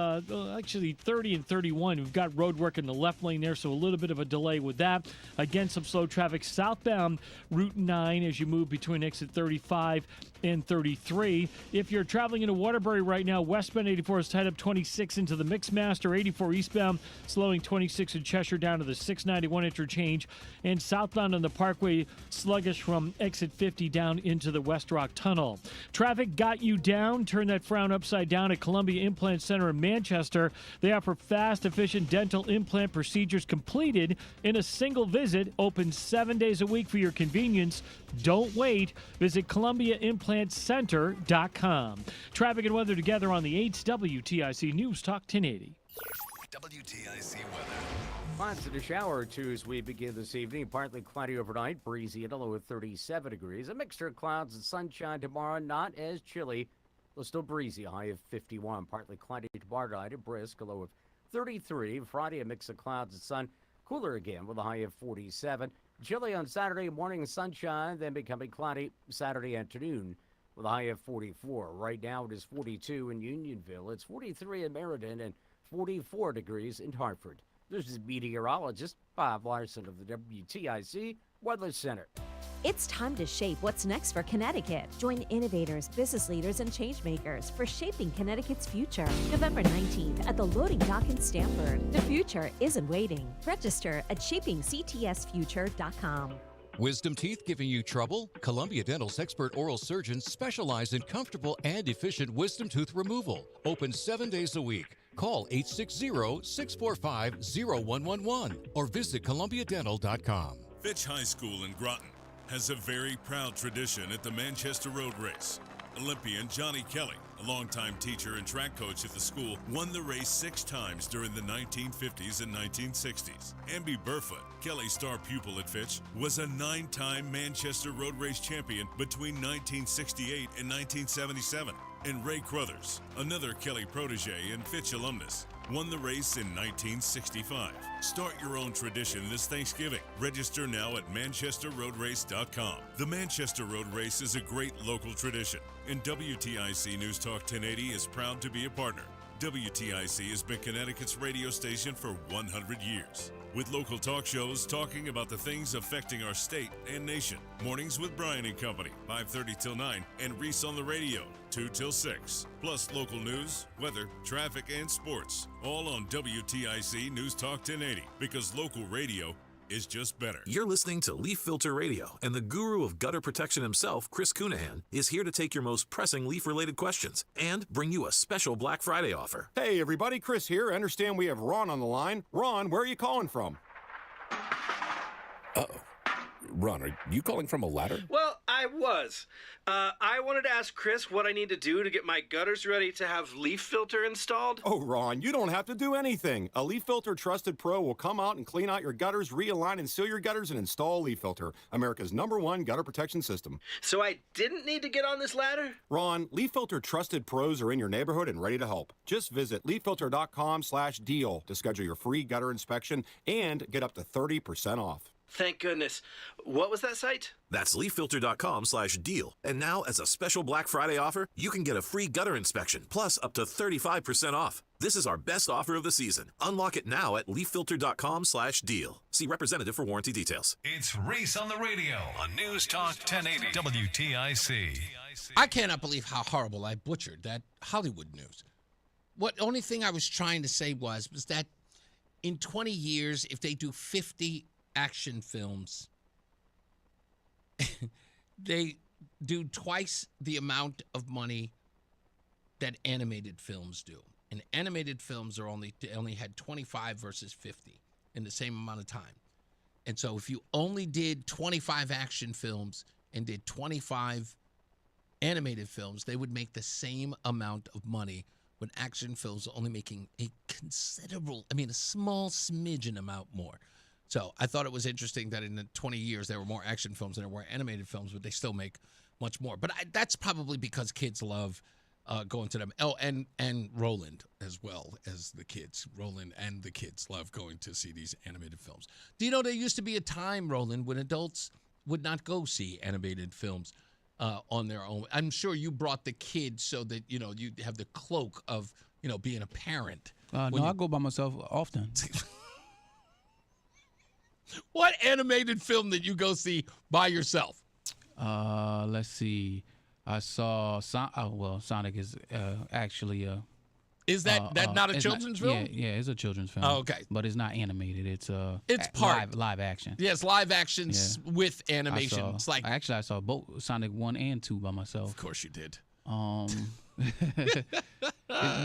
actually 30 and 31. We've got road work in the left lane there, so a little bit of a delay with that. Again, some slow traffic southbound Route 9 as you move between exit 35 and and 33. If you're traveling into Waterbury right now, westbound 84 is tied up 26 into the Mixmaster. 84 eastbound, slowing 26 in Cheshire down to the 691 interchange. And southbound on the Parkway, sluggish from exit 50 down into the West Rock Tunnel. Traffic got you down. Turn that frown upside down at Columbia Implant Center in Manchester. They offer fast, efficient dental implant procedures completed in a single visit. Open 7 days a week for your convenience. Don't wait. Visit ColumbiaImplantCenter.com. Traffic and weather together on the 8th WTIC News Talk 1080. WTIC weather. Clouds and a shower or two as we begin this evening. Partly cloudy overnight, breezy at a low of 37 degrees. A mixture of clouds and sunshine tomorrow, not as chilly, though still breezy, a high of 51. Partly cloudy tomorrow night, a brisk, a low of 33. Friday, a mix of clouds and sun, cooler again with a high of 47. Chilly on Saturday morning, sunshine, then becoming cloudy Saturday afternoon with a high of 44. Right now it is 42 in Unionville. It's 43 in Meriden and 44 degrees in Hartford. This is meteorologist Bob Larson of the WTIC Weather Center. It's time to shape what's next for Connecticut. Join innovators, business leaders, and changemakers for shaping Connecticut's future. November 19th at the Loading Dock in Stamford. The future isn't waiting. Register at shapingctsfuture.com. Wisdom teeth giving you trouble? Columbia Dental's expert oral surgeons specialize in comfortable and efficient wisdom tooth removal. Open 7 days a week. Call 860-645-0111 or visit columbiadental.com. Fitch High School in Groton has a very proud tradition at the Manchester Road Race. Olympian Johnny Kelly, a longtime teacher and track coach at the school, won the race 6 times during the 1950s and 1960s. Amby Burfoot, Kelly's star pupil at Fitch, was a 9-time Manchester Road Race champion between 1968 and 1977. And Ray Crothers, another Kelly protege and Fitch alumnus, won the race in 1965. Start your own tradition this Thanksgiving. Register now at manchesterroadrace.com. The Manchester Road Race is a great local tradition, and WTIC News Talk 1080 is proud to be a partner. WTIC has been Connecticut's radio station for 100 years. With local talk shows talking about the things affecting our state and nation. Mornings with Brian and Company, 5:30 till 9, and Reese on the Radio, 2 till 6. Plus local news, weather, traffic, and sports. All on WTIC News Talk 1080, because local radio is just better. You're listening to Leaf Filter Radio, and the guru of gutter protection himself, Chris Cunahan, is here to take your most pressing leaf-related questions and bring you a special Black Friday offer. Hey everybody, Chris here. I understand we have Ron on the line. Ron, where are you calling from? Uh-oh. Ron, are you calling from a ladder? Well, I was. I wanted to ask Chris what I need to do to get my gutters ready to have leaf filter installed. Oh, Ron, you don't have to do anything. A Leaf Filter Trusted Pro will come out and clean out your gutters, realign and seal your gutters, and install Leaf Filter, America's #1 gutter protection system. So I didn't need to get on this ladder? Ron, Leaf Filter Trusted Pros are in your neighborhood and ready to help. Just visit leaffilter.com/deal to schedule your free gutter inspection and get up to 30% off. Thank goodness. What was that site? That's leaffilter.com/deal. And now, as a special Black Friday offer, you can get a free gutter inspection, plus up to 35% off. This is our best offer of the season. Unlock it now at leaffilter.com/deal. See representative for warranty details. It's Reese on the Radio on News Talk 1080 WTIC. I cannot believe how horrible I butchered that Hollywood news. What only thing I was trying to say was that in 20 years, if they do 50 action films, they do twice the amount of money that animated films do. And animated films are only had 25 versus 50 in the same amount of time. And so if you only did 25 action films and did 25 animated films, they would make the same amount of money, when action films are only making a small smidgen amount more. So I thought it was interesting that in the 20 years there were more action films than there were animated films, but they still make much more. But that's probably because kids love going to them. Oh, and Roland as well as the kids. Roland and the kids love going to see these animated films. Do you know there used to be a time, Roland, when adults would not go see animated films on their own? I'm sure you brought the kids so that, you have the cloak of, being a parent. No, I go by myself often. What animated film did you go see by yourself? Let's see. I saw Sonic is actually Is that not a children's film? Yeah, it's a children's film. Oh, okay. But it's not animated. It's live action. Yes, live actions with animation. It's like I saw both Sonic 1 and 2 by myself. Of course you did.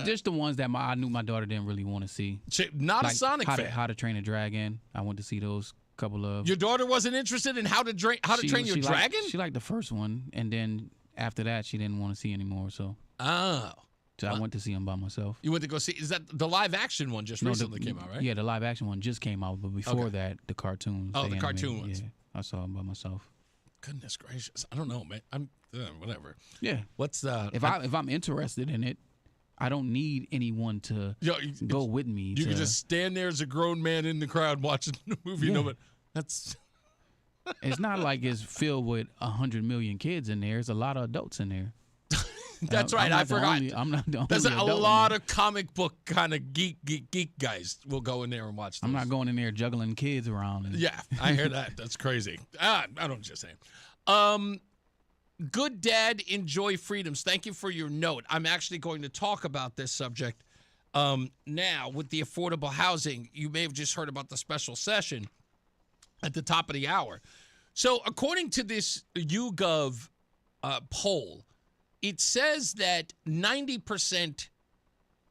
Just the ones that I knew my daughter didn't really want to see. Not a Sonic fan. How to Train a Dragon. I went to see those couple of. Your daughter wasn't interested in How to Train Your Dragon? She liked the first one, and then after that, she didn't want to see anymore. So. Oh. So I went to see them by myself. You went to go see? Is that the live action one just recently came out, right? Yeah, the live action one just came out, but before that, the cartoons. Oh, the cartoon ones. Yeah, I saw them by myself. Goodness gracious, I don't know, man. I'm whatever. Yeah. What's the? If I'm interested in it, I don't need anyone to go with me. You can just stand there as a grown man in the crowd watching the movie. Yeah. No, but that's. It's not like it's filled with 100 million kids in there. There's a lot of adults in there. That's right. I forgot. I'm not the only There's a adult lot of comic book kind of geek guys will go in there and watch. Those. I'm not going in there juggling kids around. Yeah, I hear that. That's crazy. I don't just say. Good dad, enjoy freedoms. Thank you for your note. I'm actually going to talk about this subject now with the affordable housing. You may have just heard about the special session at the top of the hour. So according to this YouGov poll, it says that 90%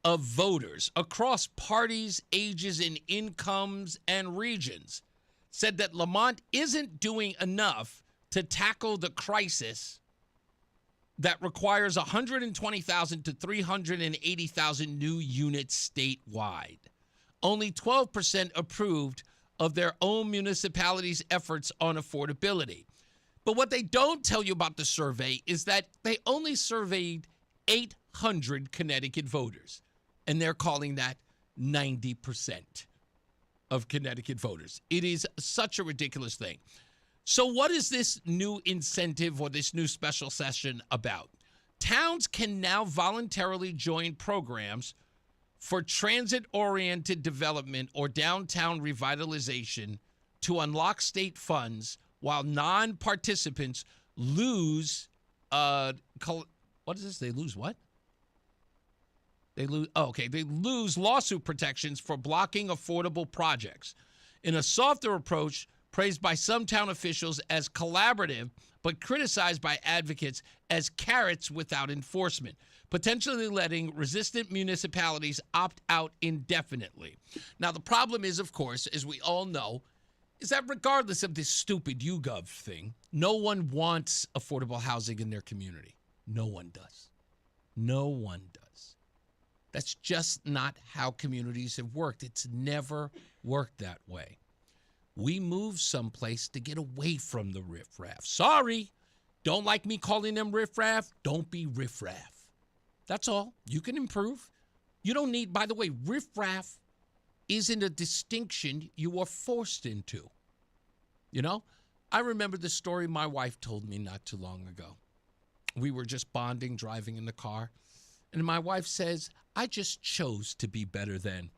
of voters across parties, ages, and incomes and regions said that Lamont isn't doing enough to tackle the crisis that requires 120,000 to 380,000 new units statewide. Only 12% approved of their own municipalities' efforts on affordability. But what they don't tell you about the survey is that they only surveyed 800 Connecticut voters, and they're calling that 90% of Connecticut voters. It is such a ridiculous thing. So what is this new incentive or this new special session about? Towns can now voluntarily join programs for transit-oriented development or downtown revitalization to unlock state funds while non-participants lose, what is this? They lose what? They lose lawsuit protections for blocking affordable projects. In a softer approach, praised by some town officials as collaborative, but criticized by advocates as carrots without enforcement, potentially letting resistant municipalities opt out indefinitely. Now, the problem is, of course, as we all know, is that regardless of this stupid YouGov thing, no one wants affordable housing in their community. No one does. No one does. That's just not how communities have worked. It's never worked that way. We move someplace to get away from the riffraff. Sorry, don't like me calling them riffraff? Don't be riffraff. That's all. You can improve. You don't need, by the way, riffraff isn't a distinction you are forced into. You know, I remember the story my wife told me not too long ago. We were just bonding, driving in the car, and my wife says, I just chose to be better than.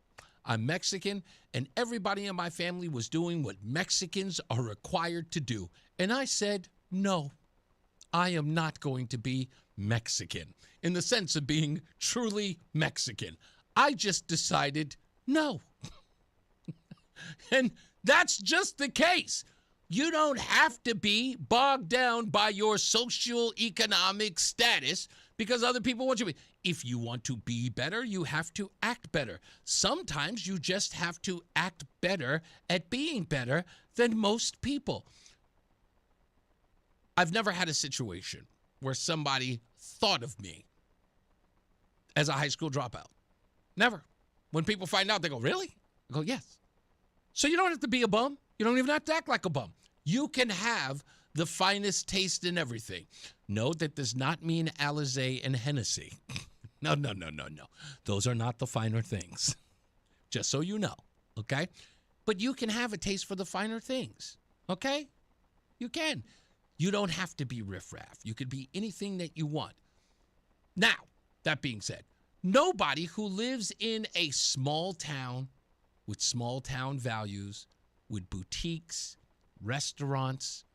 I'm Mexican, and everybody in my family was doing what Mexicans are required to do. And I said, no, I am not going to be Mexican in the sense of being truly Mexican. I just decided no. And that's just the case. You don't have to be bogged down by your socioeconomic status because other people want you to be. If you want to be better, you have to act better. Sometimes you just have to act better at being better than most people. I've never had a situation where somebody thought of me as a high school dropout. Never. When people find out, they go, really? I go, yes. So you don't have to be a bum. You don't even have to act like a bum. You can have the finest taste in everything. No, that does not mean Alizé and Hennessy. No. Those are not the finer things. Just so you know, okay? But you can have a taste for the finer things, okay? You can. You don't have to be riffraff. You could be anything that you want. Now, that being said, nobody who lives in a small town with small town values, with boutiques, restaurants,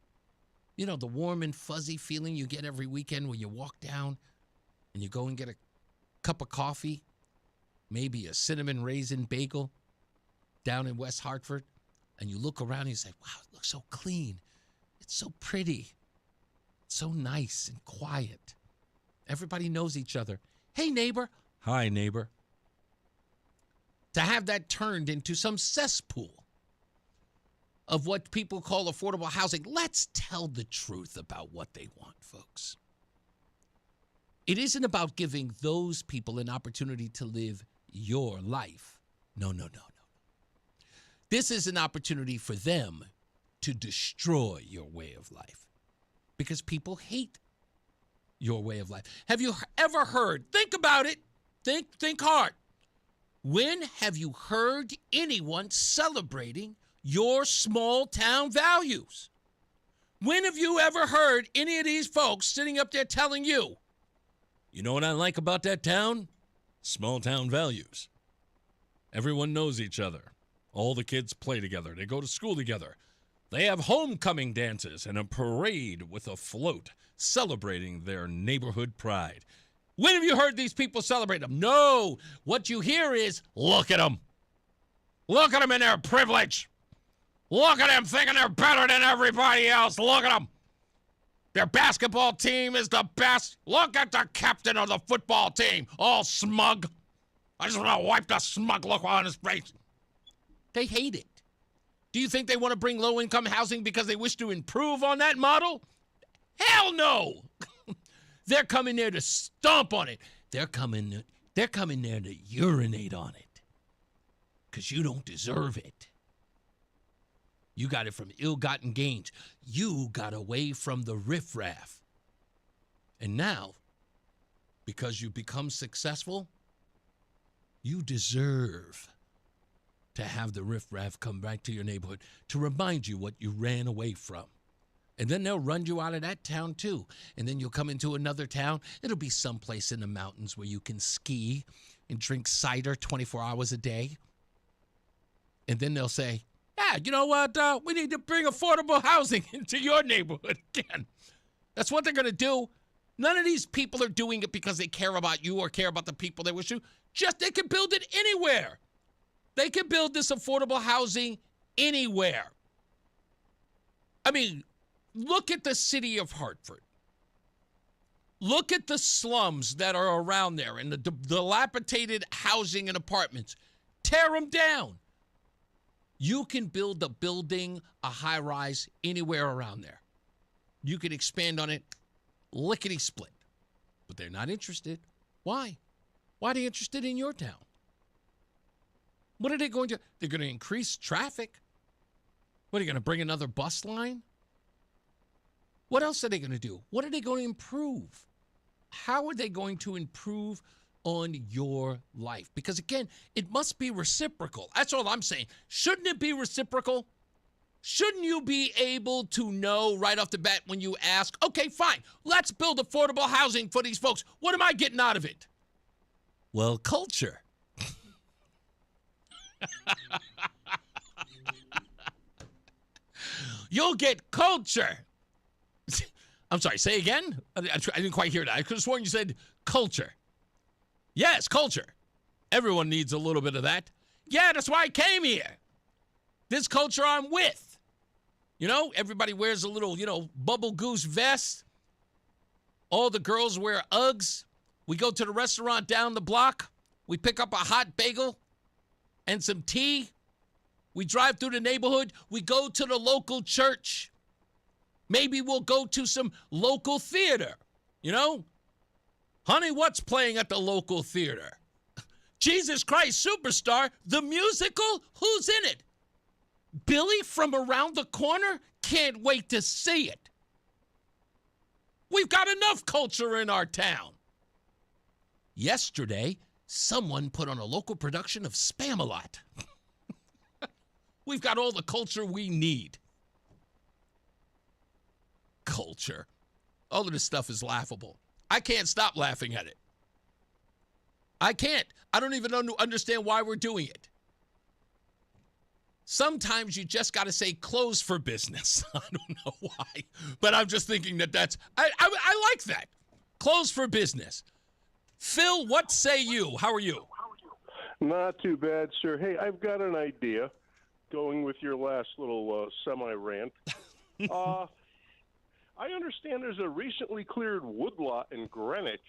You know, the warm and fuzzy feeling you get every weekend when you walk down and you go and get a cup of coffee, maybe a cinnamon raisin bagel down in West Hartford, and you look around and you say, wow, it looks so clean. It's so pretty. It's so nice and quiet. Everybody knows each other. Hey, neighbor. Hi, neighbor. To have that turned into some cesspool of what people call affordable housing. Let's tell the truth about what they want, folks. It isn't about giving those people an opportunity to live your life. No. This is an opportunity for them to destroy your way of life because people hate your way of life. Have you ever heard, think about it, think hard. When have you heard anyone celebrating your small town values? When have you ever heard any of these folks sitting up there telling you, you know what I like about that town? Small town values. Everyone knows each other. All the kids play together. They go to school together. They have homecoming dances and a parade with a float celebrating their neighborhood pride. When have you heard these people celebrate them? No. What you hear is, look at them. Look at them in their privilege. Look at them thinking they're better than everybody else. Look at them. Their basketball team is the best. Look at the captain of the football team, all smug. I just want to wipe the smug look on his face. They hate it. Do you think they want to bring low-income housing because they wish to improve on that model? Hell no. They're coming there to stomp on it. They're coming there to urinate on it because you don't deserve it. You got it from ill-gotten gains. You got away from the riffraff. And now, because you become successful, you deserve to have the riffraff come back to your neighborhood to remind you what you ran away from. And then they'll run you out of that town too. And then you'll come into another town. It'll be someplace in the mountains where you can ski and drink cider 24 hours a day. And then they'll say, yeah, you know what? We need to bring affordable housing into your neighborhood again. That's what they're going to do. None of these people are doing it because they care about you or care about the people they wish to. Just they can build it anywhere. They can build this affordable housing anywhere. I mean, look at the city of Hartford. Look at the slums that are around there and the dilapidated housing and apartments. Tear them down. You can build a building, a high-rise, anywhere around there. You can expand on it, lickety-split. But they're not interested. Why? Why are they interested in your town? What are they going to? They're going to increase traffic. What, are you going to bring another bus line? What else are they going to do? What are they going to improve? How are they going to improve on your life? Because again, it must be reciprocal. That's all I'm saying. Shouldn't it be reciprocal? Shouldn't you be able to know right off the bat when you ask, okay, fine, let's build affordable housing for these folks. What am I getting out of it? Well, culture. You'll get culture. I'm sorry, say again? I didn't quite hear that. I could have sworn you said culture. Yes, culture. Everyone needs a little bit of that. Yeah, that's why I came here. This culture I'm with. You know, everybody wears a little, bubble goose vest. All the girls wear Uggs. We go to the restaurant down the block. We pick up a hot bagel and some tea. We drive through the neighborhood. We go to the local church. Maybe we'll go to some local theater, Honey, what's playing at the local theater? Jesus Christ Superstar, the musical? Who's in it? Billy from around the corner? Can't wait to see it. We've got enough culture in our town. Yesterday, someone put on a local production of Spam-A-Lot. We've got all the culture we need. Culture. All of this stuff is laughable. I can't stop laughing at it. I can't. I don't even understand why we're doing it. sometimes you just got to say closed for business. I don't know why, but I'm just thinking that's, I like that. Closed for business. Phil, what say you? How are you? Not too bad, sir. Hey, I've got an idea, going with your last little semi-rant. I understand there's a recently cleared woodlot in Greenwich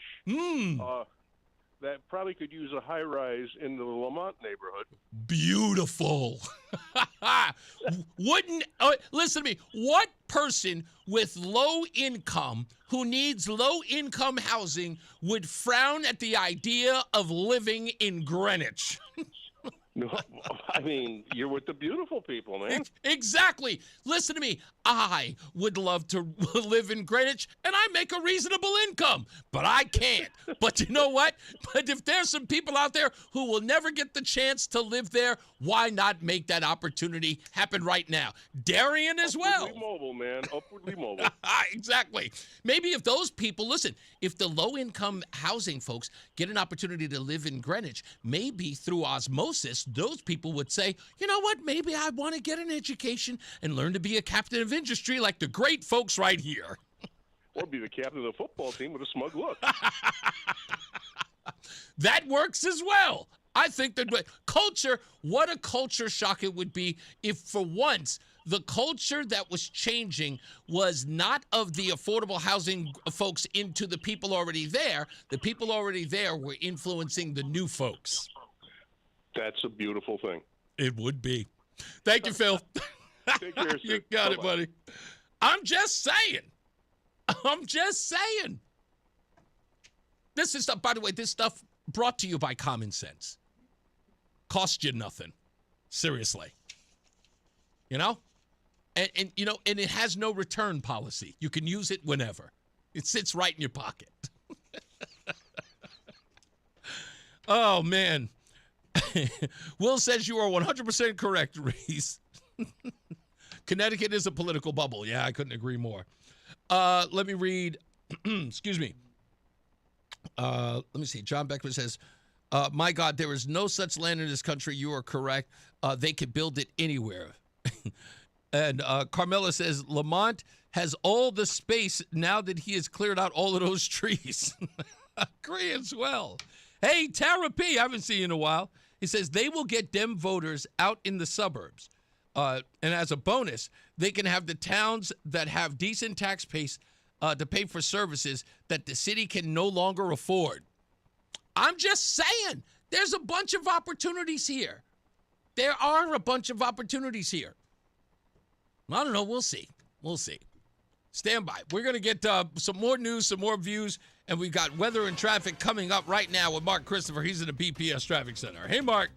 that probably could use a high-rise in the Lamont neighborhood. Beautiful. Listen to me. What person with low income who needs low income housing would frown at the idea of living in Greenwich? No, I mean, you're with the beautiful people, man. Exactly. Listen to me. I would love to live in Greenwich, and I make a reasonable income, but I can't. But you know what? But if there's some people out there who will never get the chance to live there, why not make that opportunity happen right now? Darien as well. Upwardly mobile, man. Upwardly mobile. Exactly. Maybe if those people, listen, if the low-income housing folks get an opportunity to live in Greenwich, maybe through osmosis, those people would say, you know what, maybe I want to get an education and learn to be a captain of industry like the great folks right here. Or be the captain of the football team with a smug look. That works as well. I think that culture, what a culture shock it would be if for once the culture that was changing was not of the affordable housing folks into the people already there. The people already there were influencing the new folks. That's a beautiful thing. It would be. Thank you, Phil. Take care, sir. You got it, buddy. I'm just saying. This is stuff, by the way, this stuff brought to you by Common Sense. Cost you nothing. Seriously. You know? And you know, and it has no return policy. You can use it whenever. It sits right in your pocket. Oh, man. Will says you are 100% correct, Reese. Connecticut is a political bubble. Yeah, I couldn't agree more. Let me read. Excuse me. Let me see. John Beckman says, my God, there is no such land in this country. You are correct. They could build it anywhere. And Carmela says, Lamont has all the space now that he has cleared out all of those trees. Agree as well. Hey, Tara P., I haven't seen you in a while. He says they will get Dem voters out in the suburbs. And as a bonus, they can have the towns that have decent tax base to pay for services that the city can no longer afford. I'm just saying, there's a bunch of opportunities here. There are a bunch of opportunities here. I don't know. We'll see. We'll see. Stand by. We're going to get some more news, some more views, and we've got weather and traffic coming up right now with Mark Christopher. He's in the BPS Traffic Center. Hey, Mark.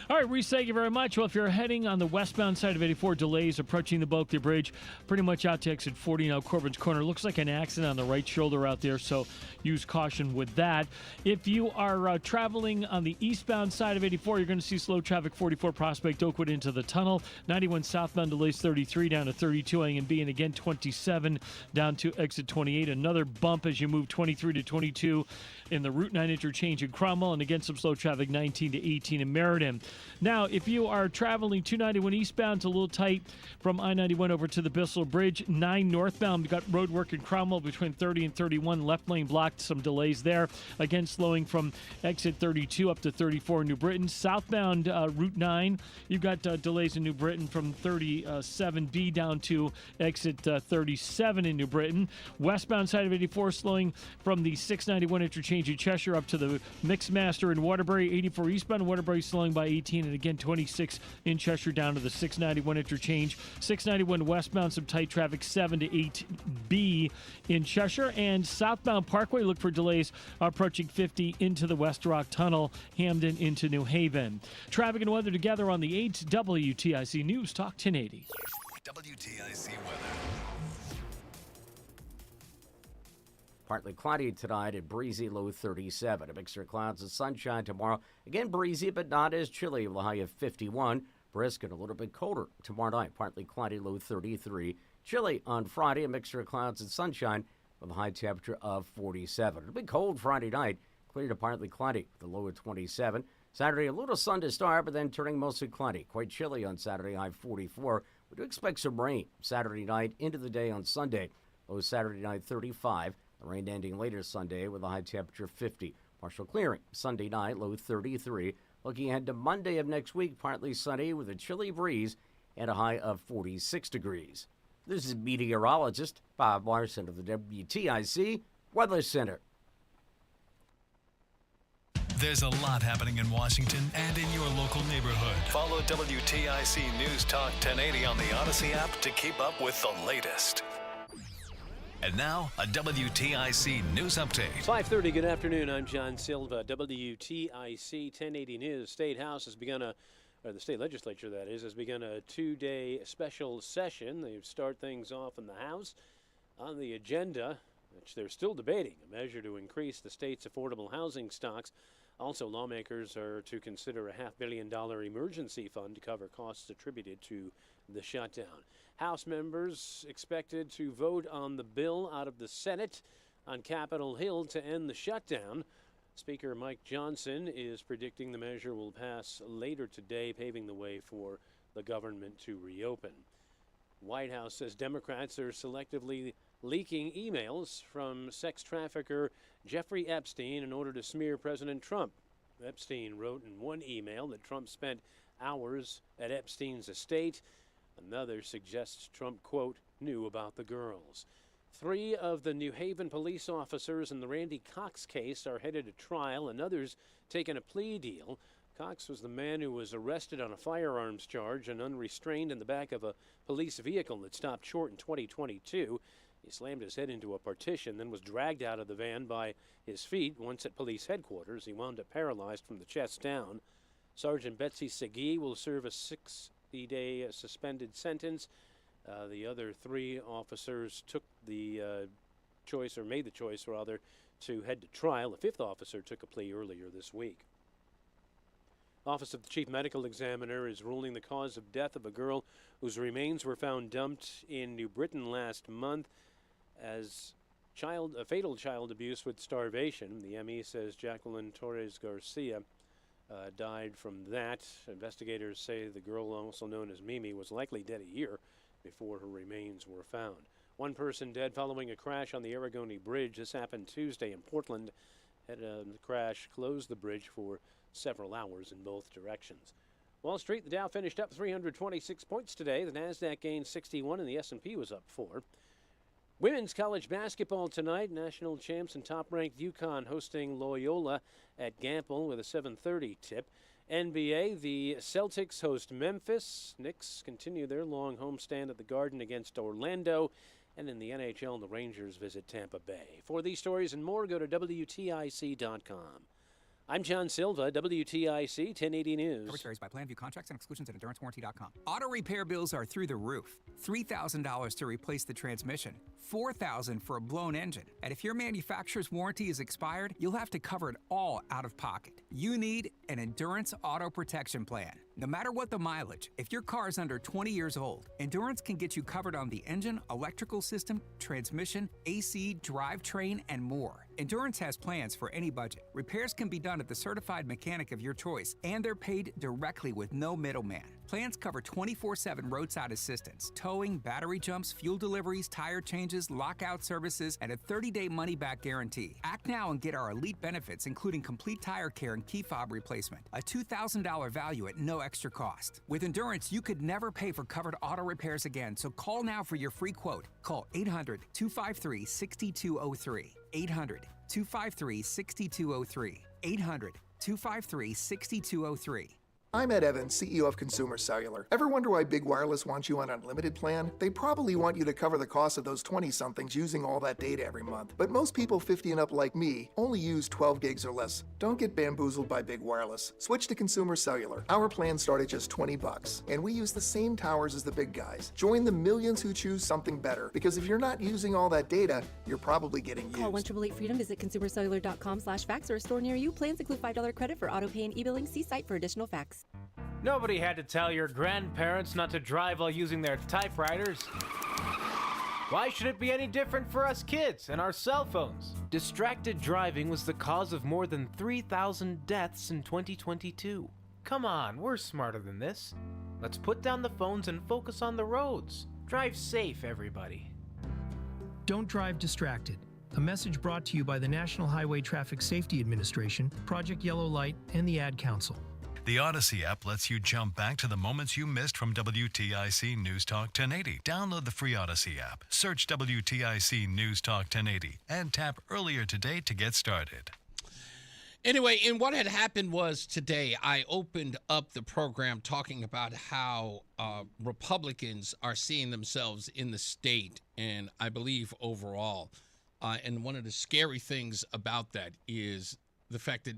All right, Reese, thank you very much. Well, if you're heading on the westbound side of 84, delays approaching the Bulkley Bridge, pretty much out to exit 40 now, Corbin's Corner. Looks like an accident on the right shoulder out there, so use caution with that. If you are traveling on the eastbound side of 84, you're going to see slow traffic 44 Prospect Oakwood into the tunnel. 91 southbound delays 33 down to 32 A and B, and again 27 down to exit 28. Another bump as you move 23 to 22 in the Route 9 interchange in Cromwell, and again some slow traffic 19 to 18 in Meriden. Now, if you are traveling 291 eastbound, it's a little tight from I-91 over to the Bissell Bridge. 9 northbound, we've got road work in Cromwell between 30 and 31. Left lane blocked, some delays there. Again, slowing from exit 32 up to 34 in New Britain. Southbound Route 9, you've got delays in New Britain from 37B down to exit 37 in New Britain. Westbound side of 84 slowing from the 691 interchange in Cheshire up to the Mixmaster in Waterbury. 84 eastbound Waterbury slowing by 18, and again 26 in Cheshire down to the 691 interchange. 691 westbound, some tight traffic 7 to 8B in Cheshire. And southbound Parkway, look for delays approaching 50 into the West Rock Tunnel, Hamden into New Haven. Traffic and weather together on the 8 WTIC News Talk 1080. WTIC weather. Partly cloudy tonight and breezy, low 37. A mixture of clouds and sunshine tomorrow. Again, breezy, but not as chilly. A high of 51. Brisk and a little bit colder tomorrow night. Partly cloudy, low 33. Chilly on Friday. A mixture of clouds and sunshine with a high temperature of 47. It'll be cold Friday night. Clear to partly cloudy with a low of 27. Saturday, a little sun to start, but then turning mostly cloudy. Quite chilly on Saturday, high 44. We do expect some rain Saturday night into the day on Sunday. Low Saturday night 35. The rain ending later Sunday with a high temperature 50. Partial clearing Sunday night, low 33. Looking ahead to Monday of next week, partly sunny with a chilly breeze and a high of 46 degrees. This is meteorologist Bob Larson of the WTIC Weather Center. There's a lot happening in Washington and in your local neighborhood. Follow WTIC News Talk 1080 on the Odyssey app to keep up with the latest. And now, a WTIC News Update. 5:30, good afternoon. I'm John Silva. WTIC 1080 News. State House has begun the state legislature, that is, has begun a 2-day special session. They start things off in the House. On the agenda, which they're still debating, a measure to increase the state's affordable housing stocks. Also, lawmakers are to consider a $500 million emergency fund to cover costs attributed to the shutdown. House members expected to vote on the bill out of the Senate on Capitol Hill to end the shutdown. Speaker Mike Johnson is predicting the measure will pass later today, paving the way for the government to reopen. White House says Democrats are selectively leaking emails from sex trafficker Jeffrey Epstein in order to smear President Trump. Epstein wrote in one email that Trump spent hours at Epstein's estate. Another suggests Trump, quote, knew about the girls. 3 of the New Haven police officers in the Randy Cox case are headed to trial, and others taking a plea deal. Cox was the man who was arrested on a firearms charge and unrestrained in the back of a police vehicle that stopped short in 2022. He slammed his head into a partition, then was dragged out of the van by his feet. Once at police headquarters, he wound up paralyzed from the chest down. Sergeant Betsy Segui will serve a 60-day suspended sentence. The other 3 officers took the made the choice, to head to trial. The 5th officer took a plea earlier this week. Office of the Chief Medical Examiner is ruling the cause of death of a girl whose remains were found dumped in New Britain last month as fatal child abuse with starvation. The ME says Jacqueline Torres Garcia died from that. Investigators say the girl, also known as Mimi, was likely dead a year before her remains were found. 1 person dead following a crash on the Aragoni Bridge. This happened Tuesday in Portland. The crash closed the bridge for several hours in both directions. Wall Street, the Dow finished up 326 points today. The Nasdaq gained 61 and the S&P was up 4. Women's college basketball tonight. National champs and top-ranked UConn hosting Loyola at Gampel with a 7:30 tip. NBA, the Celtics host Memphis. Knicks continue their long homestand at the Garden against Orlando. And in the NHL, the Rangers visit Tampa Bay. For these stories and more, go to WTIC.com. I'm John Silva, WTIC 1080 News. Coverage varies by plan, view contracts, and exclusions at EnduranceWarranty.com. Auto repair bills are through the roof. $3,000 to replace the transmission, $4,000 for a blown engine. And if your manufacturer's warranty is expired, you'll have to cover it all out of pocket. You need an Endurance Auto Protection Plan. No matter what the mileage, if your car is under 20 years old, Endurance can get you covered on the engine, electrical system, transmission, AC, drivetrain, and more. Endurance has plans for any budget. Repairs can be done at the certified mechanic of your choice, and they're paid directly with no middleman. Plans cover 24/7 roadside assistance, towing, battery jumps, fuel deliveries, tire changes, lockout services, and a 30-day money-back guarantee. Act now and get our elite benefits, including complete tire care and key fob replacement. A $2,000 value at no extra cost. With Endurance, you could never pay for covered auto repairs again, so call now for your free quote. Call 800-253-6203. 800-253-6203. 800-253-6203. I'm Ed Evans, CEO of Consumer Cellular. Ever wonder why Big Wireless wants you on an unlimited plan? They probably want you to cover the cost of those 20-somethings using all that data every month. But most people 50 and up like me only use 12 gigs or less. Don't get bamboozled by Big Wireless. Switch to Consumer Cellular. Our plans start at just $20, and we use the same towers as the big guys. Join the millions who choose something better, because if you're not using all that data, you're probably getting used. Call 1-888-FREEDOM, visit consumercellular.com/fax or a store near you. Plans include $5 credit for auto pay and e-billing. See site for additional facts. Nobody had to tell your grandparents not to drive while using their typewriters. Why should it be any different for us kids and our cell phones? Distracted driving was the cause of more than 3,000 deaths in 2022. Come on, we're smarter than this. Let's put down the phones and focus on the roads. Drive safe, everybody. Don't drive distracted. A message brought to you by the National Highway Traffic Safety Administration, Project Yellow Light, and the Ad Council. The Odyssey app lets you jump back to the moments you missed from WTIC News Talk 1080. Download the free Odyssey app, search WTIC News Talk 1080, and tap earlier today to get started. Anyway, and what had happened was today I opened up the program talking about how Republicans are seeing themselves in the state, and I believe overall. And one of the scary things about that is the fact that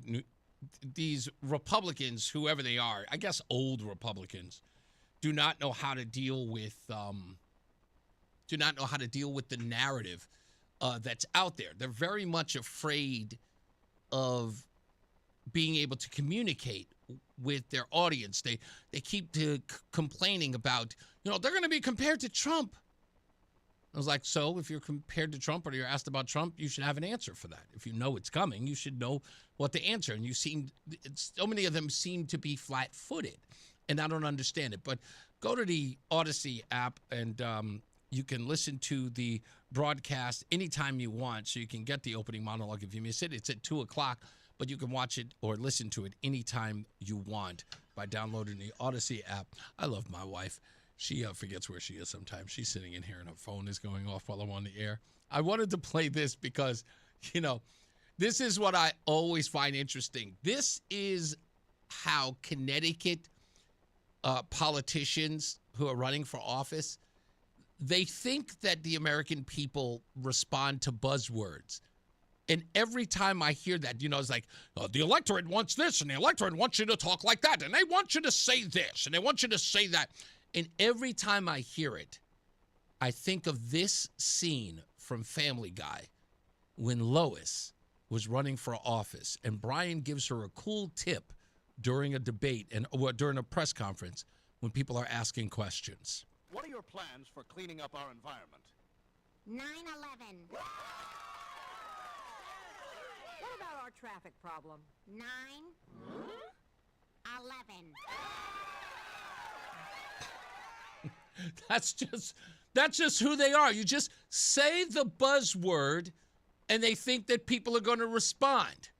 these Republicans, whoever they are, I guess old Republicans, do not know how to deal with the narrative that's out there. They're very much afraid of being able to communicate with their audience. They keep complaining about, they're going to be compared to Trump. I was like, so if you're compared to Trump or you're asked about Trump, you should have an answer for that. If you know it's coming, you should know what to answer. And so many of them seem to be flat-footed, and I don't understand it. But go to the Odyssey app, and you can listen to the broadcast anytime you want, so you can get the opening monologue if you miss it. It's at 2 o'clock, but you can watch it or listen to it anytime you want by downloading the Odyssey app. I love my wife. She forgets where she is sometimes. She's sitting in here and her phone is going off while I'm on the air. I wanted to play this because, this is what I always find interesting. This is how Connecticut politicians who are running for office, they think that the American people respond to buzzwords. And every time I hear that, it's like, the electorate wants this and the electorate wants you to talk like that and they want you to say this and they want you to say that. And every time I hear it, I think of this scene from Family Guy when Lois was running for office and Brian gives her a cool tip during a debate or during a press conference when people are asking questions. What are your plans for cleaning up our environment? 9/11. What about our traffic problem? 9/11. That's just who they are. You just say the buzzword and they think that people are going to respond.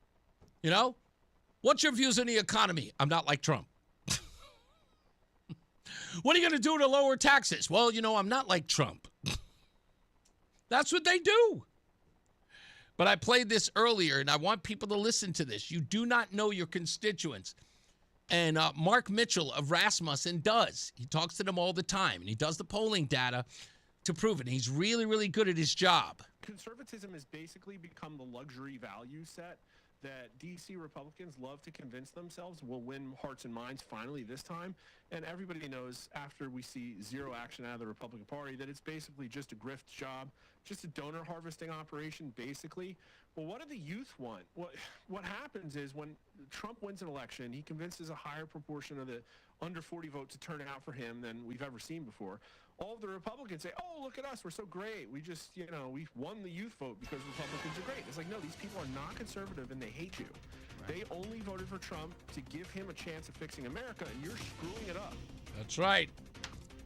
What's your views on the economy? I'm not like Trump. What are you going to do to lower taxes? Well, I'm not like Trump. That's what they do. But I played this earlier, and I want people to listen to this. You do not know your constituents. And Mark Mitchell of Rasmussen does. He talks to them all the time, and he does the polling data to prove it. And he's really, really good at his job. Conservatism has basically become the luxury value set that D.C. Republicans love to convince themselves will win hearts and minds finally this time. And everybody knows after we see zero action out of the Republican Party that it's basically just a grift job, just a donor harvesting operation, basically. Well, what do the youth want? What happens is when Trump wins an election, he convinces a higher proportion of the under 40 vote to turn out for him than we've ever seen before. All of the Republicans say, oh, look at us, we're so great. We just, we won the youth vote because Republicans are great. It's like, no, these people are not conservative and they hate you. Right. They only voted for Trump to give him a chance of fixing America, and you're screwing it up. That's right.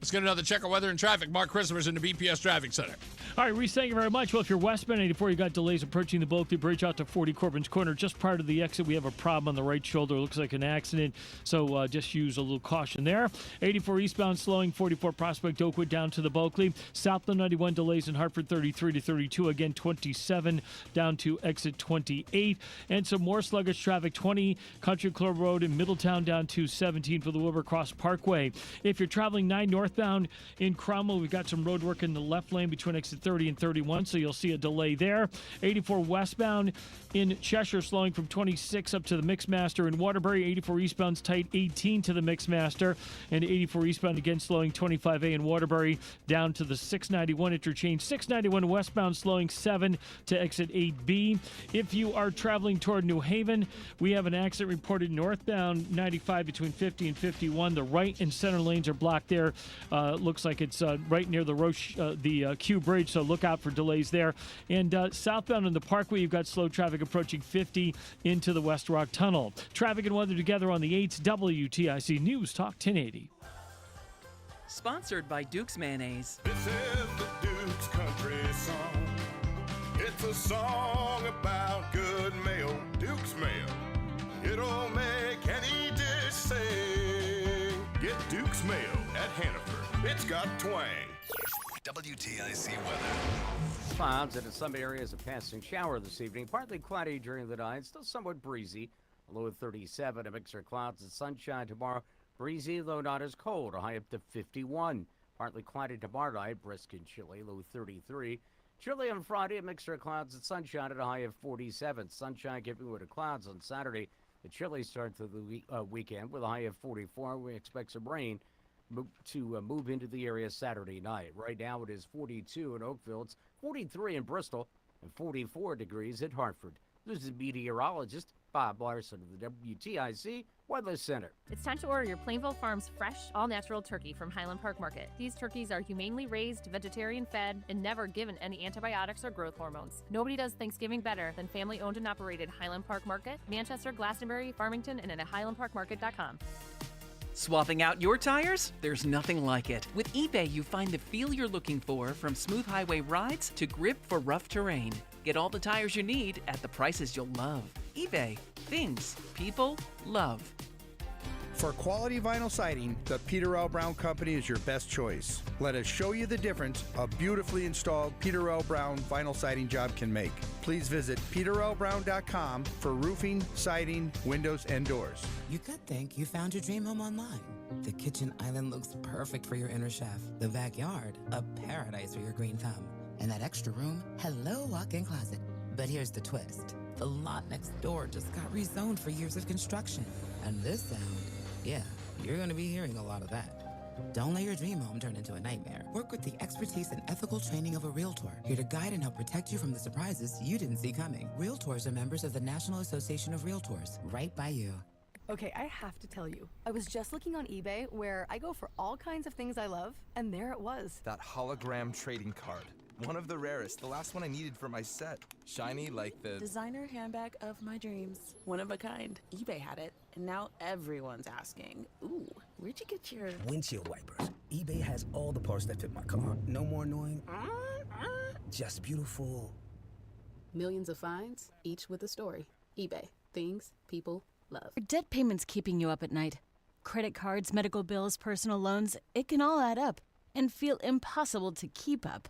Let's get another check of weather and traffic. Mark Christopher's in the BPS Traffic Center. All right, Reese, thank you very much. Well, if you're westbound 84, you got delays approaching the Bulkley Bridge out to 40 Corbin's Corner. Just prior to the exit, we have a problem on the right shoulder. It looks like an accident, so just use a little caution there. 84 eastbound slowing, 44 Prospect Oakwood down to the Bulkley. Southbound 91 delays in Hartford 33 to 32. Again, 27 down to exit 28. And some more sluggish traffic, 20 Country Club Road in Middletown down to 17 for the Wilbur Cross Parkway. If you're traveling 9 northbound in Cromwell, we've got some road work in the left lane between exit 30 and 31, so you'll see a delay there. 84 westbound in Cheshire, slowing from 26 up to the Mixmaster in Waterbury. 84 eastbound's tight, 18 to the Mixmaster, and 84 eastbound again slowing 25A in Waterbury down to the 691 interchange. 691 westbound slowing 7 to exit 8B. If you are traveling toward New Haven, we have an accident reported northbound 95 between 50 and 51. The right and center lanes are blocked there. Looks like it's right near the Q Bridge, so look out for delays there. And southbound on the Parkway, you've got slow traffic approaching 50 into the West Rock Tunnel. Traffic and weather together on the 8s, WTIC News Talk 1080. Sponsored by Duke's Mayonnaise. This is the Duke's Country Song. It's a song about good mayo, Duke's Mayo. It'll make any dish sing. Get Duke's Mayo at Hannaford. It's got twang. WTIC weather. Clouds and in some areas a passing shower this evening. Partly cloudy during the night, still somewhat breezy. A low of 37, a mixture of clouds and sunshine tomorrow. Breezy, though not as cold, a high up to 51. Partly cloudy tomorrow night, brisk and chilly, low 33. Chilly on Friday, a mixture of clouds and sunshine at a high of 47. Sunshine keeping with the clouds on Saturday. The chilly start to the weekend with a high of 44. We expect some rain to move into the area Saturday night. Right now it is 42 in Oakville, it's 43 in Bristol, and 44 degrees at Hartford. This is meteorologist Bob Larson of the WTIC Weather Center. It's time to order your Plainville Farms fresh, all-natural turkey from Highland Park Market. These turkeys are humanely raised, vegetarian-fed, and never given any antibiotics or growth hormones. Nobody does Thanksgiving better than family-owned and operated Highland Park Market, Manchester, Glastonbury, Farmington, and at highlandparkmarket.com. Swapping out your tires? There's nothing like it. With eBay, you find the feel you're looking for, from smooth highway rides to grip for rough terrain. Get all the tires you need at the prices you'll love. eBay. Things people love. For quality vinyl siding, the Peter L. Brown Company is your best choice. Let us show you the difference a beautifully installed Peter L. Brown vinyl siding job can make. Please visit peterlbrown.com for roofing, siding, windows, and doors. You could think you found your dream home online. The kitchen island looks perfect for your inner chef. The backyard, a paradise for your green thumb. And that extra room, hello walk-in closet. But here's the twist. The lot next door just got rezoned for years of construction. And this sound, yeah, you're going to be hearing a lot of that. Don't let your dream home turn into a nightmare. Work with the expertise and ethical training of a Realtor, here to guide and help protect you from the surprises you didn't see coming. Realtors are members of the National Association of Realtors, right by you. Okay, I have to tell you, I was just looking on eBay where I go for all kinds of things I love, and there it was. That hologram trading card. One of the rarest, the last one I needed for my set. Shiny like the designer handbag of my dreams. One of a kind. eBay had it, and now everyone's asking, ooh, where'd you get your windshield wipers? eBay has all the parts that fit my car. No more annoying, just beautiful. Millions of finds, each with a story. eBay. Things people love. Are debt payments keeping you up at night? Credit cards, medical bills, personal loans, it can all add up and feel impossible to keep up.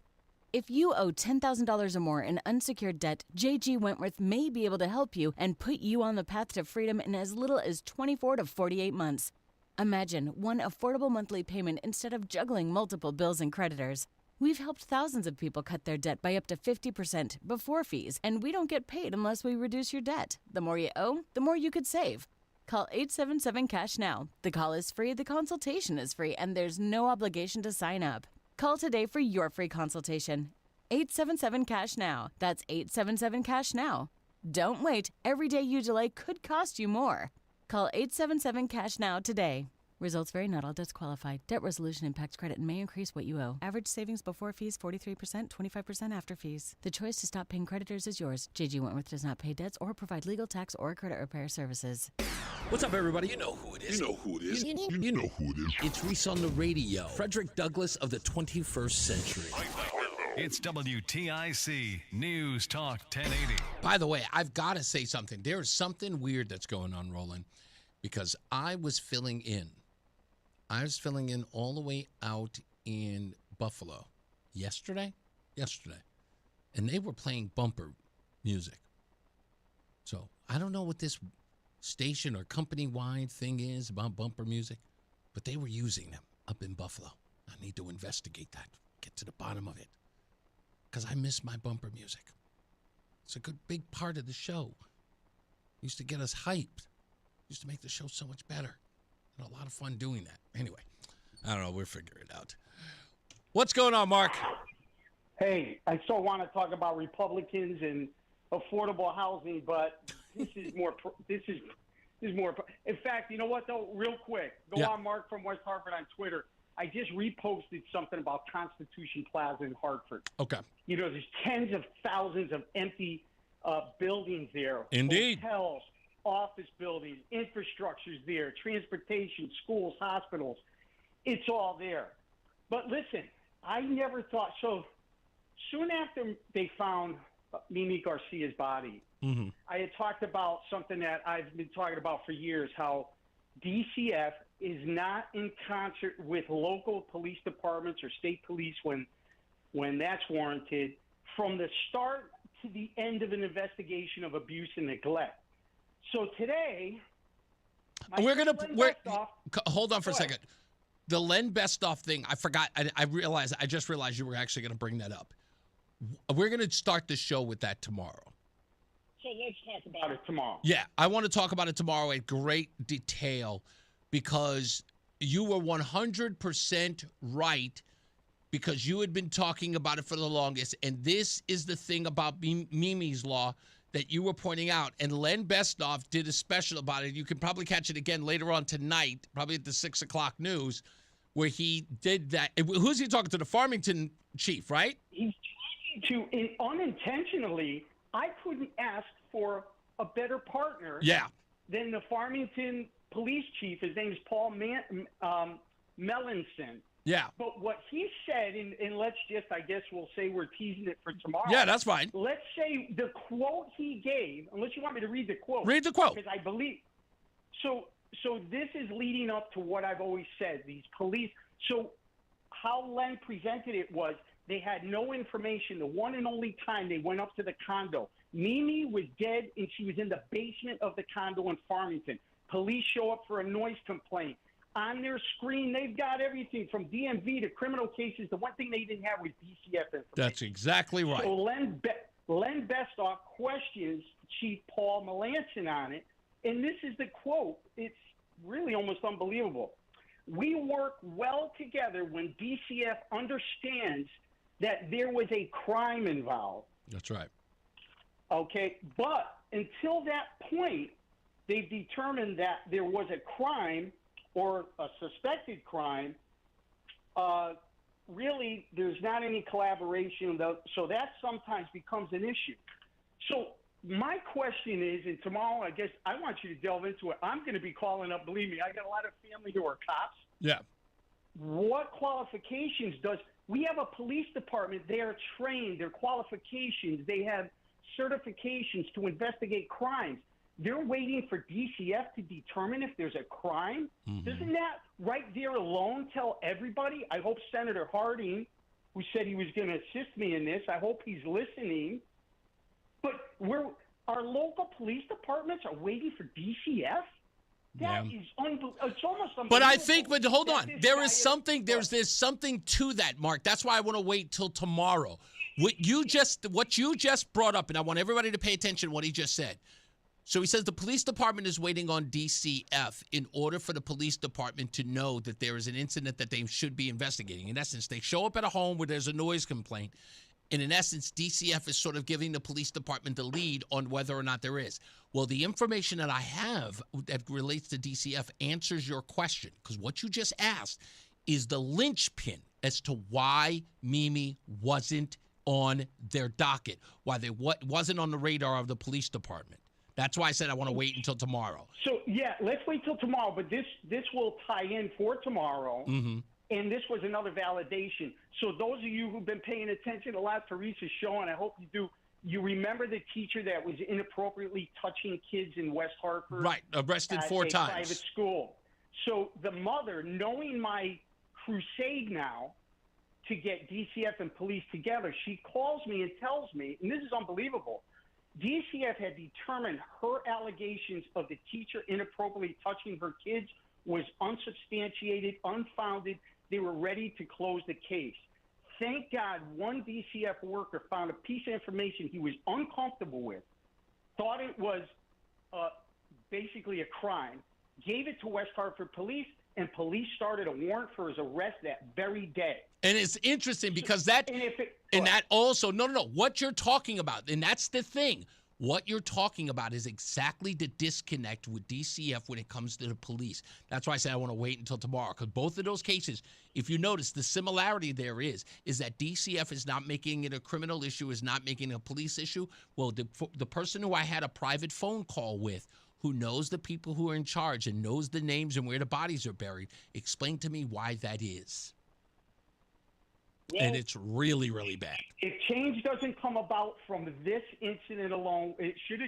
If you owe $10,000 or more in unsecured debt, J.G. Wentworth may be able to help you and put you on the path to freedom in as little as 24 to 48 months. Imagine one affordable monthly payment instead of juggling multiple bills and creditors. We've helped thousands of people cut their debt by up to 50% before fees, and we don't get paid unless we reduce your debt. The more you owe, the more you could save. Call 877-CASH now. The call is free, the consultation is free, and there's no obligation to sign up. Call today for your free consultation. 877-CASH now. That's 877-CASH now. Don't wait. Every day you delay could cost you more. Call 877-CASH now today. Results vary. Not all debts qualify. Debt resolution impacts credit and may increase what you owe. Average savings before fees 43%, 25% after fees. The choice to stop paying creditors is yours. J.G. Wentworth does not pay debts or provide legal, tax, or credit repair services. What's up, everybody? You know who it is. You know who it is. You know who it is. It's Reese on the Radio. Frederick Douglass of the 21st century. It's WTIC News Talk 1080. By the way, I've got to say something. There's something weird that's going on, Roland, because I was filling in all the way out in Buffalo yesterday, and they were playing bumper music. So I don't know what this station or company-wide thing is about bumper music, but they were using them up in Buffalo. I need to investigate that, get to the bottom of it, because I miss my bumper music. It's a good big part of the show. Used to get us hyped. Used to make the show so much better. Had a lot of fun doing that. Anyway, I don't know. We'll figure it out. What's going on, Mark? Hey, I still want to talk about Republicans and affordable housing, but this is more. This is more. In fact, you know what though? Real quick, go on Mark from West Hartford on Twitter. I just reposted something about Constitution Plaza in Hartford. Okay. You know, there's tens of thousands of empty buildings there. Indeed. Hotels, office buildings, infrastructure's there, transportation, schools, hospitals. It's all there. But listen, I never thought so. Soon after they found Mimi Garcia's body, I had talked about something that I've been talking about for years, how DCF is not in concert with local police departments or state police when that's warranted, from the start to the end of an investigation of abuse and neglect. So today, hold on for a second. The Len Bestoff thing, I forgot. I just realized you were actually going to bring that up. We're going to start the show with that tomorrow. So let's talk about it tomorrow. Yeah, I want to talk about it tomorrow in great detail, because you were 100% right, because you had been talking about it for the longest. And this is the thing about Mimi's Law that you were pointing out. And Len Bestoff did a special about it. You can probably catch it again later on tonight, probably at the 6 o'clock news, where he did that. Who's he talking to? The Farmington chief, right? He's talking to, unintentionally, I couldn't ask for a better partner than the Farmington police chief. His name is Paul Melanson. Yeah. But what he said, and let's just, I guess we'll say we're teasing it for tomorrow. Yeah, that's fine. Let's say the quote he gave, unless you want me to read the quote. Read the quote. Because I believe. So this is leading up to what I've always said. These police. So how Len presented it was, they had no information. The one and only time they went up to the condo, Mimi was dead, and she was in the basement of the condo in Farmington. Police show up for a noise complaint. On their screen, they've got everything from DMV to criminal cases. The one thing they didn't have was DCF information. That's exactly right. So Len Bestoff questions Chief Paul Melanson on it, and this is the quote. It's really almost unbelievable. We work well together when DCF understands that there was a crime involved. That's right. Okay, but until that point, they've determined that there was a crime or a suspected crime. Really, there's not any collaboration, so that sometimes becomes an issue. So my question is, and tomorrow, I guess I want you to delve into it. I'm going to be calling up, believe me, I got a lot of family who are cops. Yeah. What qualifications we have a police department, they are trained, their qualifications, they have certifications to investigate crimes. They're waiting for DCF to determine if there's a crime. Doesn't that right there alone tell everybody? I hope Senator Harding, who said he was going to assist me in this, I hope he's listening. But our local police departments are waiting for DCF? That is unbelievable. It's almost unbelievable. But I think, hold on. There's something to that, Mark. That's why I want to wait till tomorrow. What you just brought up, and I want everybody to pay attention to what he just said. So he says the police department is waiting on DCF in order for the police department to know that there is an incident that they should be investigating. In essence, they show up at a home where there's a noise complaint. And in essence, DCF is sort of giving the police department the lead on whether or not there is. Well, the information that I have that relates to DCF answers your question, because what you just asked is the linchpin as to why Mimi wasn't on their docket, why they wasn't on the radar of the police department. That's why I said I want to wait until tomorrow. So, yeah, let's wait till tomorrow, but this will tie in for tomorrow. And this was another validation. So those of you who've been paying attention a lot to Reese's show, and I hope you do, you remember the teacher that was inappropriately touching kids in West Hartford? Right, arrested 4 times. Private school. So the mother, knowing my crusade now to get DCF and police together, she calls me and tells me, and this is unbelievable, DCF had determined her allegations of the teacher inappropriately touching her kids was unsubstantiated, unfounded. They were ready to close the case. Thank God one DCF worker found a piece of information he was uncomfortable with, thought it was basically a crime, gave it to West Hartford Police, and police started a warrant for his arrest that very day. And it's interesting because that also, what you're talking about, and that's the thing. What you're talking about is exactly the disconnect with DCF when it comes to the police. That's why I said I want to wait until tomorrow, because both of those cases, if you notice, the similarity there is that DCF is not making it a criminal issue, is not making it a police issue. Well, the person who I had a private phone call with, who knows the people who are in charge and knows the names and where the bodies are buried, explained to me why that is. Well, and it's really, really bad. If change doesn't come about from this incident alone, it should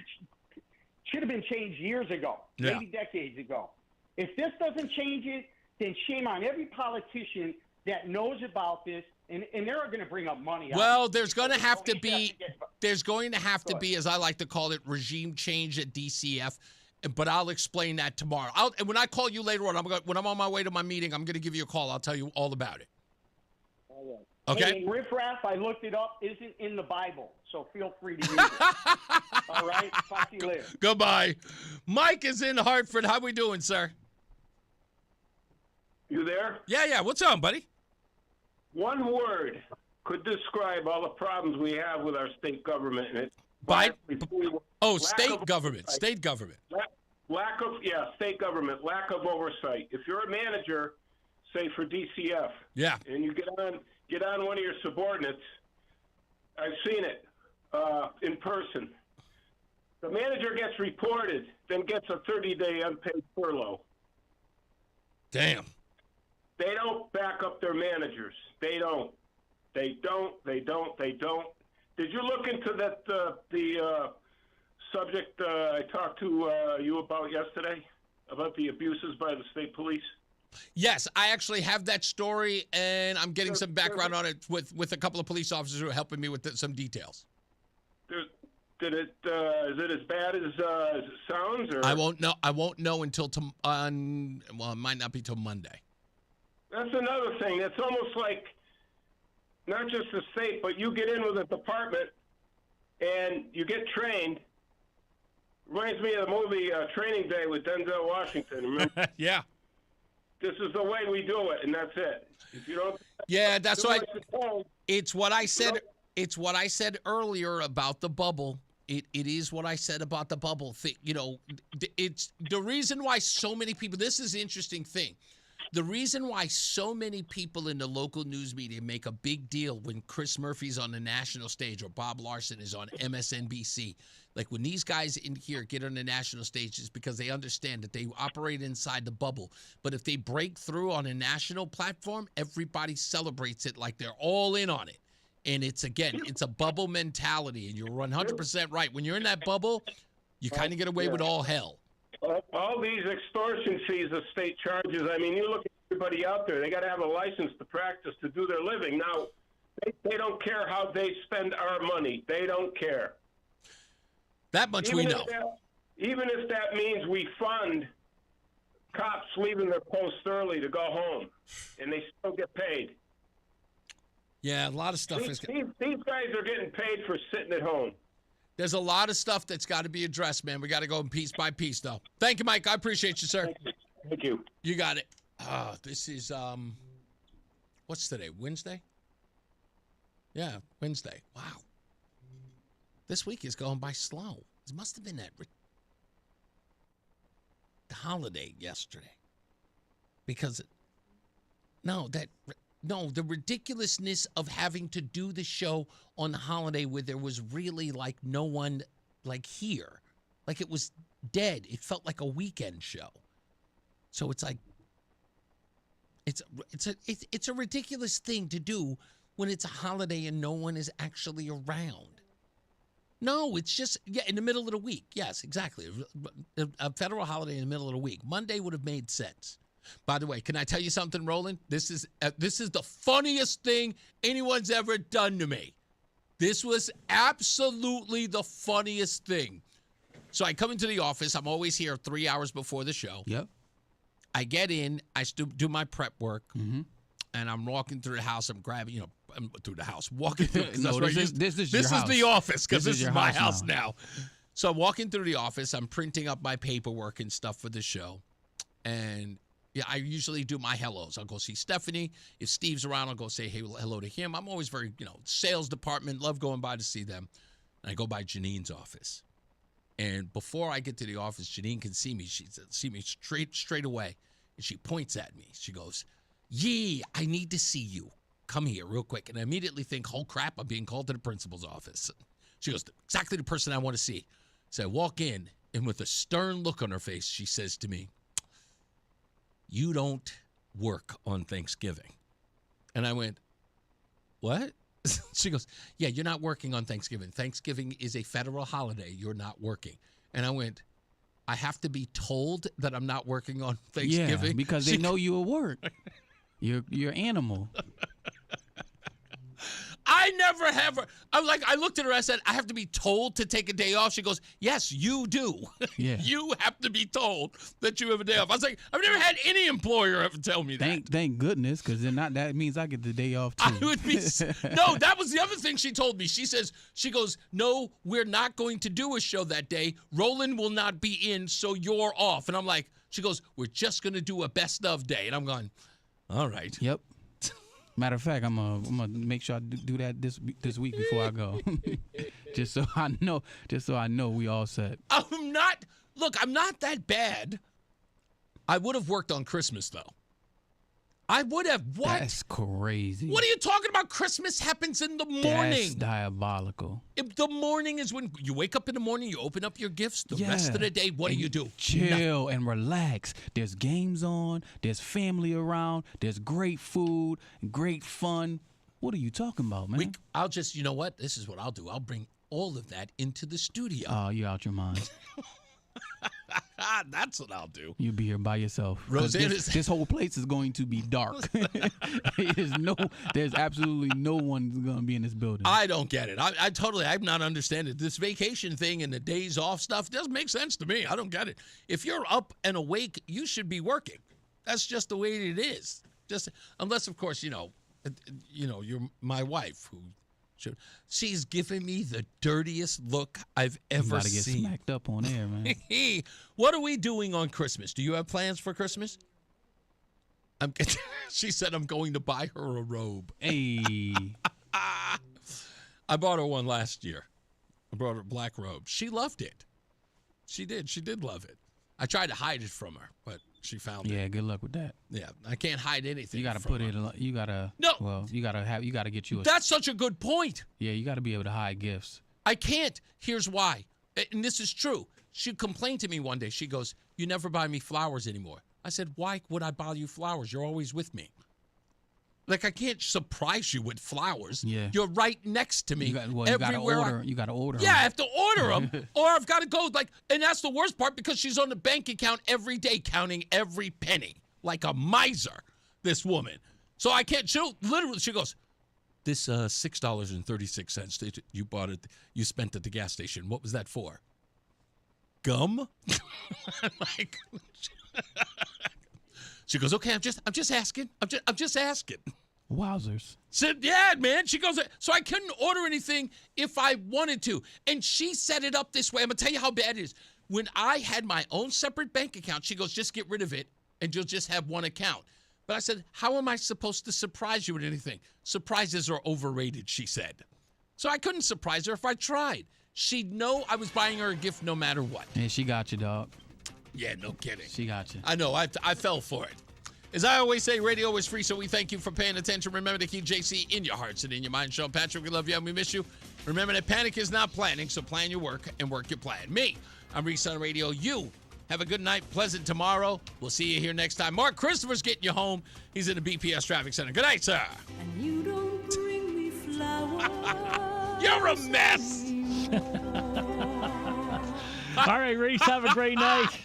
have been changed years ago, maybe decades ago. If this doesn't change it, then shame on every politician that knows about this, and they're going to bring up money. Well, there's going to have to be, as I like to call it, regime change at DCF. But I'll explain that tomorrow. And when I call you later on, when I'm on my way to my meeting, I'm going to give you a call. I'll tell you all about it. All right. Okay. Hey, riffraff, I looked it up, isn't in the Bible, so feel free to use it. All right? Talk to you later. Goodbye. Mike is in Hartford. How we doing, sir? You there? Yeah. What's up, buddy? One word could describe all the problems we have with our state government. And state government. State government. Lack of state government. Lack of oversight. If you're a manager, say for DCF, and you get on one of your subordinates, I've seen it in person. The manager gets reported, then gets a 30-day unpaid furlough. Damn. They don't back up their managers. They don't. They don't. Did you look into that the subject I talked to you about yesterday, about the abuses by the state police? Yes, I actually have that story, and I'm getting some background on it with a couple of police officers who are helping me with some details. Is it as bad as it sounds? Or? I won't know until it might not be till Monday. That's another thing. It's almost like not just the state, but you get in with a department and you get trained. Reminds me of the movie Training Day with Denzel Washington. Remember? Yeah. This is the way we do it, and that's it. If you don't, that's right. It's what I said. It's what I said earlier about the bubble. It is what I said about the bubble. It's the reason why so many people. This is the interesting thing. The reason why so many people in the local news media make a big deal when Chris Murphy's on the national stage or Bob Larson is on MSNBC, like when these guys in here get on the national stage, is because they understand that they operate inside the bubble. But if they break through on a national platform, everybody celebrates it like they're all in on it. And it's a bubble mentality, and you're 100% right. When you're in that bubble, you kind of get away with all hell. All these extortion fees the state charges, I mean, you look at everybody out there, they got to have a license to practice to do their living. Now, they don't care how they spend our money. They don't care. That much we know. Even if that means we fund cops leaving their posts early to go home, and they still get paid. Yeah, a lot of stuff These guys are getting paid for sitting at home. There's a lot of stuff that's got to be addressed, man. We got to go piece by piece, though. Thank you, Mike. I appreciate you, sir. Thank you. You got it. This is, what's today? Wednesday? Yeah, Wednesday. Wow. This week is going by slow. It must have been the holiday yesterday. Because, the ridiculousness of having to do the show on the holiday where there was really like no one like here. Like it was dead. It felt like a weekend show. So it's like it's a ridiculous thing to do when it's a holiday and no one is actually around. No, it's just in the middle of the week. Yes, exactly. A federal holiday in the middle of the week. Monday would have made sense. By the way, can I tell you something, Roland? This is the funniest thing anyone's ever done to me. This was absolutely the funniest thing. So I come into the office. I'm always here 3 hours before the show. Yep. I get in. I do my prep work, and I'm walking through the house. I'm grabbing, I'm through the house, walking through. This is the office because this is my house now. So I'm walking through the office. I'm printing up my paperwork and stuff for the show, and I usually do my hellos. I'll go see Stephanie. If Steve's around, I'll go say hello to him. I'm always very, sales department, love going by to see them. And I go by Janine's office. And before I get to the office, Janine can see me. She see me straight away, and she points at me. She goes, "Yee, I need to see you. Come here real quick." And I immediately think, "Oh, crap, I'm being called to the principal's office." She goes, "Exactly the person I want to see." So I walk in, and with a stern look on her face, she says to me, "You don't work on Thanksgiving." And I went, "What?" She goes, "Yeah, you're not working on Thanksgiving. Thanksgiving is a federal holiday. You're not working." And I went, "I have to be told that I'm not working on Thanksgiving?" Yeah, because they know you at work. You're animal. I never have. I looked at her. I said, "I have to be told to take a day off." She goes, "Yes, you do. Yeah. You have to be told that you have a day off." I was like, I've never had any employer ever tell me that. Thank goodness, because then that means I get the day off too. I would be. No, that was the other thing she told me. She goes, "No, we're not going to do a show that day. Roland will not be in, so you're off." And I'm like, she goes, "We're just going to do a best of day." And I'm going, all right. Yep. Matter of fact, I'm gonna make sure I do that this week before I go, just so I know we all set. I'm not that bad. I would have worked on Christmas though. I would have. What? That's crazy. What are you talking about? Christmas happens in the morning. That's diabolical. The morning is when you wake up in the morning, you open up your gifts. The rest of the day, what do you do? Chill and relax. There's games on. There's family around. There's great food, great fun. What are you talking about, man? I'll just, you know what? This is what I'll do. I'll bring all of that into the studio. Oh, you're out your mind. That's what I'll do. You'll be here by yourself. This whole place is going to be dark. There's absolutely no one going to be in this building. I don't get it. I'm not understanding it. This vacation thing and the days off stuff doesn't make sense to me. I don't get it. If you're up and awake, you should be working. That's just the way it is. Just unless, of course, you're my wife who. She's giving me the dirtiest look I've ever seen. You gotta get smacked up on air, man. What are we doing on Christmas? Do you have plans for Christmas? She said I'm going to buy her a robe. Hey. I bought her one last year. I brought her a black robe. She loved it. She did. She did love it. I tried to hide it from her, but she found it. Yeah, good luck with that. Yeah, I can't hide anything. You got to put it. You got to. No. Well, you got to get you. That's such a good point. Yeah, you got to be able to hide gifts. I can't. Here's why, and this is true. She complained to me one day. She goes, "You never buy me flowers anymore." I said, "Why would I buy you flowers? You're always with me." Like, I can't surprise you with flowers. Yeah. You're right next to me. You got to order. Yeah, I have to order them. Or I've got to go, and that's the worst part because she's on the bank account every day counting every penny like a miser, this woman. So I can't, she goes, "This $6.36 that you bought it, you spent at the gas station. What was that for?" Gum? Like, she goes, "Okay, I'm just asking. I'm just asking." Wowzers. Said, "Yeah, man." She goes, "So I couldn't order anything if I wanted to." And she set it up this way. I'm going to tell you how bad it is. When I had my own separate bank account, she goes, "Just get rid of it and you'll just have one account." But I said, "How am I supposed to surprise you with anything?" "Surprises are overrated," she said. So I couldn't surprise her if I tried. She'd know I was buying her a gift no matter what. Yeah, she got you, dog. Yeah, no kidding. She got you. I know. I fell for it. As I always say, radio is free, so we thank you for paying attention. Remember to keep JC in your hearts and in your mind. Sean Patrick, we love you and we miss you. Remember that panic is not planning, so plan your work and work your plan. Me, I'm Reese on Radio. You have a good night, pleasant tomorrow. We'll see you here next time. Mark Christopher's getting you home. He's in the BPS Traffic Center. Good night, sir. And you don't bring me flowers. You're a mess. All right, Reese, have a great night.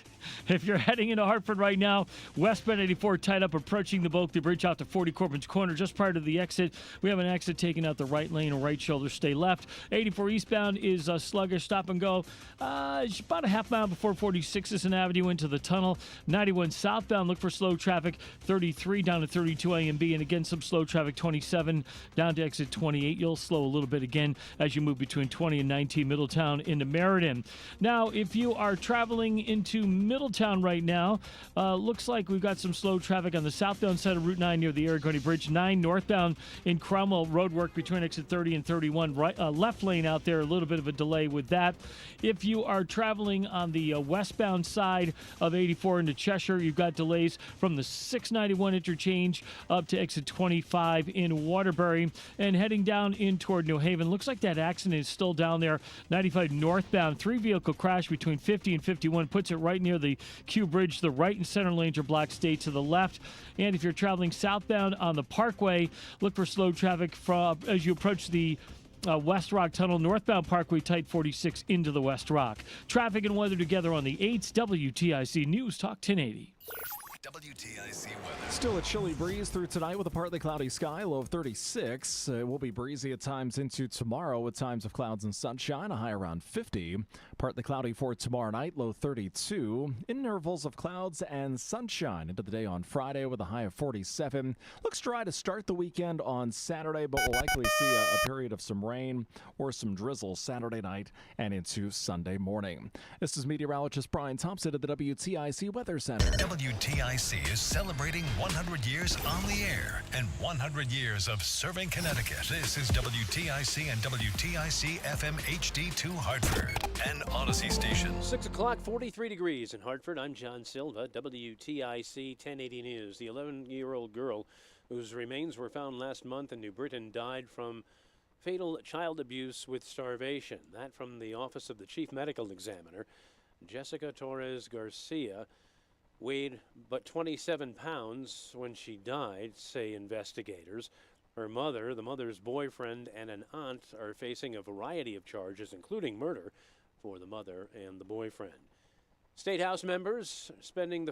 If you're heading into Hartford right now, westbound 84 tied up approaching the Bulkley Bridge out to 40 Corbin's Corner. Just prior to the exit, we have an exit taking out the right lane or right shoulder. Stay left. 84 eastbound is sluggish. Stop and go. It's about a half mile before 46th Avenue into the tunnel. 91 southbound, look for slow traffic. 33 down to 32 A and B. And again, some slow traffic. 27 down to exit 28. You'll slow a little bit again as you move between 20 and 19 Middletown into Meriden. Now, if you are traveling into Middletown, downtown right now. Looks like we've got some slow traffic on the southbound side of Route 9 near the Aragoni Bridge. 9 northbound in Cromwell, road work between exit 30 and 31. Right, left lane out there, a little bit of a delay with that. If you are traveling on the westbound side of 84 into Cheshire, you've got delays from the 691 interchange up to exit 25 in Waterbury. And heading down in toward New Haven, looks like that accident is still down there. 95 northbound, 3-vehicle crash between 50 and 51, puts it right near the Q Bridge. The right and center lanes are blocked, stay to the left. And if you're traveling southbound on the Parkway, look for slow traffic as you approach the West Rock Tunnel, northbound Parkway, tight 46 into the West Rock. Traffic and weather together on the 8th WTIC News Talk 1080. WTIC weather. Still a chilly breeze through tonight with a partly cloudy sky, low of 36. It will be breezy at times into tomorrow with times of clouds and sunshine, a high around 50. Partly cloudy for tomorrow night, low 32. Intervals of clouds and sunshine into the day on Friday with a high of 47. Looks dry to start the weekend on Saturday, but we'll likely see a period of some rain or some drizzle Saturday night and into Sunday morning. This is meteorologist Brian Thompson at the WTIC Weather Center. WTIC is celebrating 100 years on the air and 100 years of serving Connecticut. This is WTIC and WTIC FM HD2 Hartford, an Odyssey station. 6 o'clock, 43 degrees in Hartford. I'm John Silva, WTIC 1080 News. The 11-year-old girl whose remains were found last month in New Britain died from fatal child abuse with starvation. That from the Office of the Chief Medical Examiner. Jessica Torres Garcia weighed but 27 pounds when she died, say investigators. Her mother, the mother's boyfriend, and an aunt are facing a variety of charges, including murder, for the mother and the boyfriend. State House members spending the